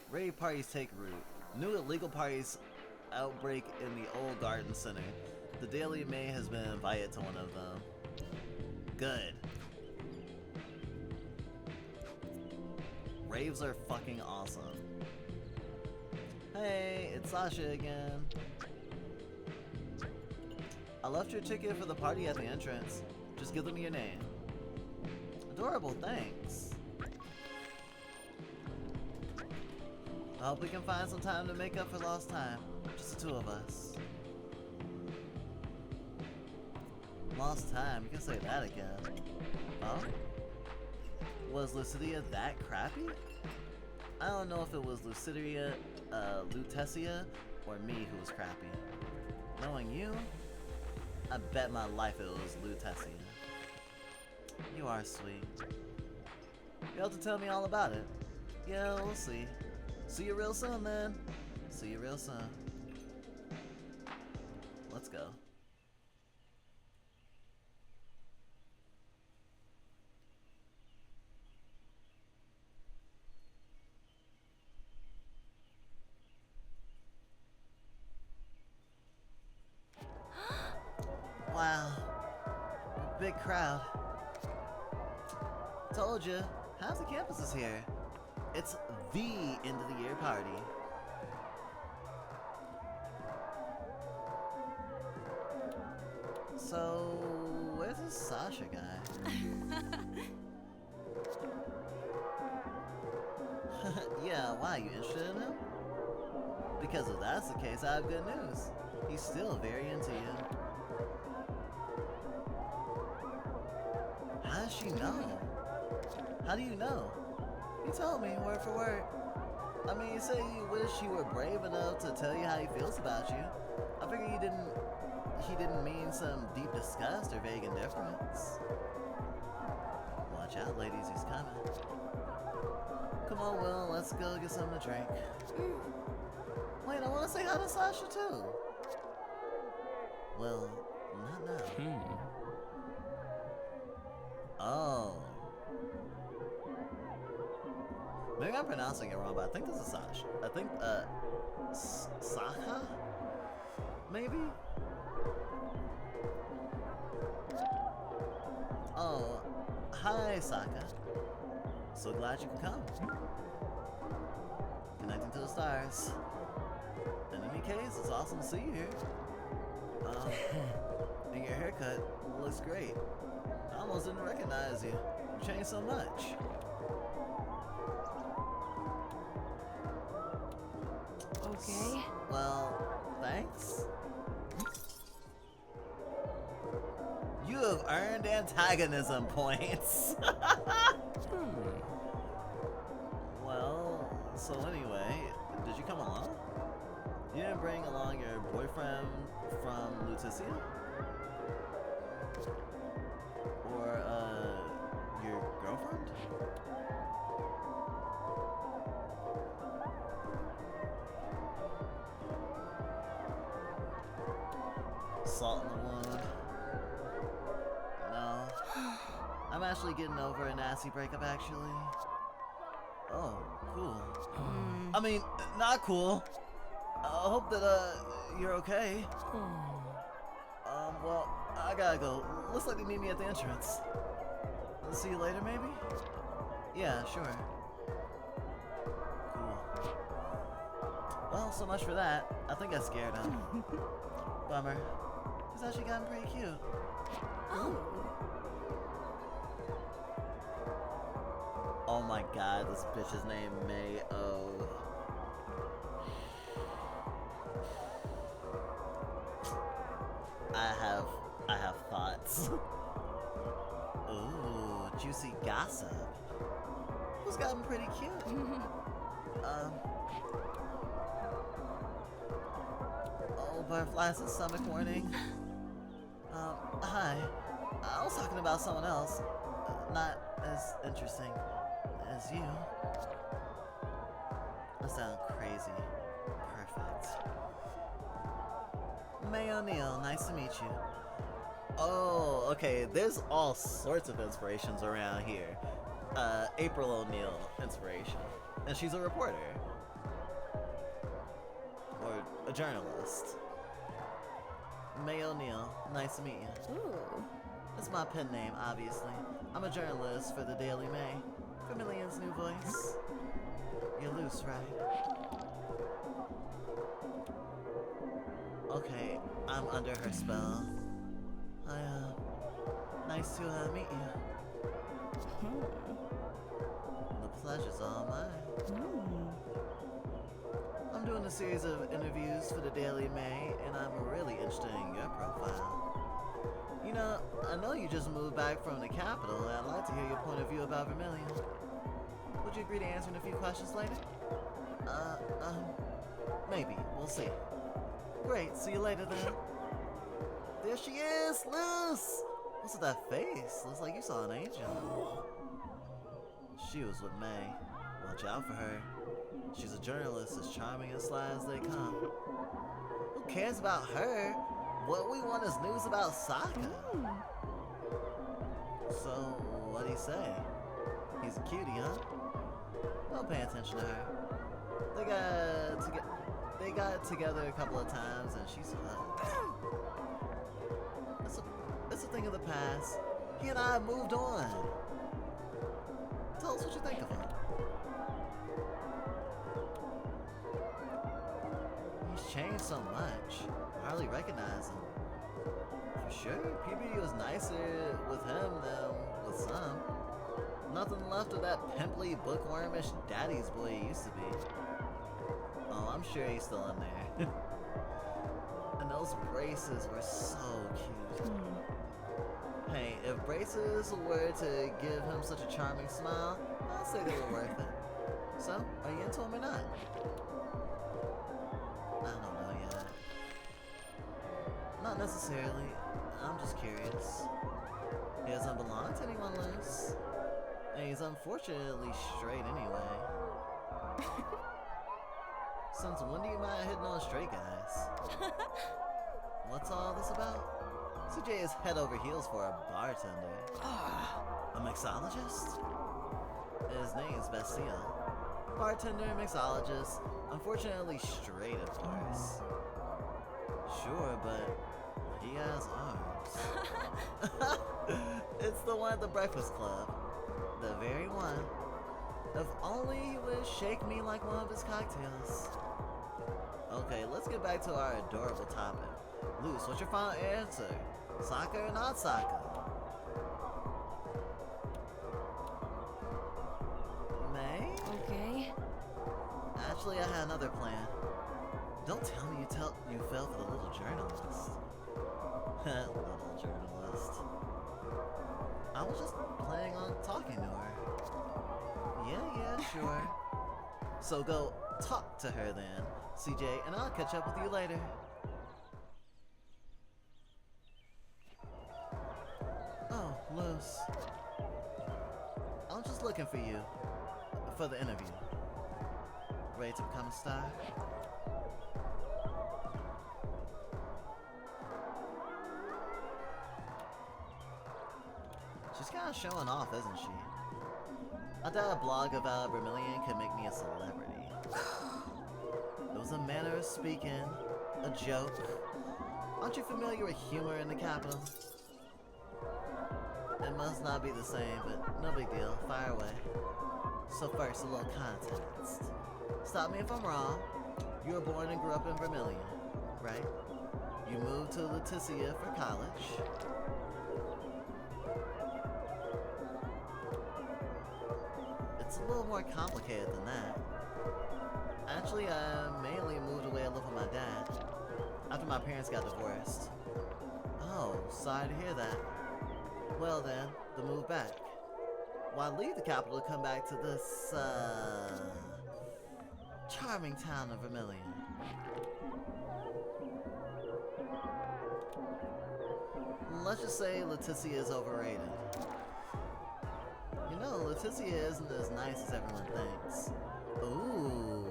Rave parties take root. New illegal parties outbreak in the old garden center. The Daily May has been invited to one of them. Good. Raves are fucking awesome. Hey, it's Sasha again. I left your ticket for the party at the entrance. Just give them your name. Adorable, thanks. I hope we can find some time to make up for lost time. Just the two of us. Lost time? You can say that again. Oh? Was Lucidia that crappy? I don't know if it was Lucidia, Lutetia, or me who was crappy. Knowing you, I bet my life it was Lutetia. You are sweet. You'll have to tell me all about it. Yeah, we'll see. See you real soon, then. See you real soon. Let's go. Wow. Big crowd. Told you. Half the campus is here. It's the end of the year party. So, where's this Sasha guy? Yeah, why? You interested in him? Because if that's the case, I have good news. He's still very into you. How does she know? How do you know? He told me, word for word. I mean, you say you wish you were brave enough to tell you how he feels about you. I figure he didn't mean some deep disgust or vague indifference. Watch out, ladies, he's coming. Come on, Will, let's go get something to drink. Wait, I want to say hi to Sasha, too. Well, not now. Oh. Maybe I'm pronouncing it wrong, but I think this is Sasha. I think, Saha? Maybe? Oh, hi, Saka. So glad you could come. Connecting to the stars. In any case, it's awesome to see you here. And your haircut looks great. I almost didn't recognize you. You changed so much. Okay. Well, thanks. You have earned antagonism points. Well, so anyway, did you come along? You didn't bring along your boyfriend from Lutetia? Or, your girlfriend? Salt in the wound. No. I'm actually getting over a nasty breakup, actually. Oh, cool. I mean, not cool. I hope that, you're okay. Well, I gotta go. Looks like they meet me at the entrance. See you later, maybe? Yeah, sure. Cool. Well, so much for that. I think I scared him. Bummer. He's actually gotten pretty cute. Oh my god, this bitch's name May-O. I have thoughts. Ooh, juicy gossip. Who's gotten pretty cute? Oh, butterflies and stomach warning. Hi. I was talking about someone else. Not as interesting as you. I sound crazy. Perfect. May O'Neill, nice to meet you. Oh, okay, there's all sorts of inspirations around here. April O'Neill inspiration. And she's a reporter. Or a journalist. May O'Neill, nice to meet you. Ooh. That's my pen name, obviously. I'm a journalist for the Daily May. Vermilion's new voice. You're loose, right? Okay, I'm under her spell. Nice to meet you. The pleasure's all mine. I'm doing a series of interviews for the Daily May, and I'm really interested in your profile. You know, I know you just moved back from the capital, and I'd like to hear your point of view about Vermilion. Would you agree to answering a few questions later? Maybe. We'll see. Great, see you later then. There she is, Luce! What's with that face? Looks like you saw an angel. She was with May. Watch out for her. She's a journalist, as charming and sly as they come. Who cares about her? What we want is news about Sokka. So, what'd he say? He's a cutie, huh? Don't pay attention to her. They got together a couple of times, and she's hot. It's a thing of the past. He and I have moved on. Tell us what you think of him. He's changed so much. I hardly recognize him. For sure, puberty was nicer with him than with some. Nothing left of that pimply, bookwormish daddy's boy he used to be. Oh, I'm sure he's still in there. And those braces were so cute. Hey, if braces were to give him such a charming smile, I'll say they were worth it. So, are you into him or not? I don't know yet. Not necessarily. I'm just curious. He doesn't belong to anyone loose. And he's unfortunately straight anyway. Since when do you mind hitting on straight guys? What's all this about? CJ is head over heels for a bartender. A mixologist? His name's Bastille. Bartender, mixologist, unfortunately straight, of course. Sure, but he has arms. It's the one at the Breakfast Club. The very one. If only he would shake me like one of his cocktails. Okay, let's get back to our adorable topic. Luce, what's your final answer? Soccer or not soccer? May? Okay. Actually, I had another plan. Don't tell me you fell for the little journalist. Little journalist. I was just planning on talking to her. Yeah, sure. So go talk to her then, CJ, and I'll catch up with you later. Oh, Luce. I'm just looking for you. For the interview. Ready to become a star? She's kind of showing off, isn't she? I doubt a blog about Vermilion could make me a celebrity. It was a manner of speaking, a joke. Aren't you familiar with humor in the capital? It must not be the same, but no big deal. Fire away. So first, a little context. Stop me if I'm wrong. You were born and grew up in Vermilion, right? You moved to Leticia for college. It's a little more complicated than that. Actually, I mainly moved away to live with my dad after my parents got divorced. Oh, sorry to hear that. Well then, the move back? Why leave the capital to come back to this, charming town of Vermilion? Let's just say Leticia is overrated. You know, Leticia isn't as nice as everyone thinks. Ooh,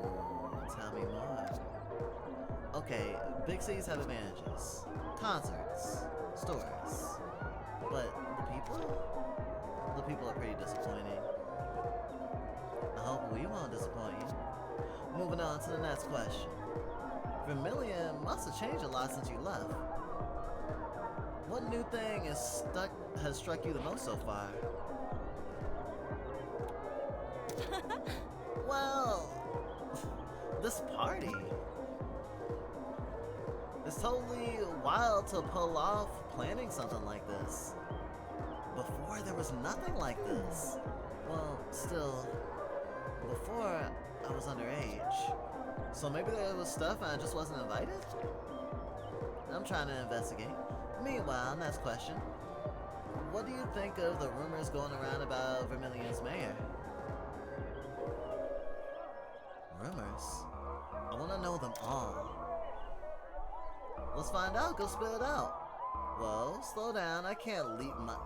tell me more. Okay, big cities have advantages. Concerts, stores. But the people? The people are pretty disappointing. I hope we won't disappoint you. Moving on to the next question. Vermilion must have changed a lot since you left. What new thing has struck you the most so far? Well, this party. It's totally wild to pull off planning something like this. Before, there was nothing like this. Well, still, before I was underage. So maybe there was stuff and I just wasn't invited? I'm trying to investigate. Meanwhile, next question. What do you think of the rumors going around about Vermilion's mayor? Rumors? I want to know them all. Let's find out. Go spill it out. Whoa, slow down. I can't leak my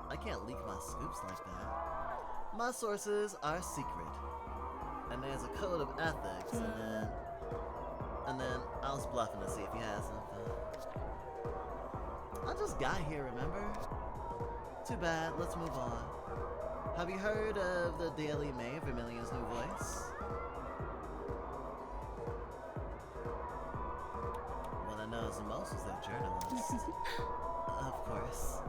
scoops like that. My sources are secret. And there's a code of ethics, and then I was bluffing to see if you had something. I just got here, remember? Too bad, let's move on. Have you heard of the Daily Mail, Vermilion's new voice? What I know the most is their journalist. Of course.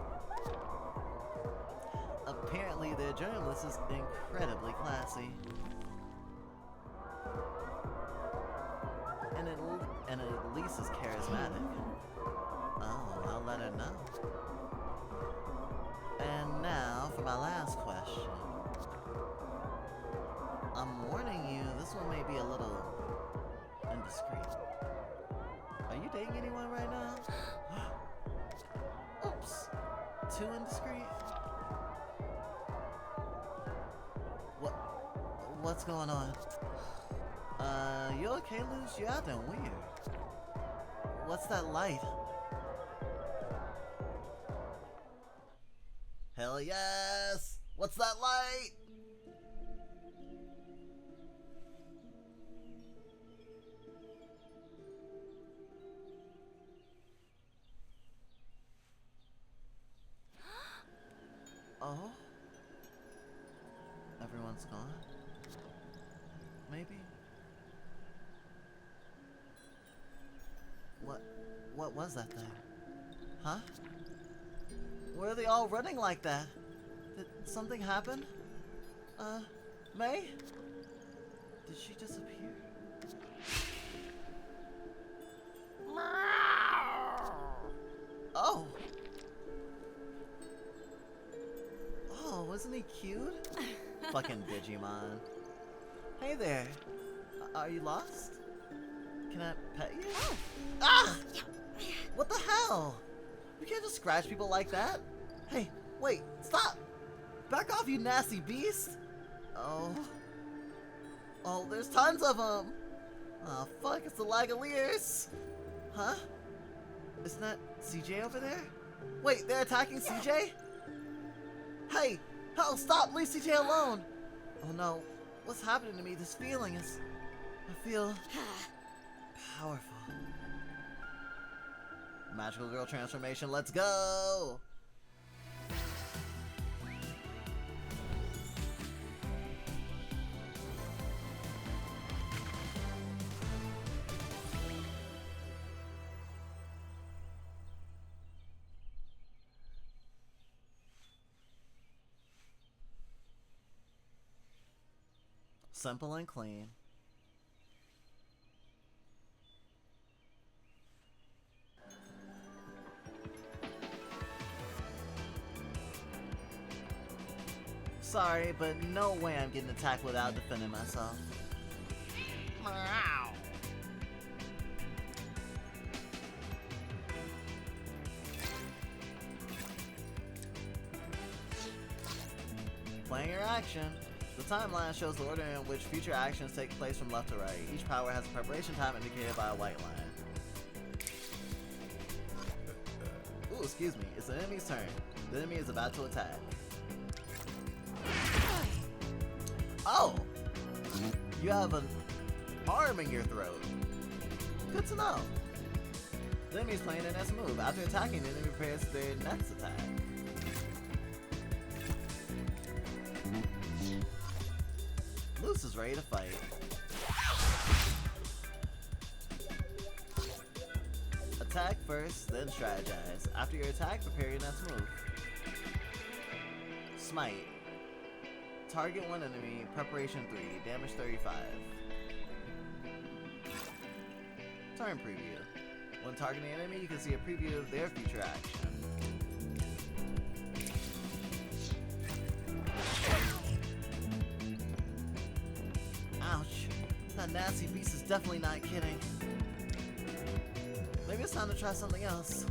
Apparently their journalist is incredibly classy. And at least is charismatic. Oh, I'll let her know. And now for my last question. I'm warning you, this one may be a little indiscreet. Are you dating anyone right now? Oops. Too indiscreet? What's going on? You okay, Luce? You're acting weird. What's that light? Hell yes! What's that light? Oh? Everyone's gone? Maybe? What was that thing? Huh? Where are they all running like that? Did something happen? May? Did she disappear? Oh! Oh, isn't he cute? Fucking Digimon. Hey there. Are you lost? Can I pet you? Ah! What the hell? You can't just scratch people like that. Hey, wait, stop! Back off, you nasty beast! Oh. Oh, there's tons of them! Oh, fuck, it's the Lagaliers! Huh? Isn't that CJ over there? Wait, they're attacking CJ? Hey! Hell, stop! Leave CJ alone! Oh no, what's happening to me? This feeling is... I feel... powerful. Magical girl transformation, let's go! Simple and clean. Sorry, but no way I'm getting attacked without defending myself. Meow. Plan your action. The timeline shows the order in which future actions take place from left to right. Each power has a preparation time indicated by a white line. Ooh, excuse me. It's the enemy's turn. The enemy is about to attack. Oh! You have an arm in your throat. Good to know. The enemy is playing their next move. After attacking, the enemy prepares their next attack. Luz is ready to fight. Attack first, then strategize. After your attack, prepare your next move. Smite. Target one enemy, preparation 3, damage 35. Turn preview. When targeting an enemy, you can see a preview of their future action. Ouch. That nasty beast is definitely not kidding. Maybe it's time to try something else.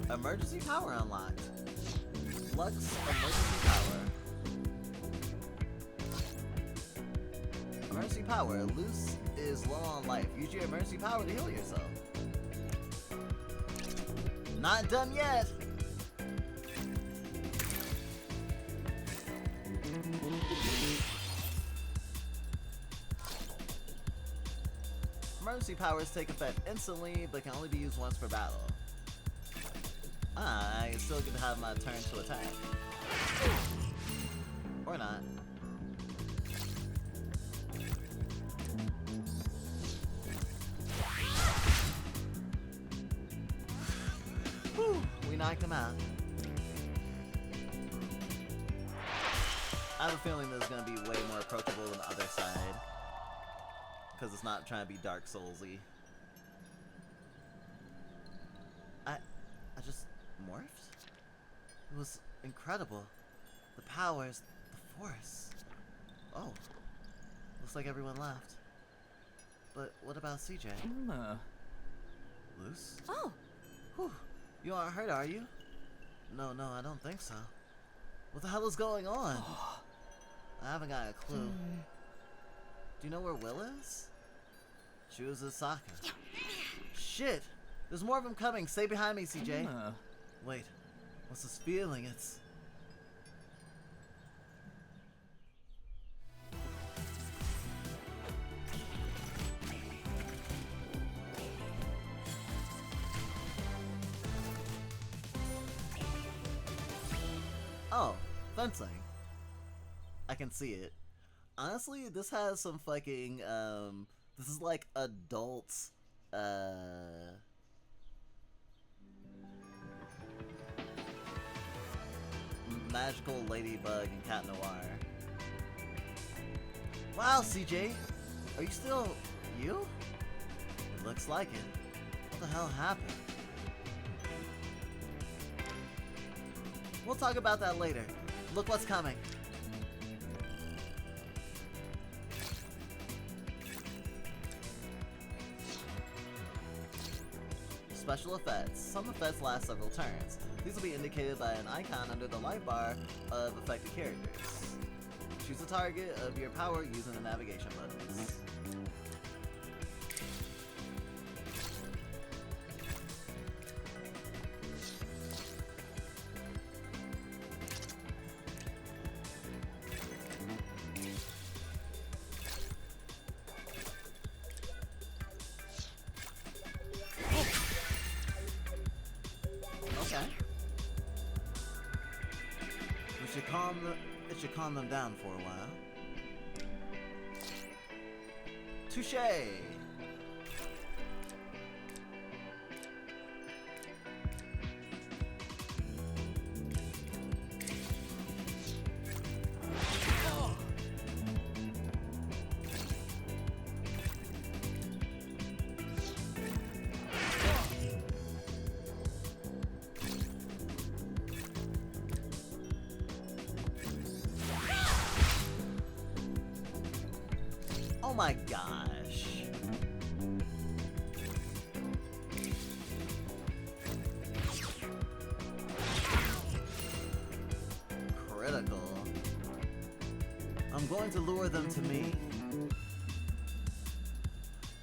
Emergency power unlocked. Lux emergency power. Emergency power. Luz is low on life. Use your emergency power to heal yourself. Not done yet! Emergency powers take effect instantly, but can only be used once per battle. I still get to have my turn to attack. Or not. Whew, we knocked him out. I have a feeling this is going to be way more approachable than the other side. Because it's not trying to be Dark Souls-y. I just morphed? It was incredible. The powers, the force. Oh. Looks like everyone left. But what about CJ? Luz? Oh! Whew. You aren't hurt, are you? No, I don't think so. What the hell is going on? I haven't got a clue. Do you know where Will is? She was at Saka. Shit! There's more of them coming. Stay behind me, CJ. Wait. What's this feeling? It's... Oh, fencing. I can see it. Honestly, this has some fucking, this is like adults, Magical Ladybug and Cat Noir. Wow, CJ! Are you still you? It looks like it. What the hell happened? We'll talk about that later. Look what's coming. Special effects. Some effects last several turns. These will be indicated by an icon under the light bar of affected characters. Choose a target of your power using the navigation buttons. It should calm them down for a while. Touché! Oh my gosh. Critical. I'm going to lure them to me.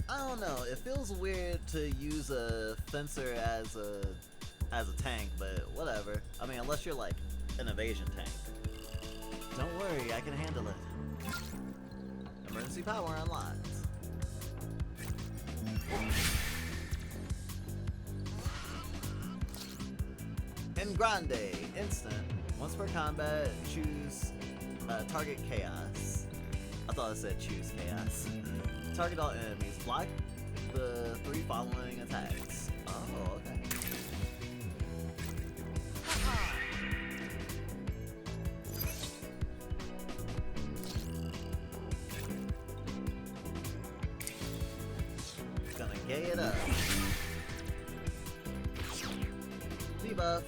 I don't know, it feels weird to use a fencer as a tank, but whatever. I mean, unless you're like an evasion tank. Don't worry, I can handle it. Emergency power unlocked. In Grande, instant. Once per combat, choose target chaos. I thought it said choose chaos. Target all enemies. Block the 3 following attacks. Oh, okay. Gonna gay it up. Debuff.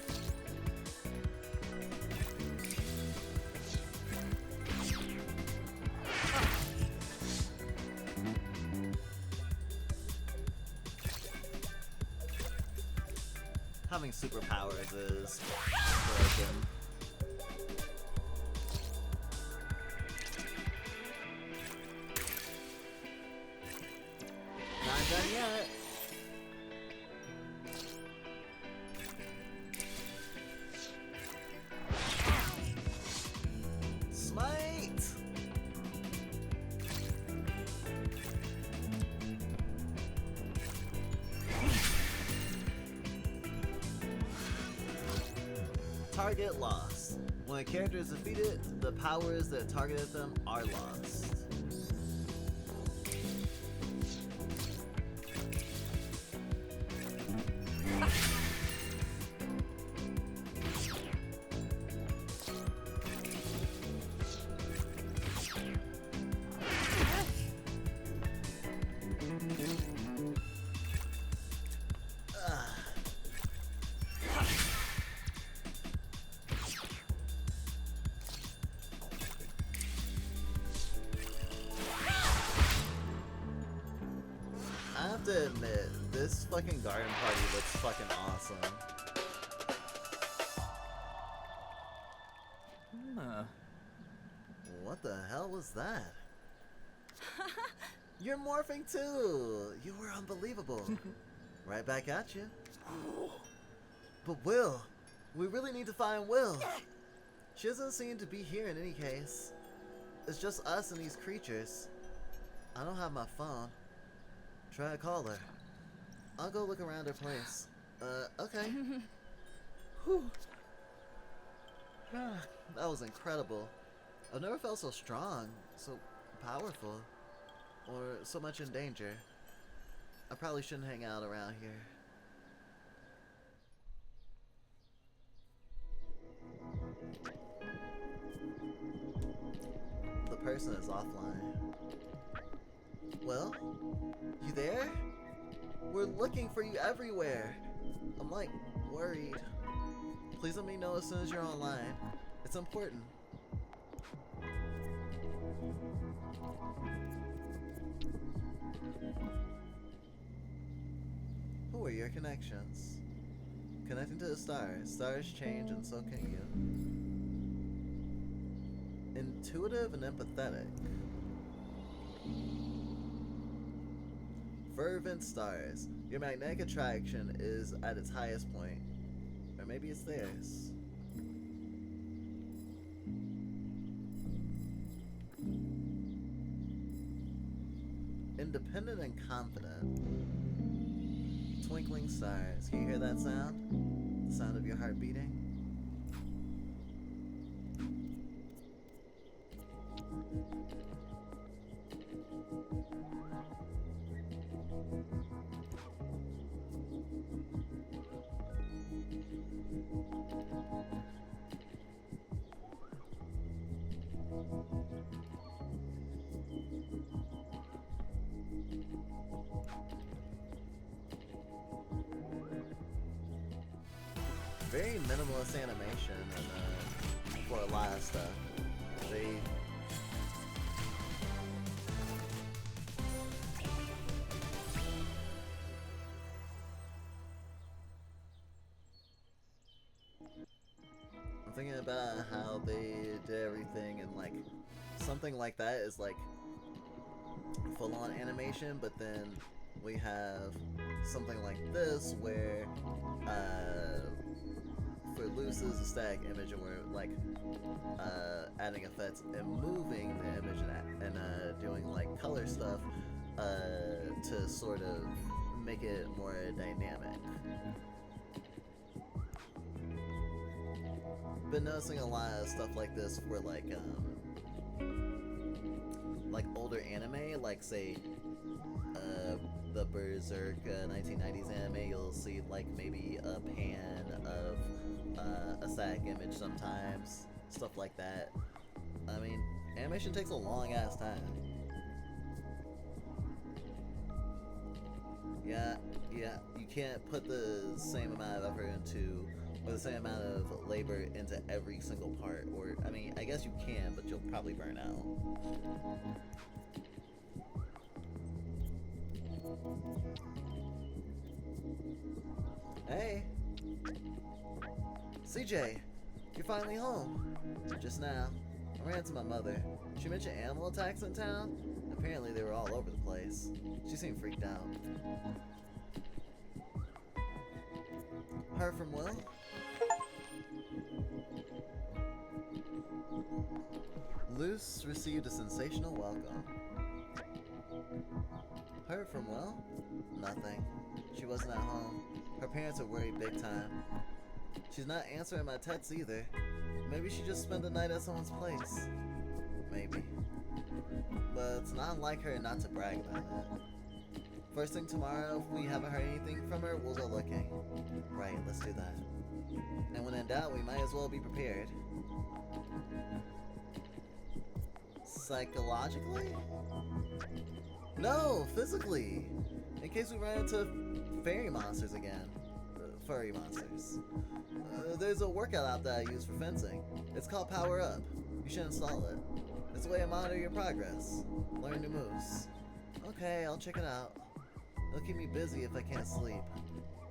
Having superpowers is broken. Not done yet. Smite! Target lost. When a character is defeated, the powers that targeted them are lost. I have to admit, this fucking garden party looks fucking awesome. What the hell was that? You're morphing too! You were unbelievable. Right back at you. But Will, we really need to find Will. She doesn't seem to be here in any case. It's just us and these creatures. I don't have my phone. Try to call her. I'll go look around her place. Okay. Whew. That was incredible. I've never felt so strong, so powerful, or so much in danger. I probably shouldn't hang out around here. The person is offline. Well, you there? We're looking for you everywhere. I'm like worried. Please let me know as soon as you're online. It's important. Who are your connections? Connecting to the stars. Stars change and so can you. Intuitive and empathetic. Fervent stars. Your magnetic attraction is at its highest point. Or maybe it's theirs. Independent and confident. Twinkling stars. Can you hear that sound? The sound of your heart beating? Very minimalist animation and for a lot of stuff. I'm thinking about how they did everything in like something like that is like full-on animation, but then we have something like this where for Luce's a static image, and we're like adding effects and moving the image and doing like color stuff to sort of make it more dynamic. Been noticing a lot of stuff like this for like older anime, like say the Berserk 1990s anime. You'll see like maybe a pan of a static image sometimes, stuff like that. I mean, animation takes a long ass time. Yeah, you can't put the same amount of effort into, or the same amount of labor into every single part, or, I mean, I guess you can, but you'll probably burn out. Hey! CJ! You're finally home! Just now, I ran to my mother. She mentioned animal attacks in town. Apparently they were all over the place. She seemed freaked out. Heard from Will? Luce received a sensational welcome. Heard from Will? Nothing. She wasn't at home. Her parents are worried big time. She's not answering my texts either. Maybe she just spent the night at someone's place. Maybe. But it's not like her not to brag about it. First thing tomorrow, if we haven't heard anything from her, we'll go looking. Right, let's do that. And when in doubt, we might as well be prepared. Psychologically? No, physically! In case we run into fairy monsters again. Furry monsters. There's a workout app that I use for fencing. It's called Power Up. You should install it. It's a way to monitor your progress. Learn new moves. Okay, I'll check it out. It'll keep me busy if I can't sleep.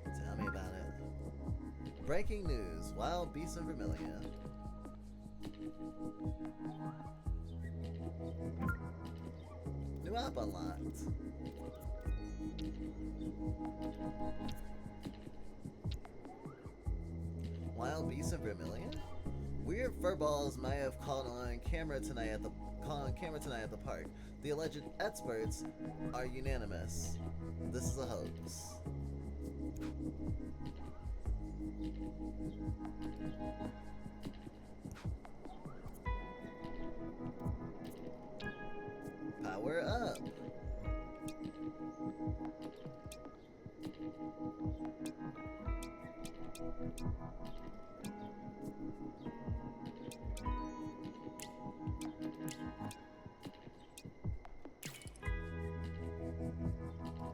Tell me about it. Breaking news. Wild beasts in Vermilion. New app unlocked. Wild beasts in Vermilion? Weird furballs might have caught on camera tonight at the park. The alleged experts are unanimous. This is a hoax. Power up.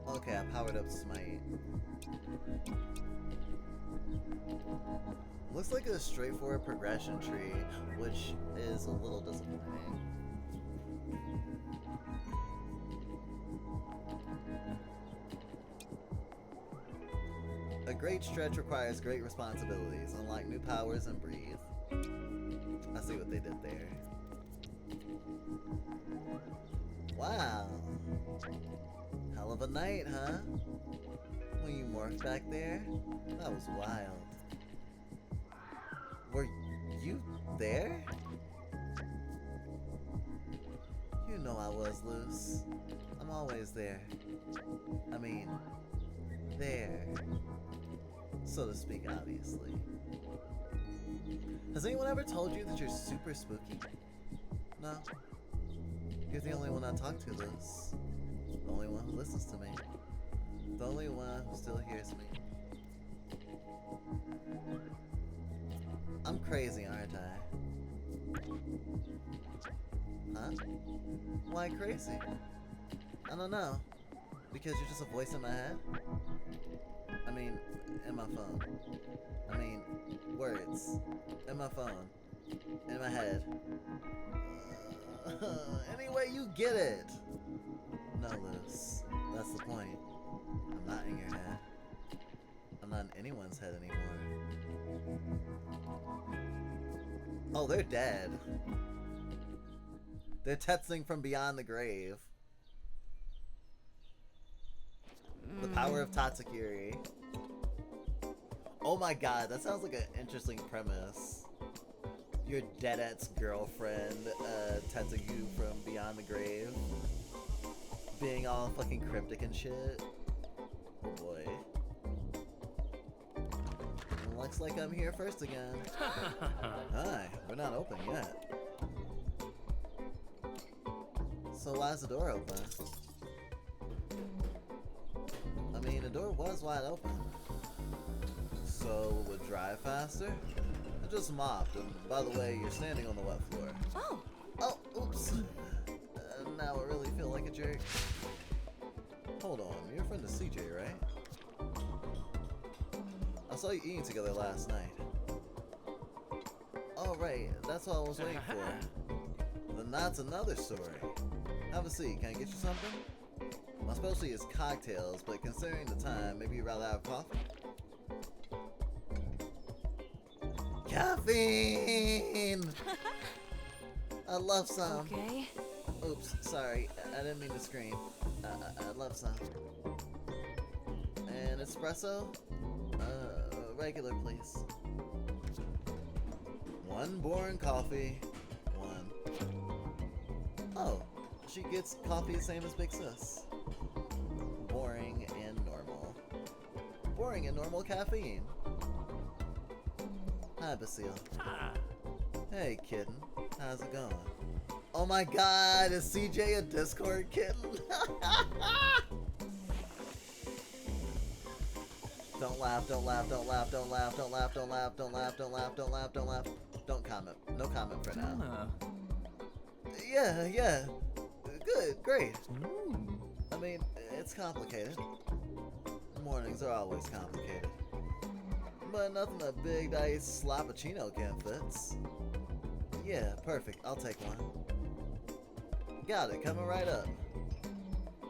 Okay, I powered up Smite. Looks like a straightforward progression tree, which is a little disappointing. A great stretch requires great responsibilities. Unlock new powers and breathe. I see what they did there. Wow. Hell of a night, huh? When you morphed back there? That was wild. Were you there? You know I was, Luce. I'm always there. I mean, there. So to speak, obviously. Has anyone ever told you that you're super spooky? No. You're the only one I talk to, Luce. The only one who listens to me. The only one who still hears me. I'm crazy, aren't I? Huh? Why crazy? I don't know. Because you're just a voice in my head? I mean, in my phone. I mean, words. In my phone. In my head. Anyway, you get it! No, Luce. That's the point. I'm not in your head. I'm not in anyone's head anymore. Oh, they're dead. They're texting from beyond the grave. The power of Tatsukiri. Oh my god, that sounds like an interesting premise. Your dead-et's girlfriend, Tetsugu from beyond the grave. Being all fucking cryptic and shit. Oh boy. Looks like I'm here first again. Hi, we're not open yet. So why's the door open? I mean, the door was wide open. So it would drive faster? I just mopped, and by the way, you're standing on the wet floor. Oh! Oh, oops. Now I really feel like a jerk. Hold on, you're a friend of CJ, right? I saw you eating together last night. Oh, right, that's what I was waiting for. Then that's another story. Have a seat, can I get you something? My specialty is cocktails, but considering the time, maybe you'd rather have coffee? Caffeine! I love some. Okay. Oops, sorry, I didn't mean to scream. I love some. And espresso? Regular, please. One boring coffee. One. Oh, she gets coffee the same as Big Sis. Boring and normal. Boring and normal caffeine. Hi, Basile. Hey, kitten. How's it going? Oh my god, is CJ a Discord kitten? Don't laugh, don't laugh, don't laugh, don't laugh, don't laugh, don't laugh, don't laugh, don't laugh, don't laugh, don't laugh. Don't comment. No comment for now. Yeah. Good, great. I mean, it's complicated. Mornings are always complicated. But nothing a big dice slappuccino can't fix. Yeah, perfect. I'll take one. Got it, coming right up.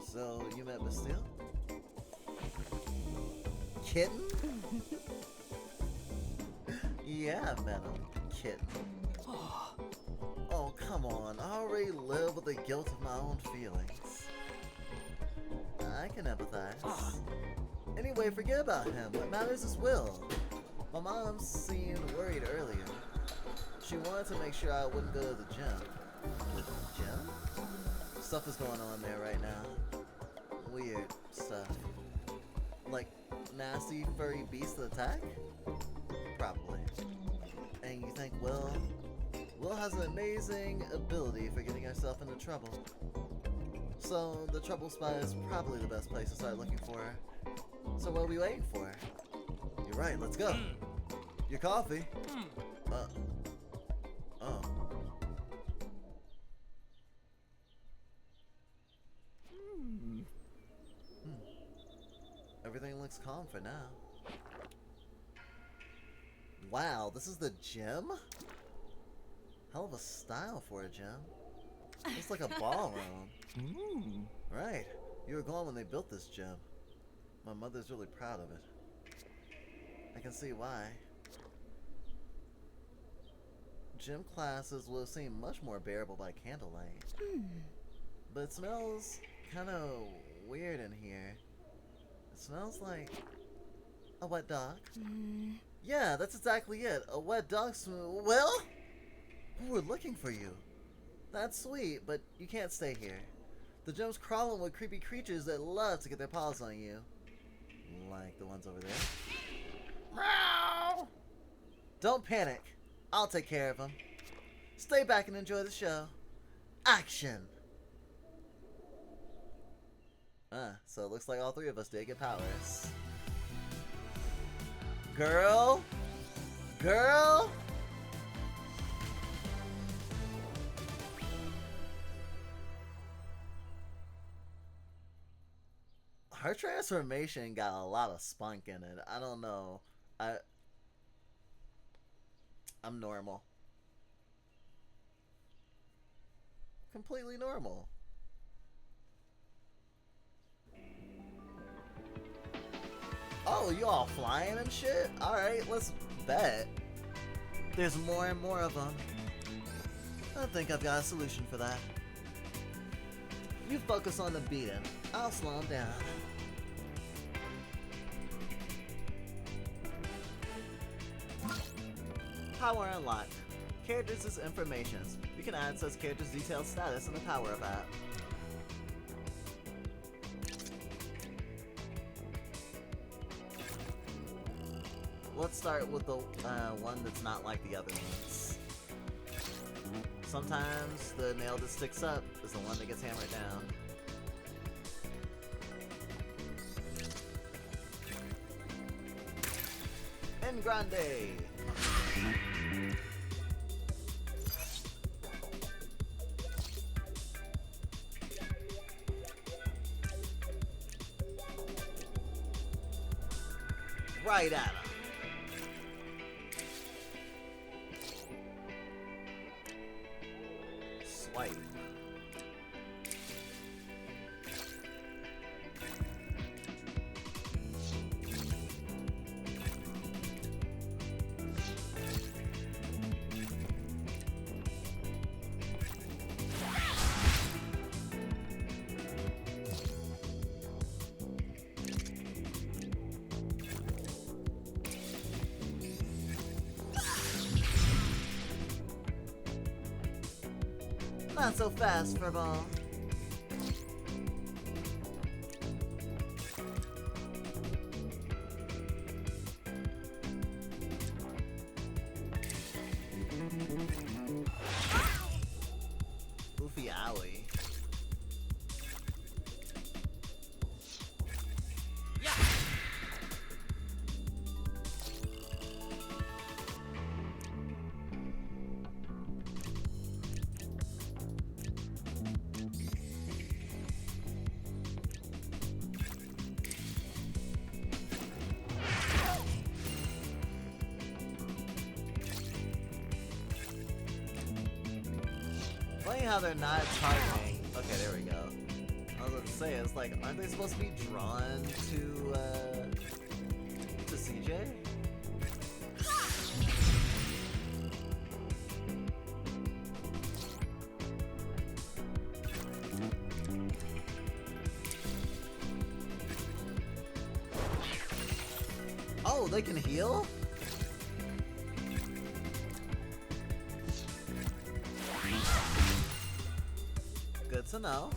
So, you met Bastille? Kitten? Yeah, I met him. Kitten. Oh, come on. I already live with the guilt of my own feelings. I can empathize. Anyway, forget about him. What matters is Will. My mom seemed worried earlier. She wanted to make sure I wouldn't go to the gym. The gym? Stuff is going on there right now. Weird stuff. Like nasty furry beast attack? Probably. And you think Will has an amazing ability for getting herself into trouble. So the trouble spot is probably the best place to start looking for her. So what are we waiting for? You're right, let's go. Your coffee? Oh. Everything looks calm for now. Wow, this is the gym? Hell of a style for a gym. It's like a ballroom. Right. You were gone when they built this gym. My mother's really proud of it. I can see why. Gym classes will seem much more bearable by candlelight. But it smells kind of weird in here. It smells like a wet dog. Yeah, that's exactly it. A wet dog smell. Well, we're looking for you. That's sweet, but you can't stay here. The gym's crawling with creepy creatures that love to get their paws on you. Like the ones over there. Meow! Don't panic. I'll take care of them. Stay back and enjoy the show. Action! So it looks like all three of us did get powers. Girl? Girl? Her transformation got a lot of spunk in it. I don't know. I'm normal. Completely normal. Oh, you all flying and shit? Alright, let's bet. There's more and more of them. I think I've got a solution for that. You focus on the beating. I'll slow him down. Power unlocked. Characters' informations. You can access characters' detailed status in the Power Up app. Let's start with the one that's not like the other ones. Sometimes the nail that sticks up is the one that gets hammered down. En grande! Right at him. Swipe. Not so fast, Furball. Goofy owie. Yeah. Funny how they're not targeting. Okay, there we go. I was about to say, it's like, aren't they supposed to be drawn to CJ? Oh, they can heal? Good to know.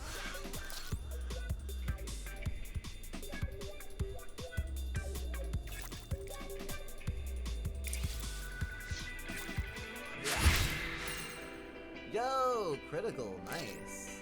Yo, critical, nice.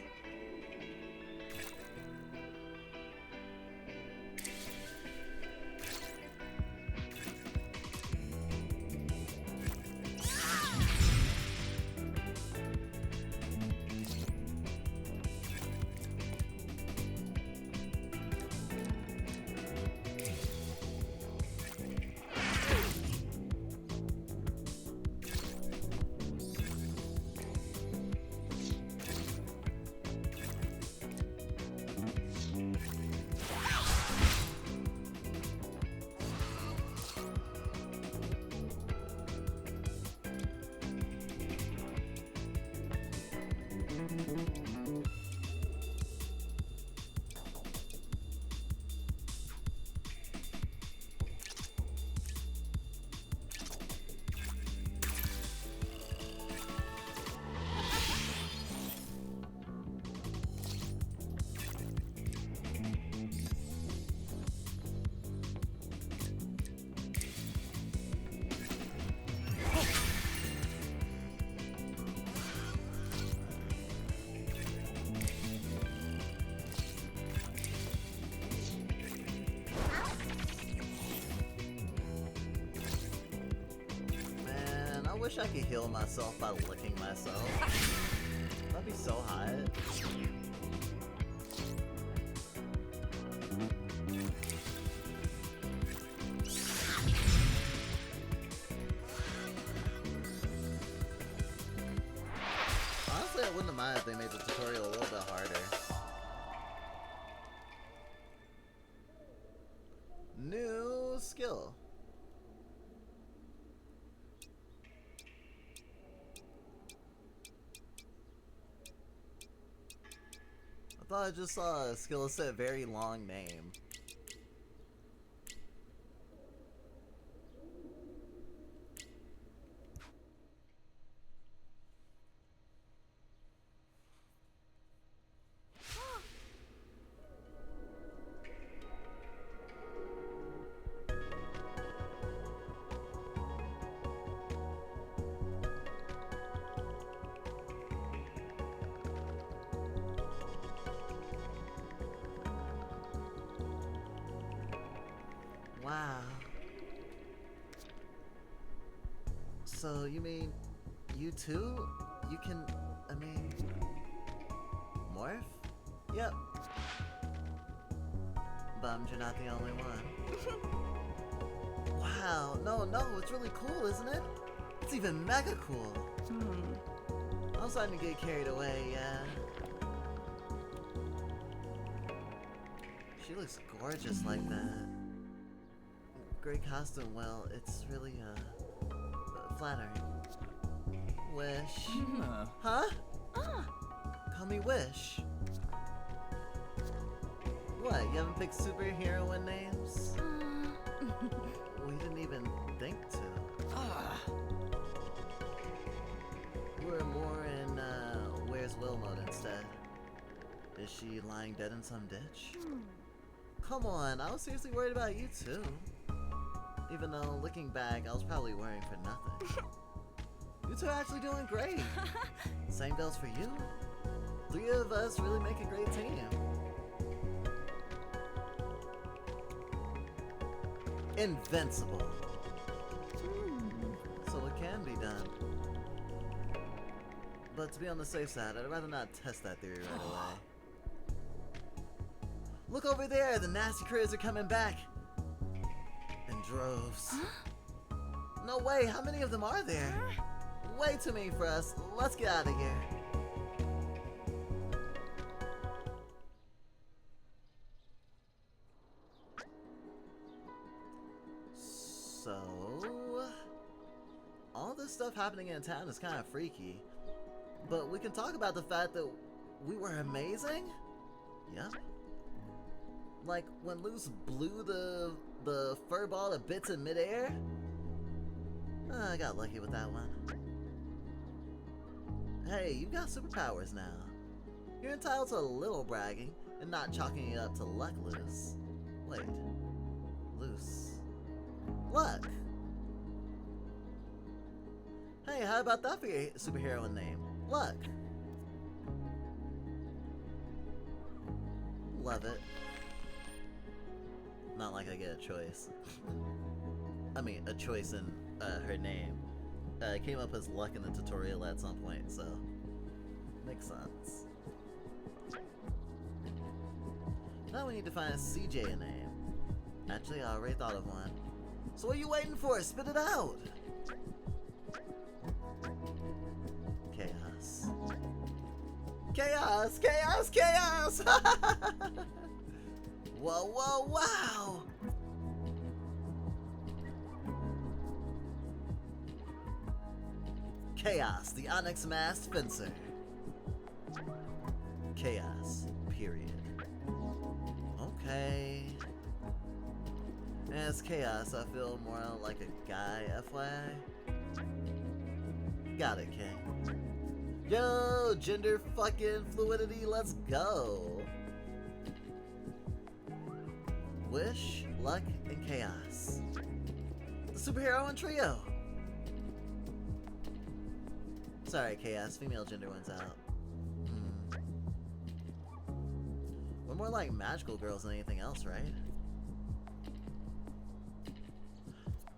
I wish I could heal myself by licking myself. That'd be so hot. Honestly, I wouldn't mind if they made the tutorial a little bit harder. New skill. thought I just saw a skill set very long name. Wow. So, you mean, you too? You can, morph? Yep. Bummed you're not the only one. Wow, no, it's really cool, isn't it? It's even mega cool. I'm starting to get carried away, yeah. She looks gorgeous like that. Great costume, well, it's really, flattering. Wish. Huh? Call me Wish. What, you haven't picked superheroine names? We didn't even think to. We're more in, Where's Will mode instead. Is she lying dead in some ditch? Come on, I was seriously worried about you too. Even though, looking back, I was probably worrying for nothing. You two are actually doing great. Same goes for you. 3 of us really make a great team. Invincible. So it can be done. But to be on the safe side, I'd rather not test that theory right away. Look over there, the nasty critters are coming back. In droves. No way, how many of them are there? Way too many for us. Let's get out of here. So, all this stuff happening in town is kind of freaky, but we can talk about the fact that we were amazing? Yep. Like when Luce blew the fur ball to bits in midair? I got lucky with that one. Hey, you got superpowers now. You're entitled to a little bragging and not chalking it up to luck, Luce. Wait. Luce. Luck. Hey, how about that for your superhero name? Luck. Love it. Not like I get a choice. A choice in her name. It came up as Luck in the tutorial at some point, so makes sense. Now we need to find a CJ name. Actually, I already thought of one. So what are you waiting for? Spit it out! Chaos. Chaos! Chaos! Chaos! Whoa, whoa, wow! Chaos, the Onyx Masked Fencer. Chaos, period. Okay. As Chaos, I feel more like a guy, FYI. Got it, King. Yo, gender fucking fluidity, let's go. Wish, Luck, and Chaos. The superhero and trio. Sorry, Chaos, female gender wins out. We're more like magical girls than anything else, right?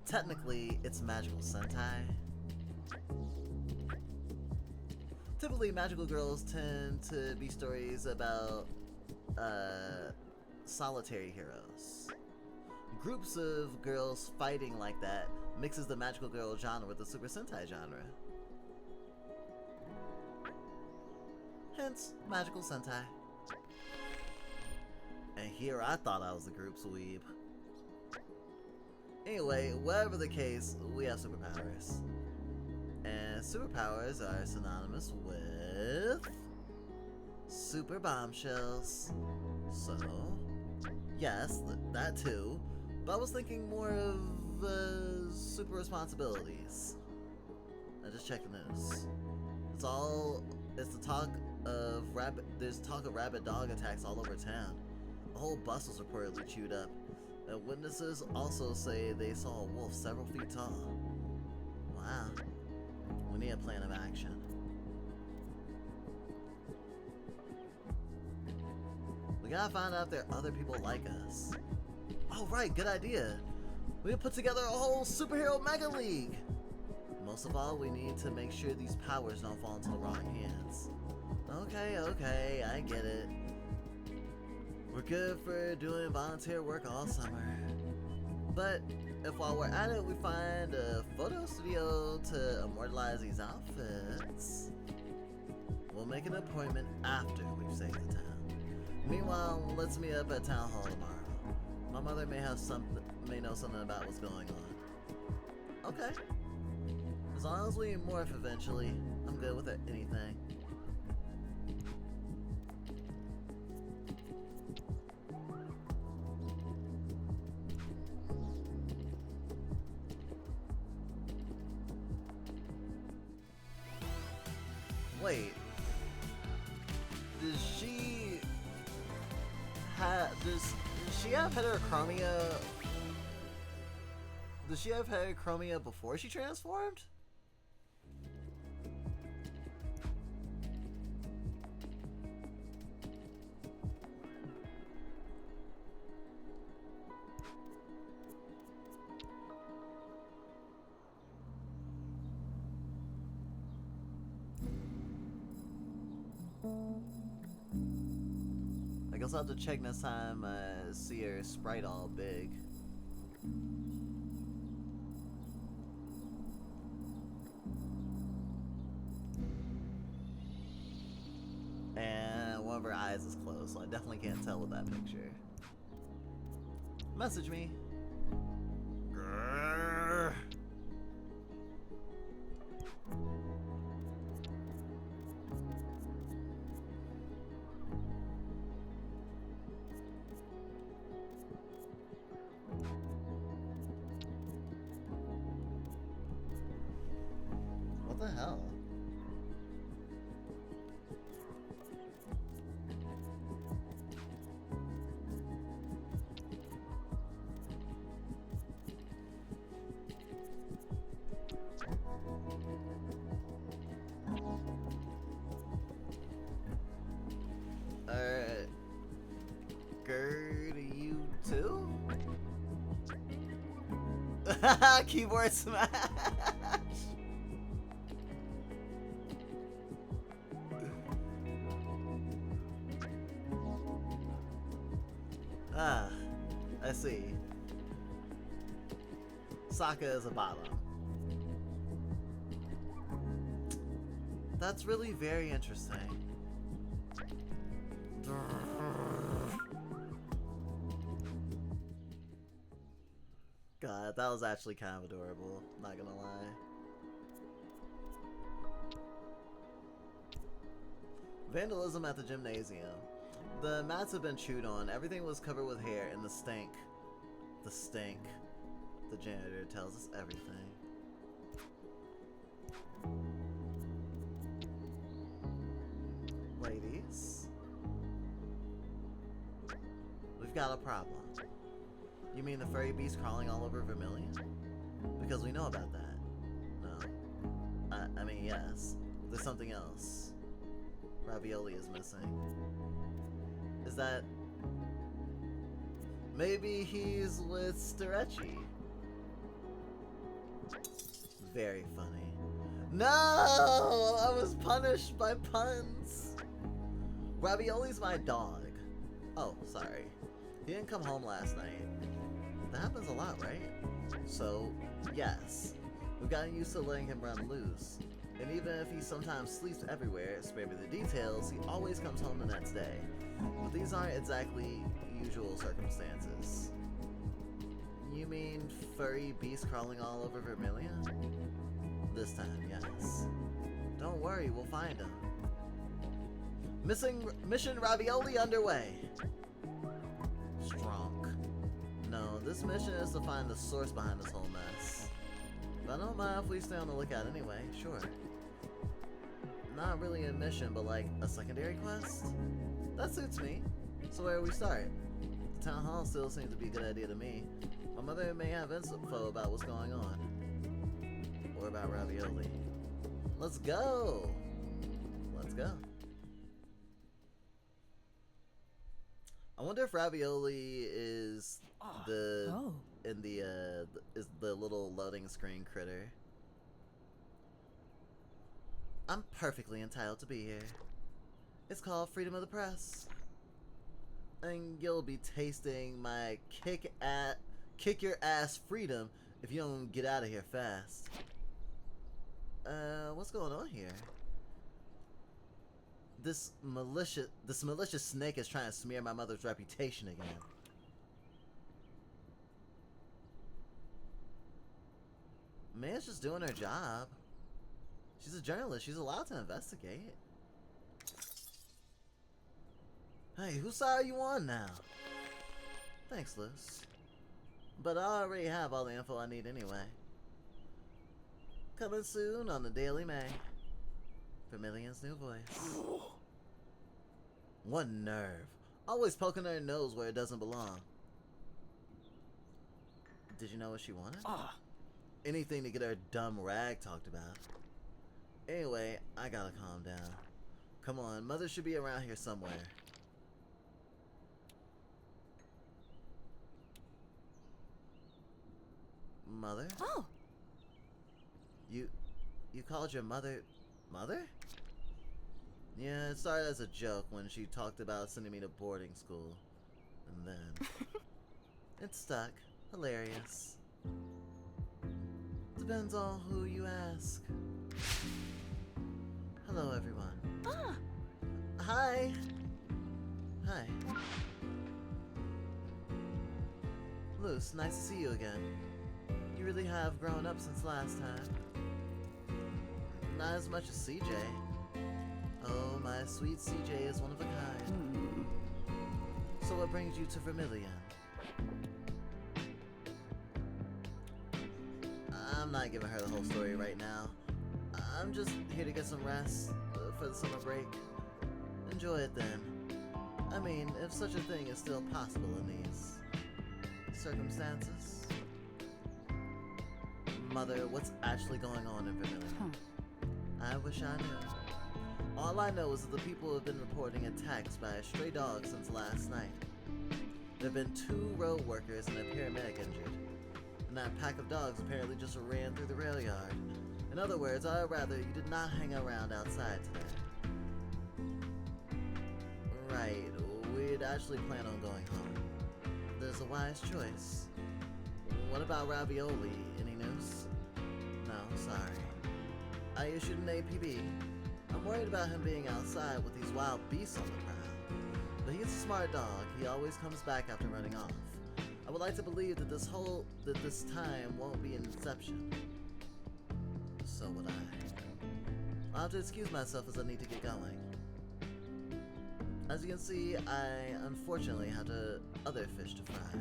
Technically, it's magical Sentai. Typically, magical girls tend to be stories about, solitary heroes. Groups of girls fighting like that mixes the magical girl genre with the Super Sentai genre. Hence, magical Sentai. And here I thought I was the group's weeb. Anyway, whatever the case, we have superpowers. And superpowers are synonymous with super bombshells. So, yes, that too. But I was thinking more of super responsibilities. I just checked the news. It's the talk of there's talk of rabid dog attacks all over town. The whole bus was reportedly chewed up. And witnesses also say they saw a wolf several feet tall. Wow. We need a plan of action. We gotta find out if there are other people like us. Oh right, good idea. We can put together a whole superhero mega league. Most of all, we need to make sure these powers don't fall into the wrong hands. Okay, I get it. We're good for doing volunteer work all summer. But if while we're at it we find a photo studio to immortalize these outfits, we'll make an appointment after we've saved the town. Meanwhile, let's meet up at Town Hall tomorrow. My mother may know something about what's going on. Okay. As long as we morph eventually, I'm good with anything. Wait, does she have heterochromia? Does she have heterochromia before she transformed? I guess I'll have to check next time I see her sprite all big. And one of her eyes is closed, so I definitely can't tell with that picture. Message me. Grrr. What the hell? Gerd, you too? Keyboard smash! Ah, I see. Sokka is a bottom. That's really very interesting. God, that was actually kind of adorable, not gonna lie. Vandalism at the gymnasium. The mats have been chewed on, everything was covered with hair, and the stink. The stink. The janitor tells us everything. Ladies, we've got a problem. You mean the furry beast crawling all over Vermilion? Because we know about that. No. I mean, yes. There's something else. Ravioli is missing. Is that... Maybe he's with Starecci. Very funny. No! I was punished by puns! Ravioli's my dog. Oh, sorry. He didn't come home last night. That happens a lot, right? So, yes. We've gotten used to letting him run loose. And even if he sometimes sleeps everywhere, spare me the details, he always comes home the next day. But these aren't exactly usual circumstances. You mean furry beasts crawling all over Vermilion? This time, yes. Don't worry, we'll find him. Mission Ravioli underway. Strong. No, this mission is to find the source behind this whole mess. But I don't mind if we stay on the lookout anyway, sure. Not really a mission, but like a secondary quest? That suits me. So where do we start? The town hall still seems to be a good idea to me. My mother may have info about what's going on. Or about ravioli. Let's go! Let's go. I wonder if ravioli is is the little loading screen critter. I'm perfectly entitled to be here. It's called freedom of the press. And you'll be tasting my kick your ass freedom if you don't get out of here fast. What's going on here? This malicious snake is trying to smear my mother's reputation again. May's just doing her job. She's a journalist. She's allowed to investigate. Hey, whose side are you on now? Thanks, Luce. But I already have all the info I need anyway. Coming soon on the Daily May. Vermilion's new voice. What nerve. Always poking her nose where it doesn't belong. Did you know what she wanted? Anything to get her dumb rag talked about. Anyway, I gotta calm down. Come on, Mother should be around here somewhere. Mother? Oh. You called your mother... Mother? Yeah, it started as a joke when she talked about sending me to boarding school. And then... it stuck. Hilarious. Depends on who you ask. Hello, everyone. Hi. Hi. Luce, nice to see you again. You really have grown up since last time. Not as much as CJ. Oh, my sweet CJ is one of a kind. So what brings you to Vermilion? I'm not giving her the whole story right now. I'm just here to get some rest for the summer break. Enjoy it then. I mean, if such a thing is still possible in these circumstances. Mother, what's actually going on in Vermilion? I wish I knew. All I know is that the people have been reporting attacks by a stray dog since last night. There have been 2 road workers and a paramedic injured. And that pack of dogs apparently just ran through the rail yard. In other words, I'd rather you did not hang around outside today. Right, we'd actually plan on going home. There's a wise choice. What about Ravioli? Any news? No, sorry. I issued an APB. I'm worried about him being outside with these wild beasts on the prowl. But he's a smart dog. He always comes back after running off. I would like to believe that this time won't be an exception. So would I. I'll have to excuse myself as I need to get going. As you can see, I unfortunately have other fish to fry.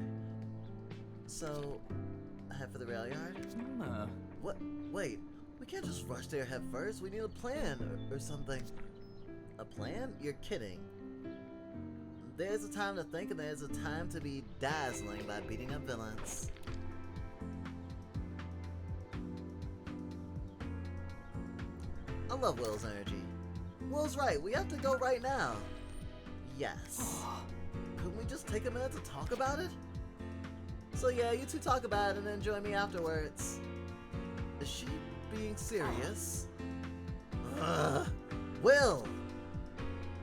So, head for the rail yard? What? Wait, we can't just rush there head first. We need a plan or something. A plan? You're kidding. There's a time to think and there's a time to be dazzling by beating up villains. I love Will's energy. Will's right, we have to go right now. Yes. Couldn't we just take a minute to talk about it? So yeah, you two talk about it and then join me afterwards. Is she being serious? Will!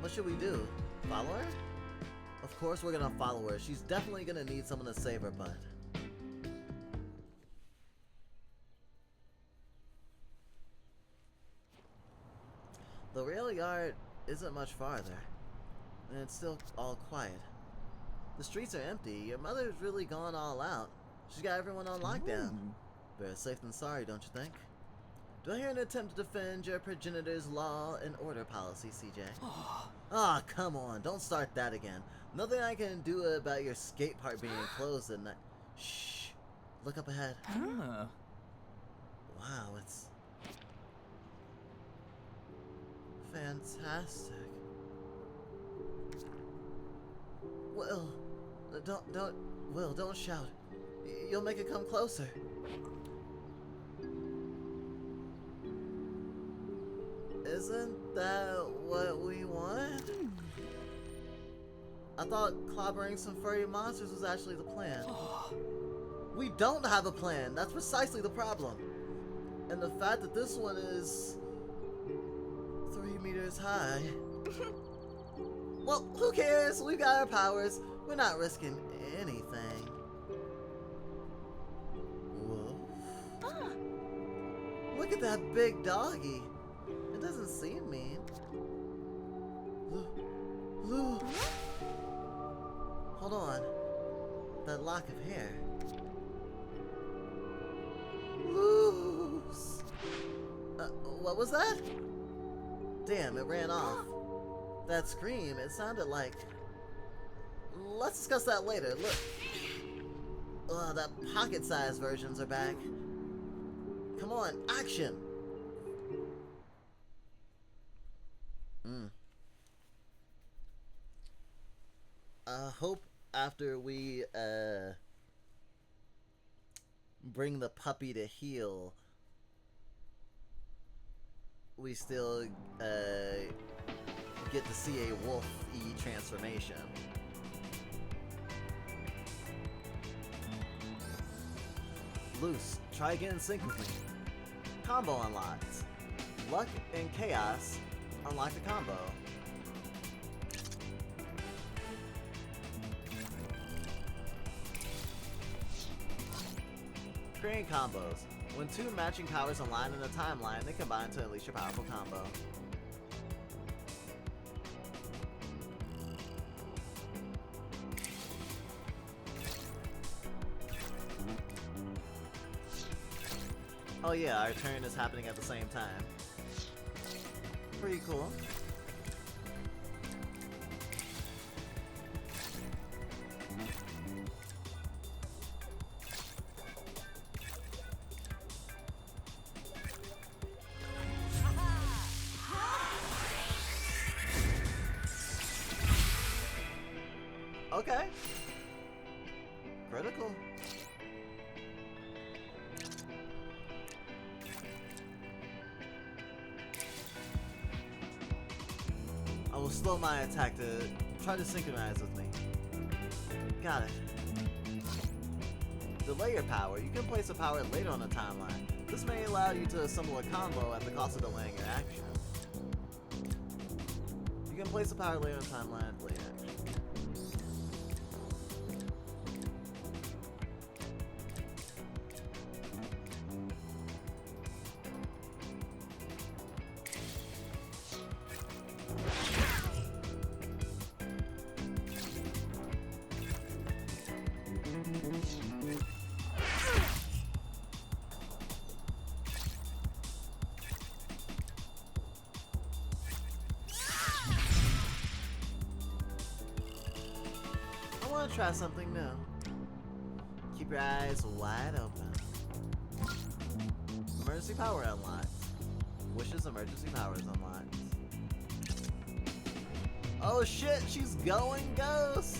What should we do? Follow her? Of course we're gonna follow her. She's definitely gonna need someone to save her butt. The rail yard isn't much farther, and it's still all quiet. The streets are empty. Your mother's really gone all out. She's got everyone on lockdown. Better safe than sorry, don't you think? Do I hear an attempt to defend your progenitor's law and order policy, CJ? Ah, come on, don't start that again. Nothing I can do about your skate park being closed at night. Shh. Look up ahead. Huh. Wow, it's fantastic. Will, don't shout. You'll make it come closer. Isn't that what we want? I thought clobbering some furry monsters was actually the plan. We don't have a plan. That's precisely the problem. And the fact that this one is 3 meters high. Well, who cares? We've got our powers. We're not risking anything. Whoa. Look at that big doggy. It doesn't seem mean. Look. Hold on. That lock of hair. Loose. What was that? Damn, it ran off. That scream, it sounded like... Let's discuss that later. Look. That pocket-sized versions are back. Come on, action! I hope after we, bring the puppy to heel, we still, get to see a wolf-y transformation. Loose, try again in sync with me. Combo unlocked. Luck and chaos unlock the combo. Creating combos. When two matching powers align in a timeline, they combine to unleash your powerful combo. Oh yeah, our turn is happening at the same time. Pretty cool. Okay. Critical. I will slow my attack to try to synchronize with me. Got it. Delay your power. You can place a power later on the timeline. This may allow you to assemble a combo at the cost of delaying your action. You can place a power later on the timeline, delay your action. I want to try something new. Keep your eyes wide open. Emergency power unlocked. Wishes emergency powers unlocked. Oh shit, she's going ghost!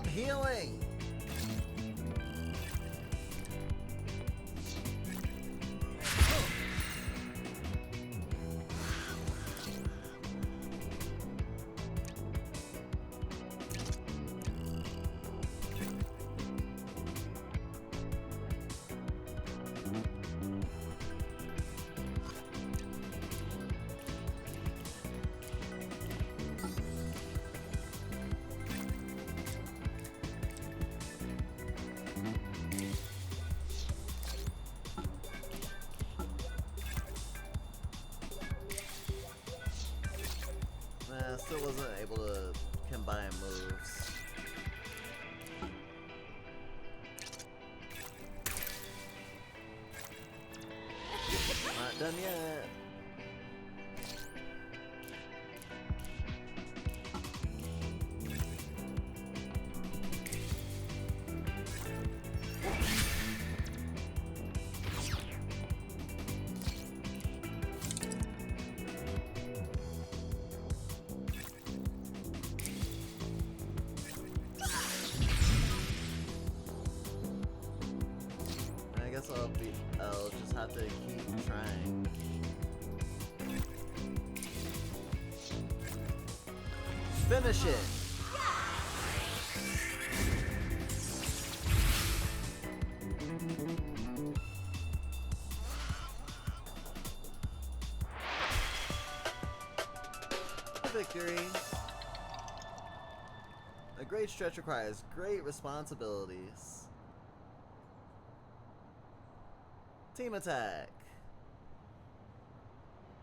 Stop healing! Still wasn't able to combine moves. Not done yet. I'll just have to keep trying. Finish it! Victory! A great stretch requires great responsibilities. Team attack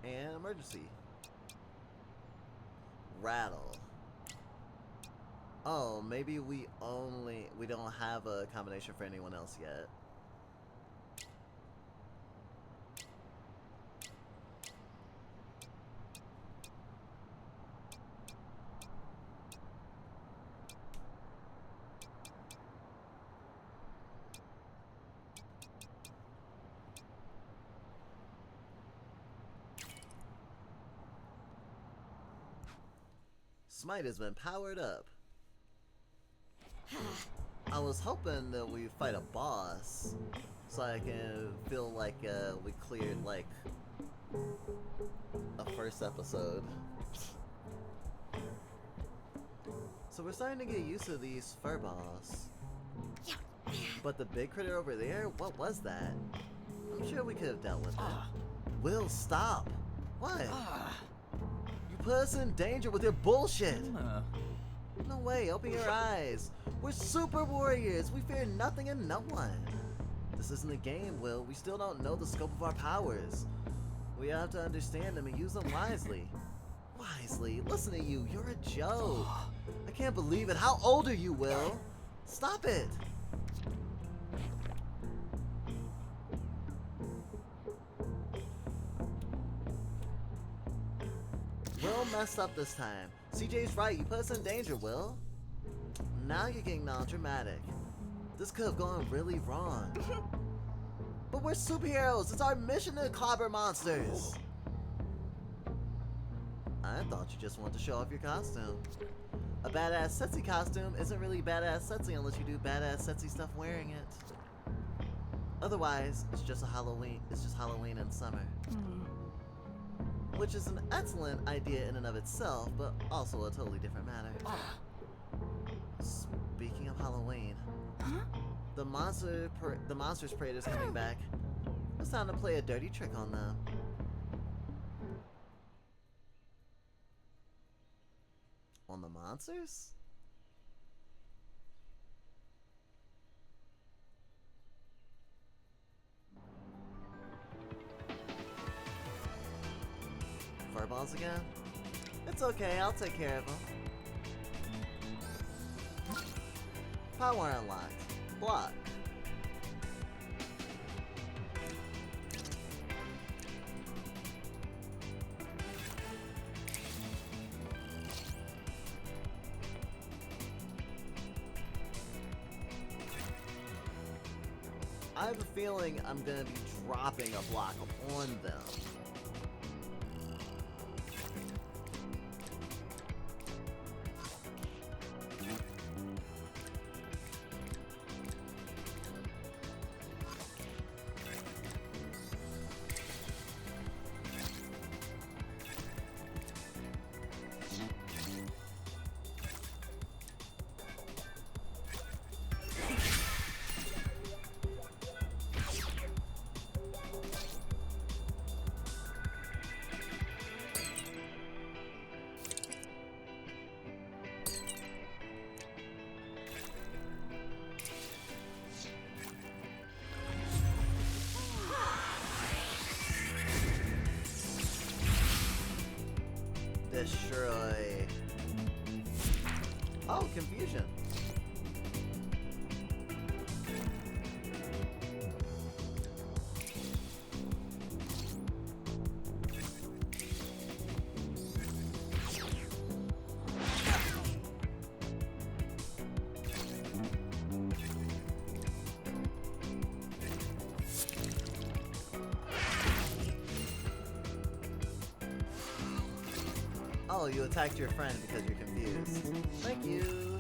and emergency. Rattle. Oh, maybe we don't have a combination for anyone else yet. Smite has been powered up. I was hoping that we fight a boss, so I can feel like we cleared like a first episode. So we're starting to get used to these furballs. But the big critter over there, what was that? I'm sure we could have dealt with it. Will, stop! What? You put us in danger with your bullshit! No way, open your eyes! We're super warriors! We fear nothing and no one! This isn't a game, Will. We still don't know the scope of our powers. We have to understand them and use them wisely. Wisely? Listen to you, you're a joke! I can't believe it! How old are you, Will? Stop it! Will messed up this time. CJ's right, you put us in danger, Will. Now you're getting all dramatic. This could have gone really wrong. But we're superheroes! It's our mission to clobber monsters! I thought you just wanted to show off your costume. A badass sexy costume isn't really badass sexy unless you do badass sexy stuff wearing it. Otherwise, it's just Halloween in summer. Which is an excellent idea in and of itself, but also a totally different matter. Speaking of Halloween, the Monsters Parade is coming back. It's time to play a dirty trick on them. On the monsters? Furballs again? It's okay, I'll take care of them. Power unlocked. Block. I have a feeling I'm gonna be dropping a block on them. Destroy. Oh, confusion. Oh, you attacked your friend because you're confused. Thank you.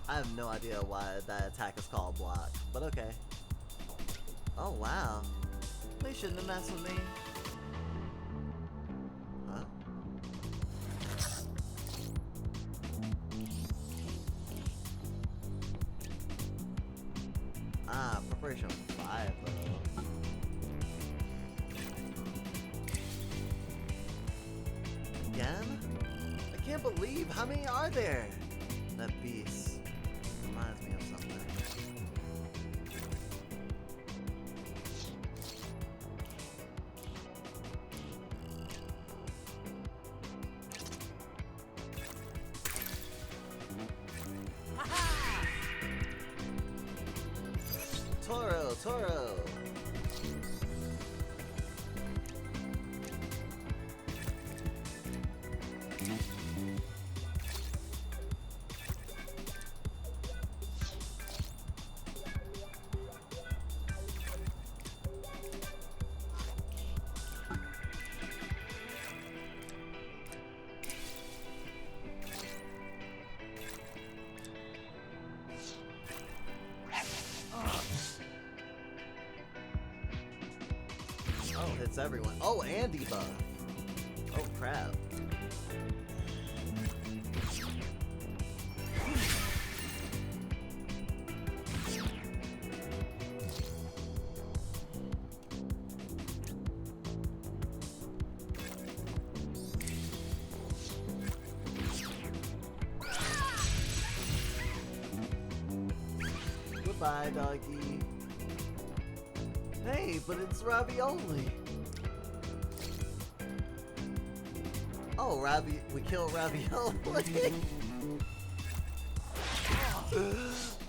I have no idea why that attack is called block, but okay. Oh wow. They shouldn't have messed with me. Huh? Ah, preparation 5 though. Again? I can't believe how many are there? That beast reminds me of something. Toro, Toro. Oh, hits everyone. Oh, and debuff. Oh, crap. Goodbye, doggy. Hey, but it's ravioli. Oh, we kill ravioli.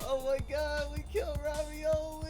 Oh my god, we kill ravioli.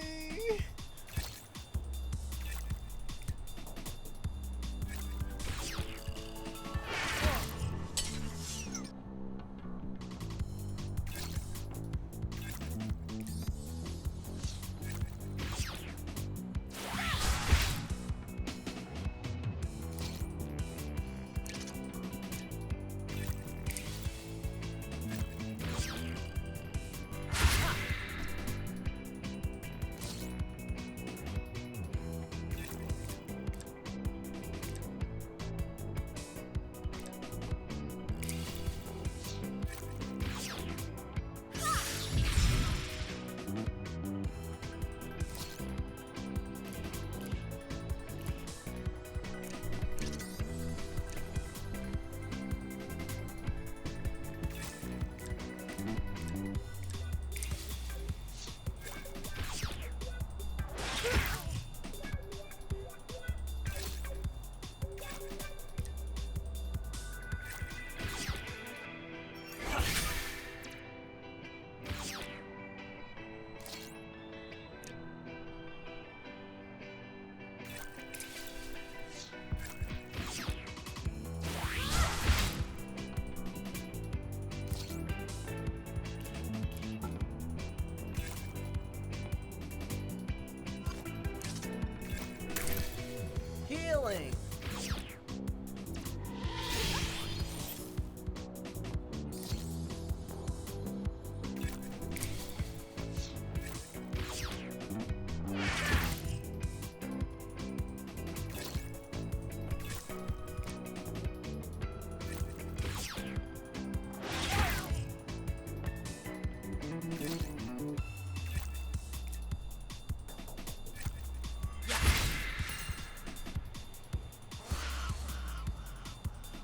Healing.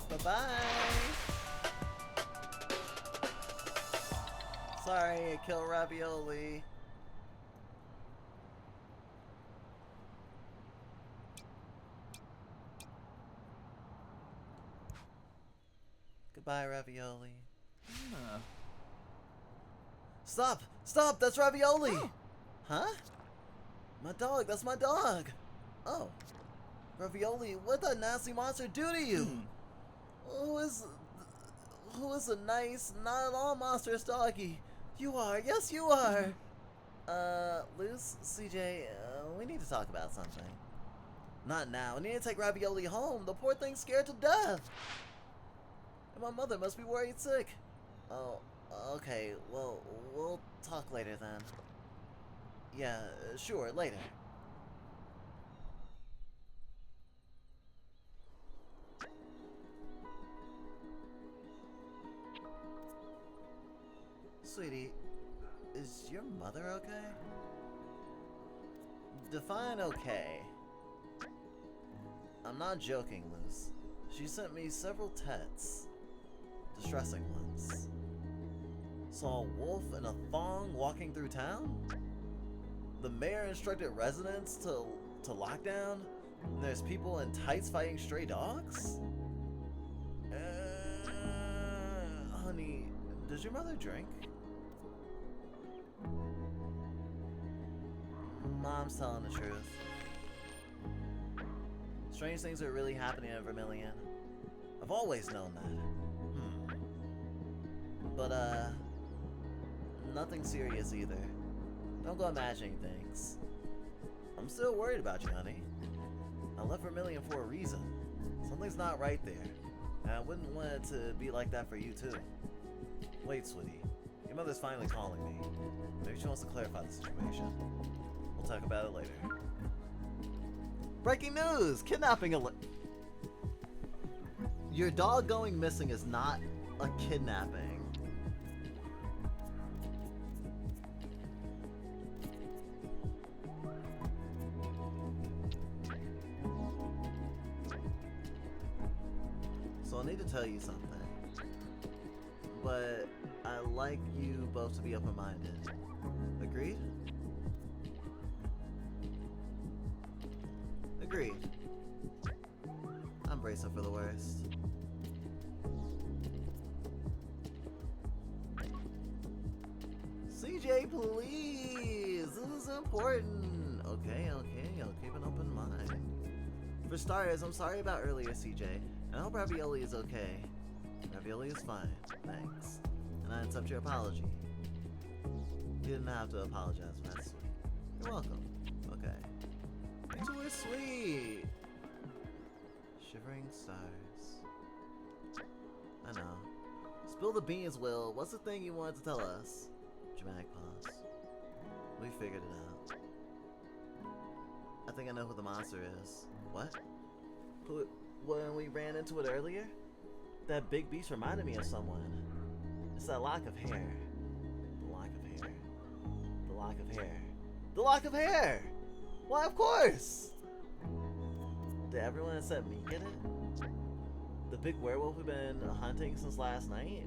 Bye-bye. Sorry, I killed ravioli. Goodbye, Ravioli. Huh. Stop! Stop! That's Ravioli! Huh? My dog! That's my dog! Oh. Ravioli, what did that nasty monster do to you? Who is a nice, not at all monstrous doggy? You are! Yes, you are! Luce, CJ, we need to talk about something. Not now. We need to take Ravioli home. The poor thing's scared to death. And my mother must be worried sick. Oh, okay. Well, we'll talk later then. Yeah, sure, later. Sweetie, is your mother okay? Define okay. I'm not joking, Luce. She sent me several texts. Distressing ones. Saw a wolf in a thong walking through town? The mayor instructed residents to lock down? And there's people in tights fighting stray dogs? Honey, does your mother drink? Mom's telling the truth. Strange things are really happening in Vermilion. I've always known that. But, nothing serious either. Don't go imagining things. I'm still worried about you, honey. I left Vermilion for a reason. Something's not right there. And I wouldn't want it to be like that for you, too. Wait, sweetie. Your mother's finally calling me. Maybe she wants to clarify the situation. We'll talk about it later. Breaking news! Kidnapping Your dog going missing is not a kidnapping. So I need to tell you something. But I like you both to be open-minded. Agreed? Agreed. I'm bracing for the worst. CJ, please! This is important! Okay, I'll keep an open mind. For starters, I'm sorry about earlier, CJ. And I hope Ravioli is okay. Ravioli is fine, thanks. And I accept your apology. You didn't have to apologize for that, sweet. You're welcome. Okay. You two are sweet! Shivering stars. I know. Spill the beans, Will. What's the thing you wanted to tell us? Dramatic pause. We figured it out. I think I know who the monster is. What? When we ran into it earlier? That big beast reminded me of someone. It's that lock of hair. The lock of hair. The lock of hair. The lock of hair! Why, of course! Did everyone except me get it? The big werewolf we've been hunting since last night?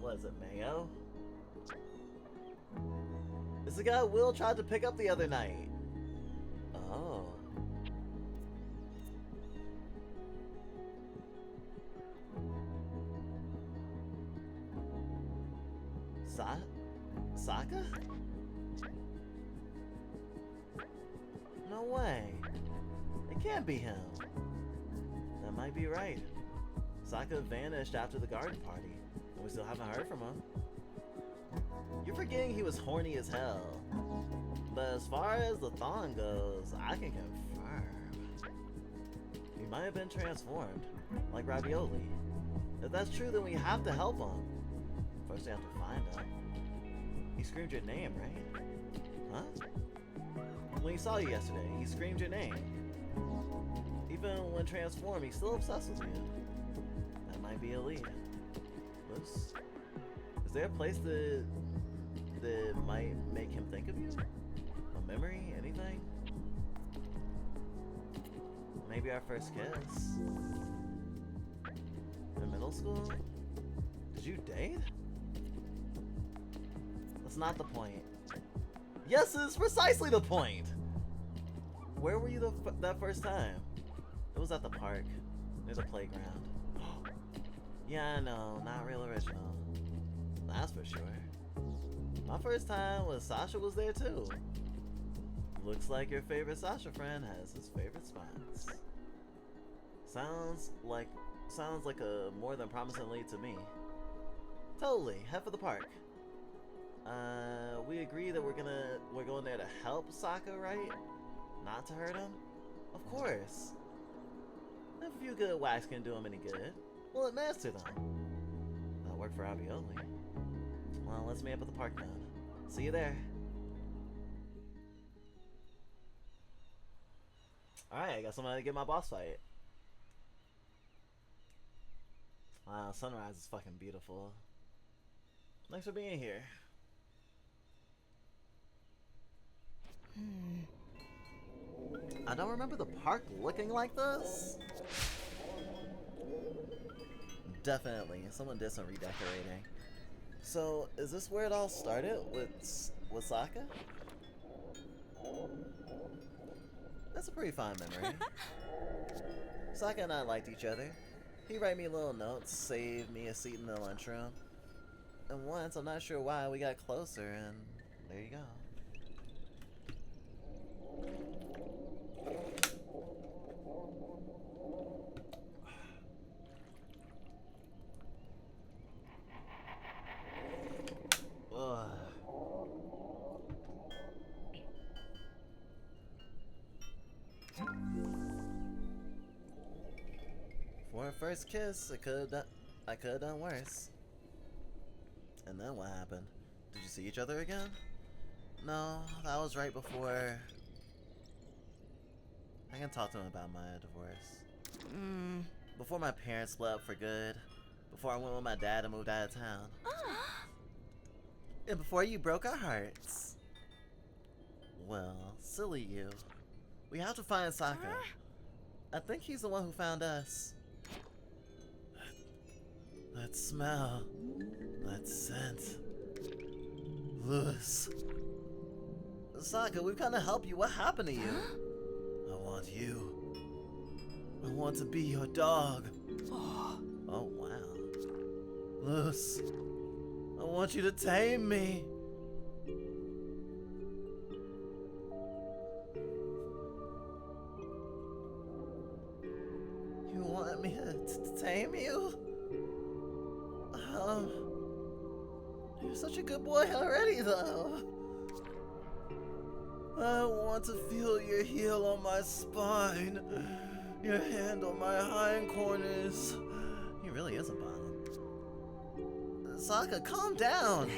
What is it, Mayo? It's the guy Will tried to pick up the other night. Oh. Saka? No way. It can't be him. That might be right. Saka vanished after the garden party, and we still haven't heard from him. You're forgetting he was horny as hell. But as far as the thong goes, I can confirm. He might have been transformed, like Ravioli. If that's true, then we have to help him. First we have to find him. He screamed your name, right? Huh? When he saw you yesterday, he screamed your name. Even when transformed, he's still obsessed with you. That might be a lead. Is there a place that might make him think of you? A memory? Anything? Maybe our first kiss? In middle school? Did you date? That's not the point. Yes, it's precisely the point! Where were you that first time? It was at the park, near the playground. Yeah, I know, not real original. That's for sure. My first time was Sasha was there too. Looks like your favorite Sasha friend has his favorite spots. Sounds like a more than promising lead to me. Totally, head for the park. We agree that we're going there to help Sokka, right? Not to hurt him? Of course. If a few good whacks can do him any good, well, it matters to them. That'll work for Ravioli. Well, let's meet up at the park then. See you there. Alright, I guess I'm gonna get my boss fight. Wow, sunrise is fucking beautiful. Thanks for being here. I don't remember the park looking like this. Definitely, someone did some redecorating. So, is this where it all started with Sokka? That's a pretty fond memory. Sokka and I liked each other. He'd write me little notes, save me a seat in the lunchroom. And once, I'm not sure why, we got closer, and there you go. For a first kiss, I could have done worse. And then what happened? Did you see each other again? No, that was right before. I can talk to him about my divorce. Before my parents split up for good. Before I went with my dad and moved out of town. And before you broke our hearts. Well, silly you. We have to find Sokka. I think he's the one who found us. That smell. That scent. Lewis. Sokka, we've come to help you. What happened to you? I want you. I want to be your dog. Oh wow. Lewis. I want you to tame me. You want me to tame you? You're such a good boy already, though. I want to feel your heel on my spine, your hand on my hindquarters. He really is a bottom. Sokka, calm down. If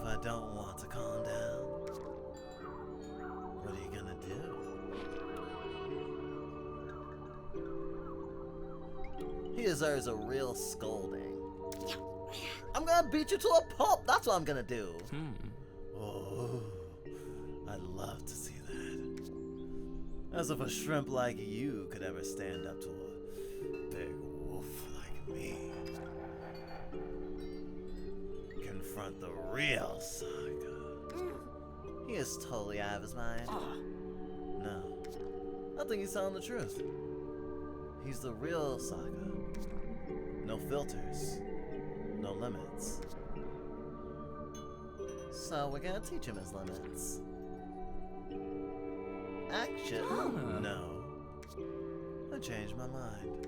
I don't want to calm down, what are you gonna do? He deserves a real scolding. I'm gonna beat you to a pulp. That's what I'm gonna do. Oh, I'd love to see that. As if a shrimp like you could ever stand up to a big wolf like me. Confront the real Sokka. He is totally out of his mind. No, I think he's telling the truth. He's the real Sokka. No filters. No limits. So we're gonna teach him his limits. Action? No. I changed my mind.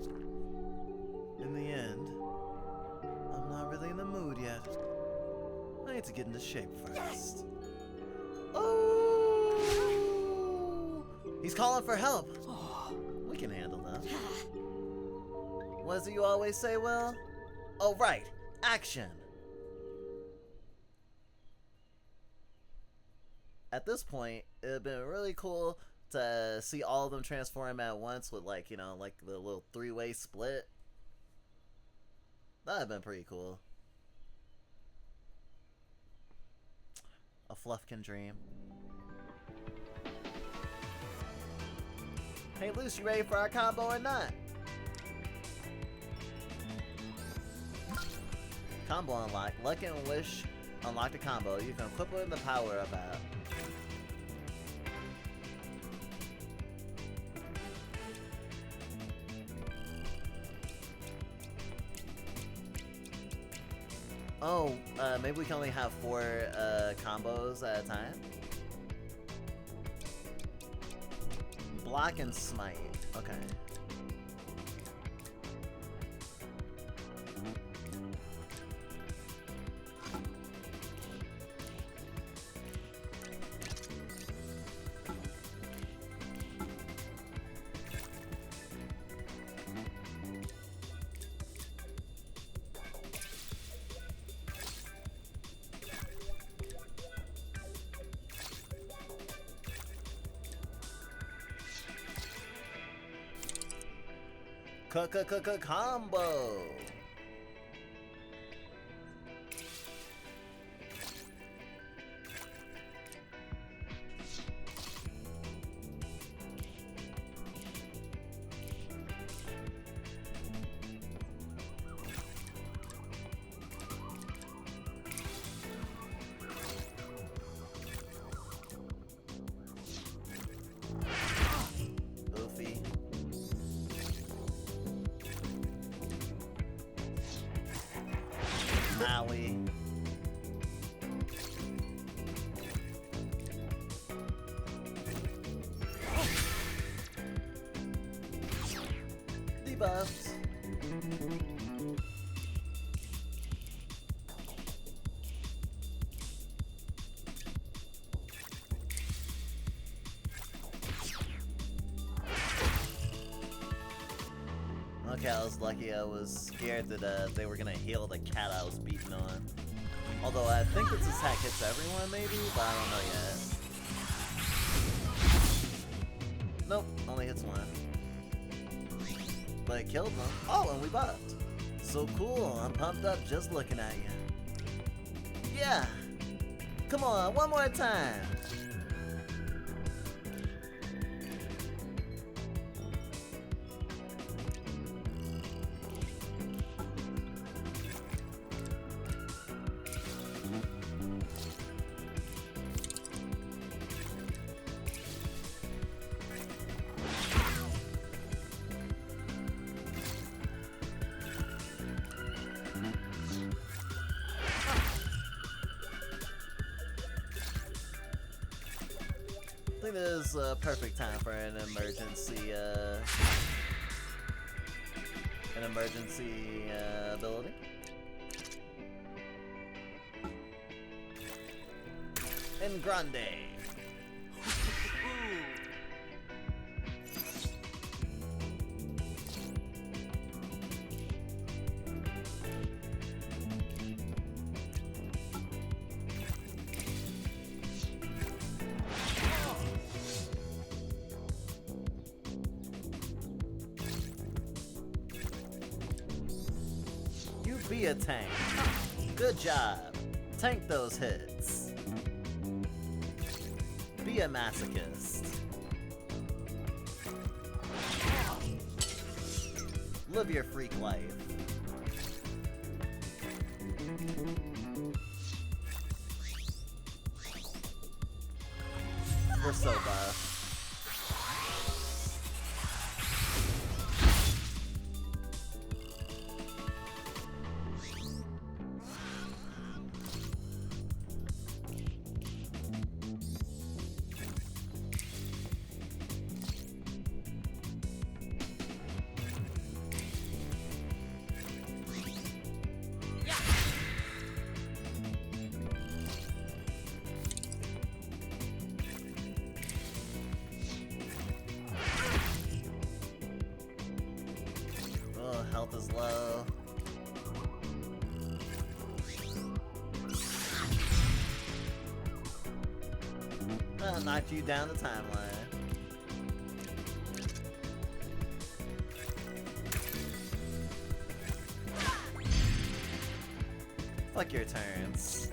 In the end, I'm not really in the mood yet. I need to get into shape first. Oh! He's calling for help. We can handle that. What does you always say, Will? Oh, right. Action! At this point, it would have been really cool to see all of them transform at once with, like, you know, like the little three-way split. That would have been pretty cool. A fluff can dream. Hey, Luce, you ready for our combo or not? Combo unlock. Luck and Wish unlock the combo. You can equip it in the power up app. Oh, maybe we can only have 4 combos at a time? Block and smite. Okay. Combo! Oofy. Maui. Debuffed. Okay, I was lucky. I was scared that they were gonna heal the cat I was beating on. Although I think this attack hits everyone, maybe, but I don't know yet. Nope, only hits one. But it killed them. Oh, and we buffed. So cool, I'm pumped up just looking at you. Yeah! Come on, one more time! I think this is a perfect time for an emergency ability. In Grande. You be a tank. Good job. Tank those hits. Be a masochist. Live your freak life. We're so buff. Health is low. I'll knock you down the timeline. Fuck your turns.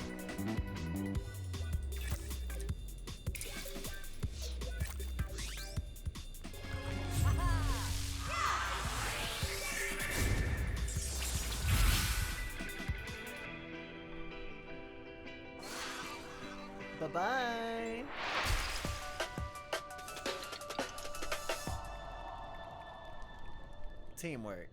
Bye-bye. Teamwork.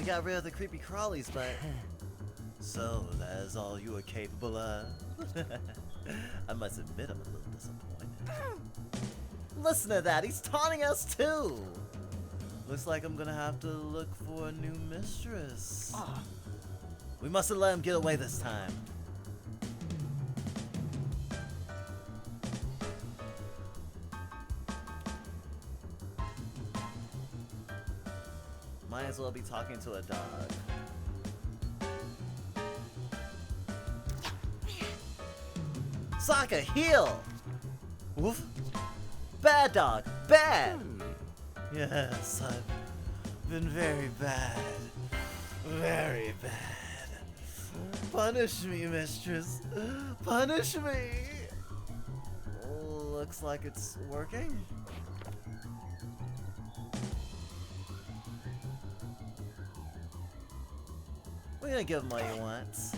got rid of the creepy crawlies, but... So, that is all you are capable of? I must admit I'm a little disappointed. Listen to that, he's taunting us too! Looks like I'm gonna have to look for a new mistress. We mustn't let him get away this time. Might as well be talking to a dog. Sokka, heal! Oof. Bad dog, bad! Yes, I've been very bad. Very bad. Punish me, mistress. Punish me! Looks like it's working. We're gonna give him what he wants.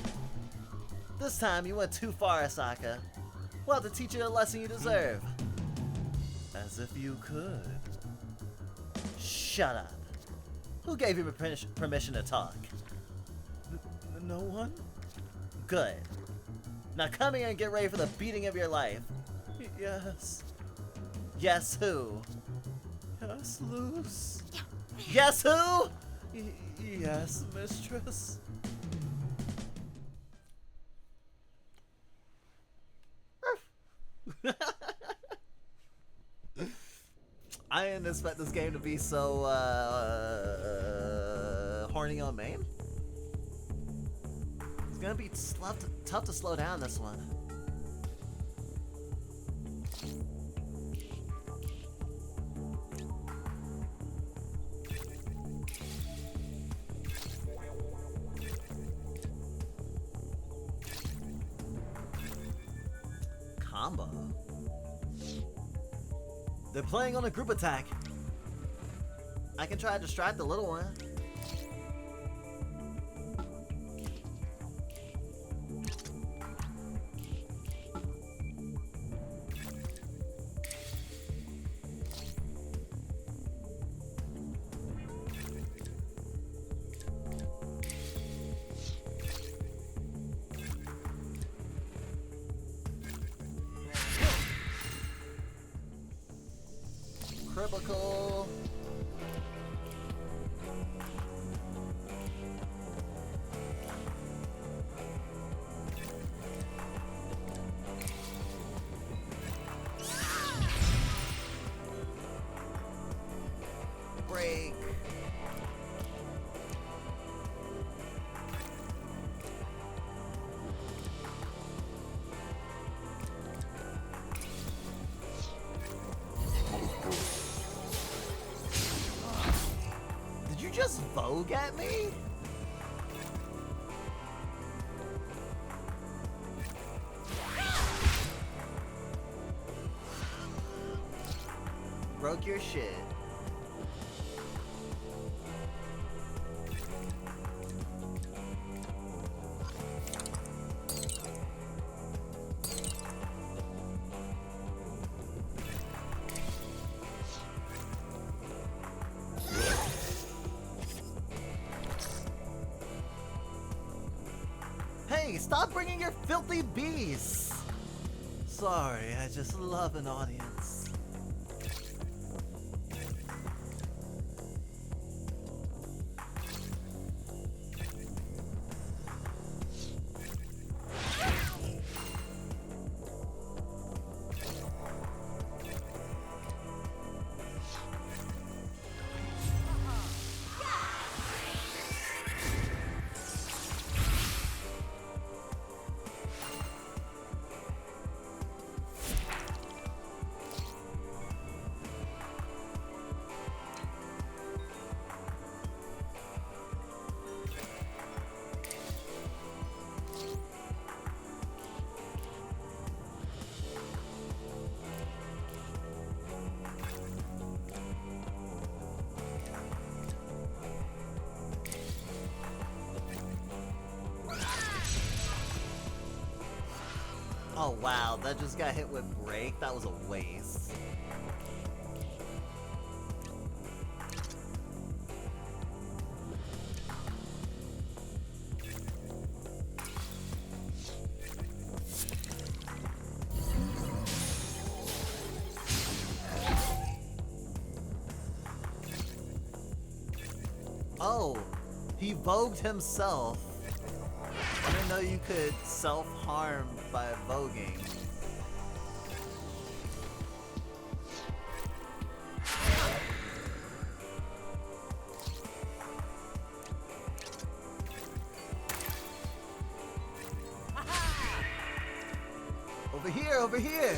This time you went too far, Sokka. We'll have to teach you the lesson you deserve. As if you could. Shut up. Who gave you permission to talk? No one? Good. Now come here and get ready for the beating of your life. Yes. Yes, who? Yes, Luce. Yes, who? Yes, mistress. I didn't expect this game to be so horny on main. It's gonna be tough to slow down this one. Combo. They're playing on a group attack. I can try to distract the little one. Critical. Break. Just vogue at me? Broke your shit. Hey, stop bringing your filthy beasts! Sorry, I just love an audience. Oh wow, that just got hit with break? That was a waste. Oh, he vogued himself. I didn't know you could self-harm by voguing. Over here, over here!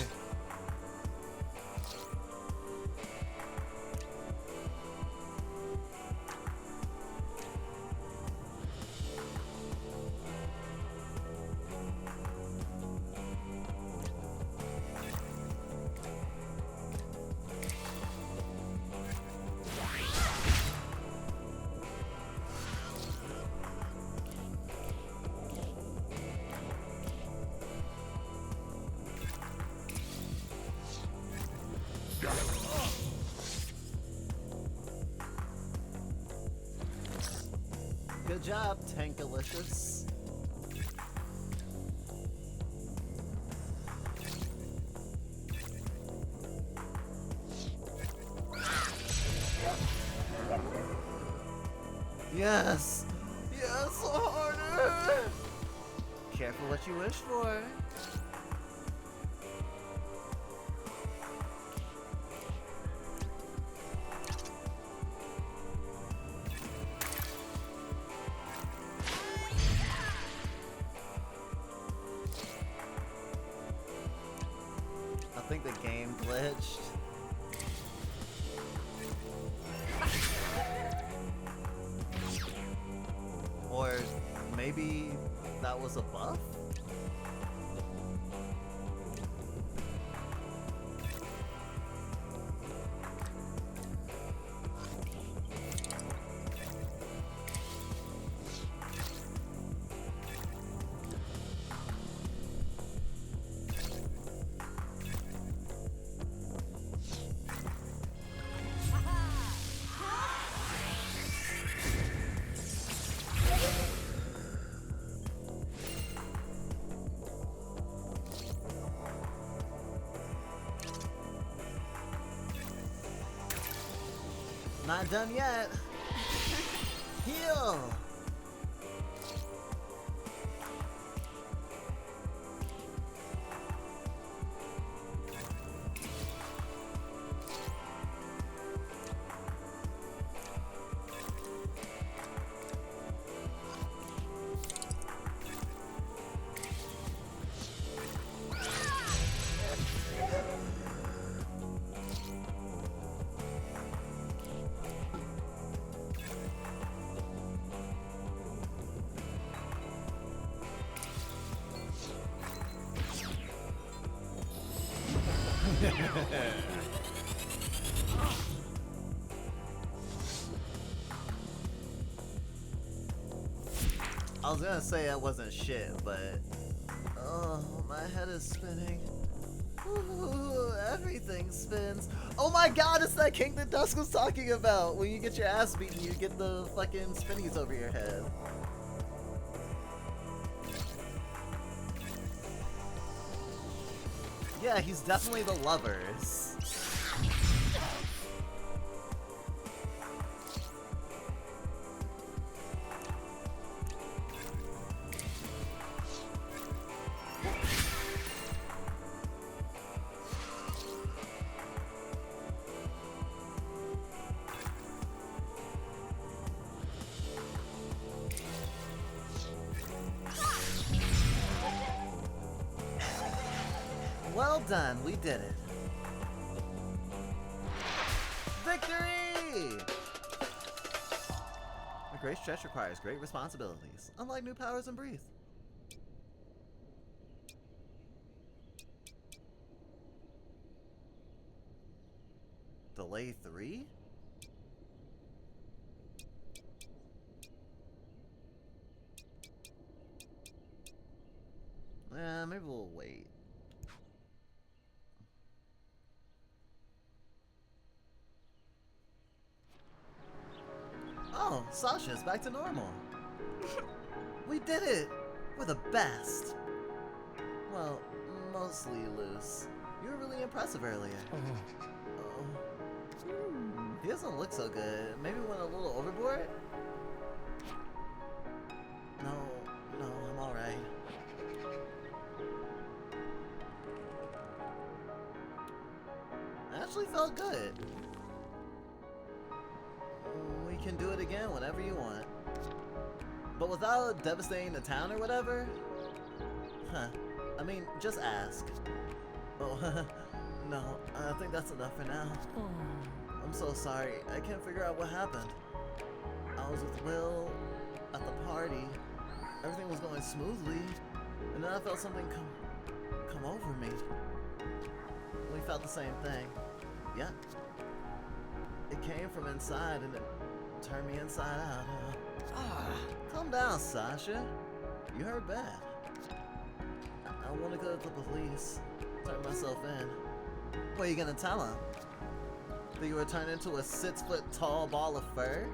Good job, Tankalicious. Yes! Yes, harder! Careful what you wish for. I think the game glitched. Or maybe that was a buff? Not done yet. Heal. I was gonna say that wasn't shit, but oh, my head is spinning. Ooh, everything spins. Oh my god, it's that king that Dusk was talking about. When you get your ass beaten, you get the fucking spinnies over your head. Yeah, he's definitely the lovers. Well done, we did it. Victory! A great stretch requires great responsibilities, unlike new powers and breathe. Delay 3? Maybe we'll wait. Oh, Sasha's back to normal. We did it! We're the best. Well, mostly loose. You were really impressive earlier. Oh. He doesn't look so good. Maybe went a little overboard? No, I'm alright. Actually felt good. We can do it again whenever you want. But without devastating the town or whatever? Huh. I mean, just ask. Oh, no, I think that's enough for now. I'm so sorry. I can't figure out what happened. I was with Will at the party. Everything was going smoothly. And then I felt something come over me. We felt the same thing. Yeah. It came from inside and it turned me inside out. Calm down, Sasha. You heard bad. I want to go to the police. Turn myself in. What are you gonna tell him? That you were turned into a 6-foot-tall ball of fur?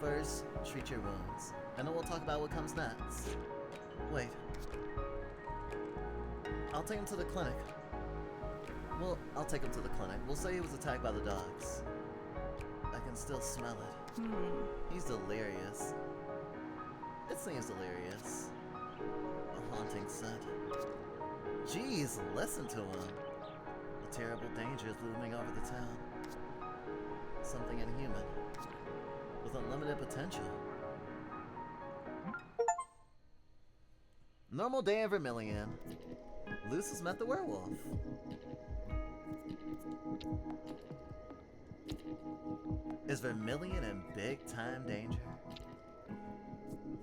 First, treat your wounds, and then we'll talk about what comes next. Wait. I'll take him to the clinic. Well, I'll take him to the clinic. We'll say he was attacked by the dogs. I can still smell it. He's delirious. It seems delirious. A haunting scent. Jeez, listen to him. A terrible danger is looming over the town. Something inhuman. With unlimited potential. Normal day in Vermilion. Luce has met the werewolf. Is Vermilion in big-time danger?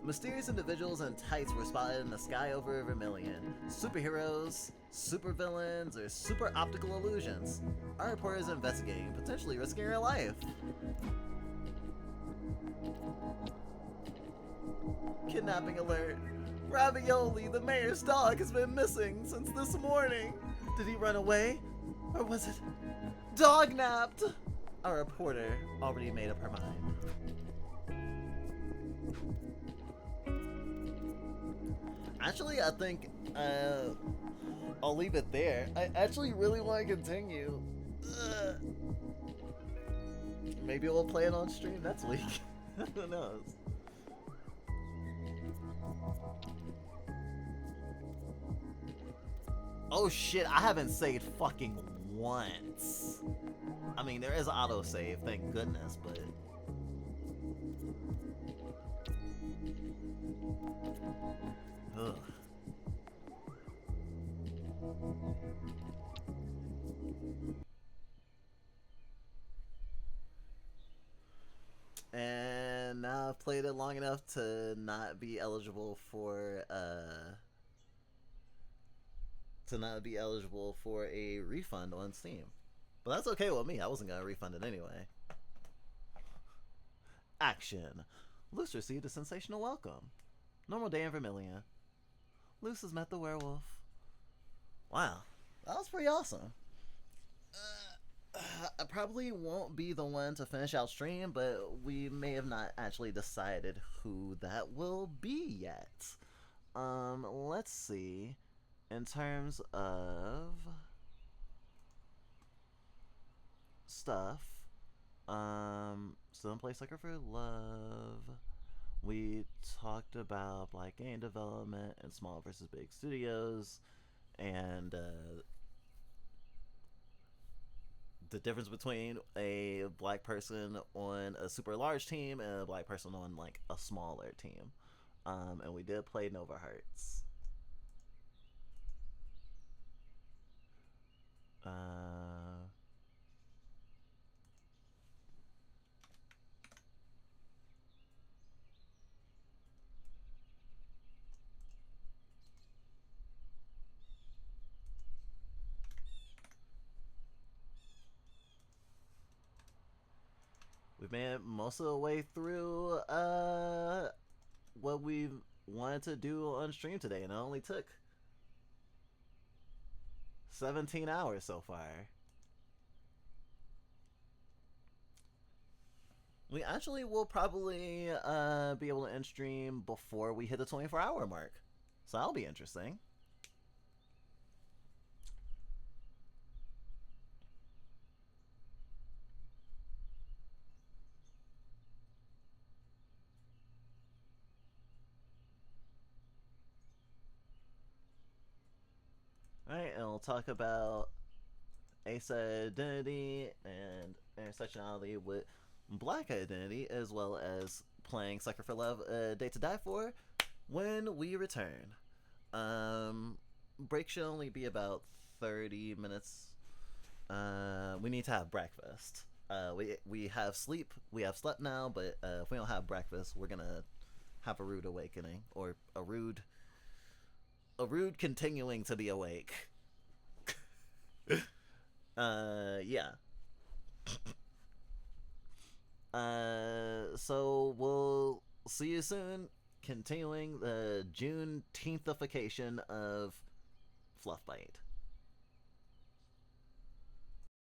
Mysterious individuals in tights were spotted in the sky over Vermilion. Superheroes, supervillains, or super optical illusions. Our reporter is investigating, potentially risking her life. Kidnapping alert. Ravioli, the mayor's dog, has been missing since this morning. Did he run away? Or was it dog-napped? Our reporter already made up her mind. Actually, I think I'll leave it there. I actually really want to continue. Maybe we'll play it on stream next week. Who knows? Oh shit, I haven't saved fucking once. I mean, there is autosave, thank goodness, but... Ugh. And now I've played it long enough to not be eligible for a refund on Steam. But that's okay with me. I wasn't gonna refund it anyway. Action. Luce received a sensational welcome. Normal day in Vermilion. Luce has met the werewolf. Wow, that was pretty awesome. I probably won't be the one to finish out stream, but we may have not actually decided who that will be yet. Let's see. In terms of stuff, still in play Sucker for Love. We talked about Black game development and small versus big studios, and the difference between a black person on a super large team and a black person on like a smaller team. And we did play Nova Hearts. We've made it most of the way through what we wanted to do on stream today, and it only took 17 hours so far. We actually will probably be able to end stream before we hit the 24-hour mark, so that'll be interesting. Alright, and we'll talk about ace identity and intersectionality with black identity, as well as playing Sucker for Love, A Day to Die For, when we return. Break should only be about 30 minutes. We need to have breakfast. We have sleep. We have slept now, but if we don't have breakfast, we're gonna have a rude awakening, or a rude continuing to be awake. Yeah. So we'll see you soon, continuing the Juneteenthification of Fluffbyte.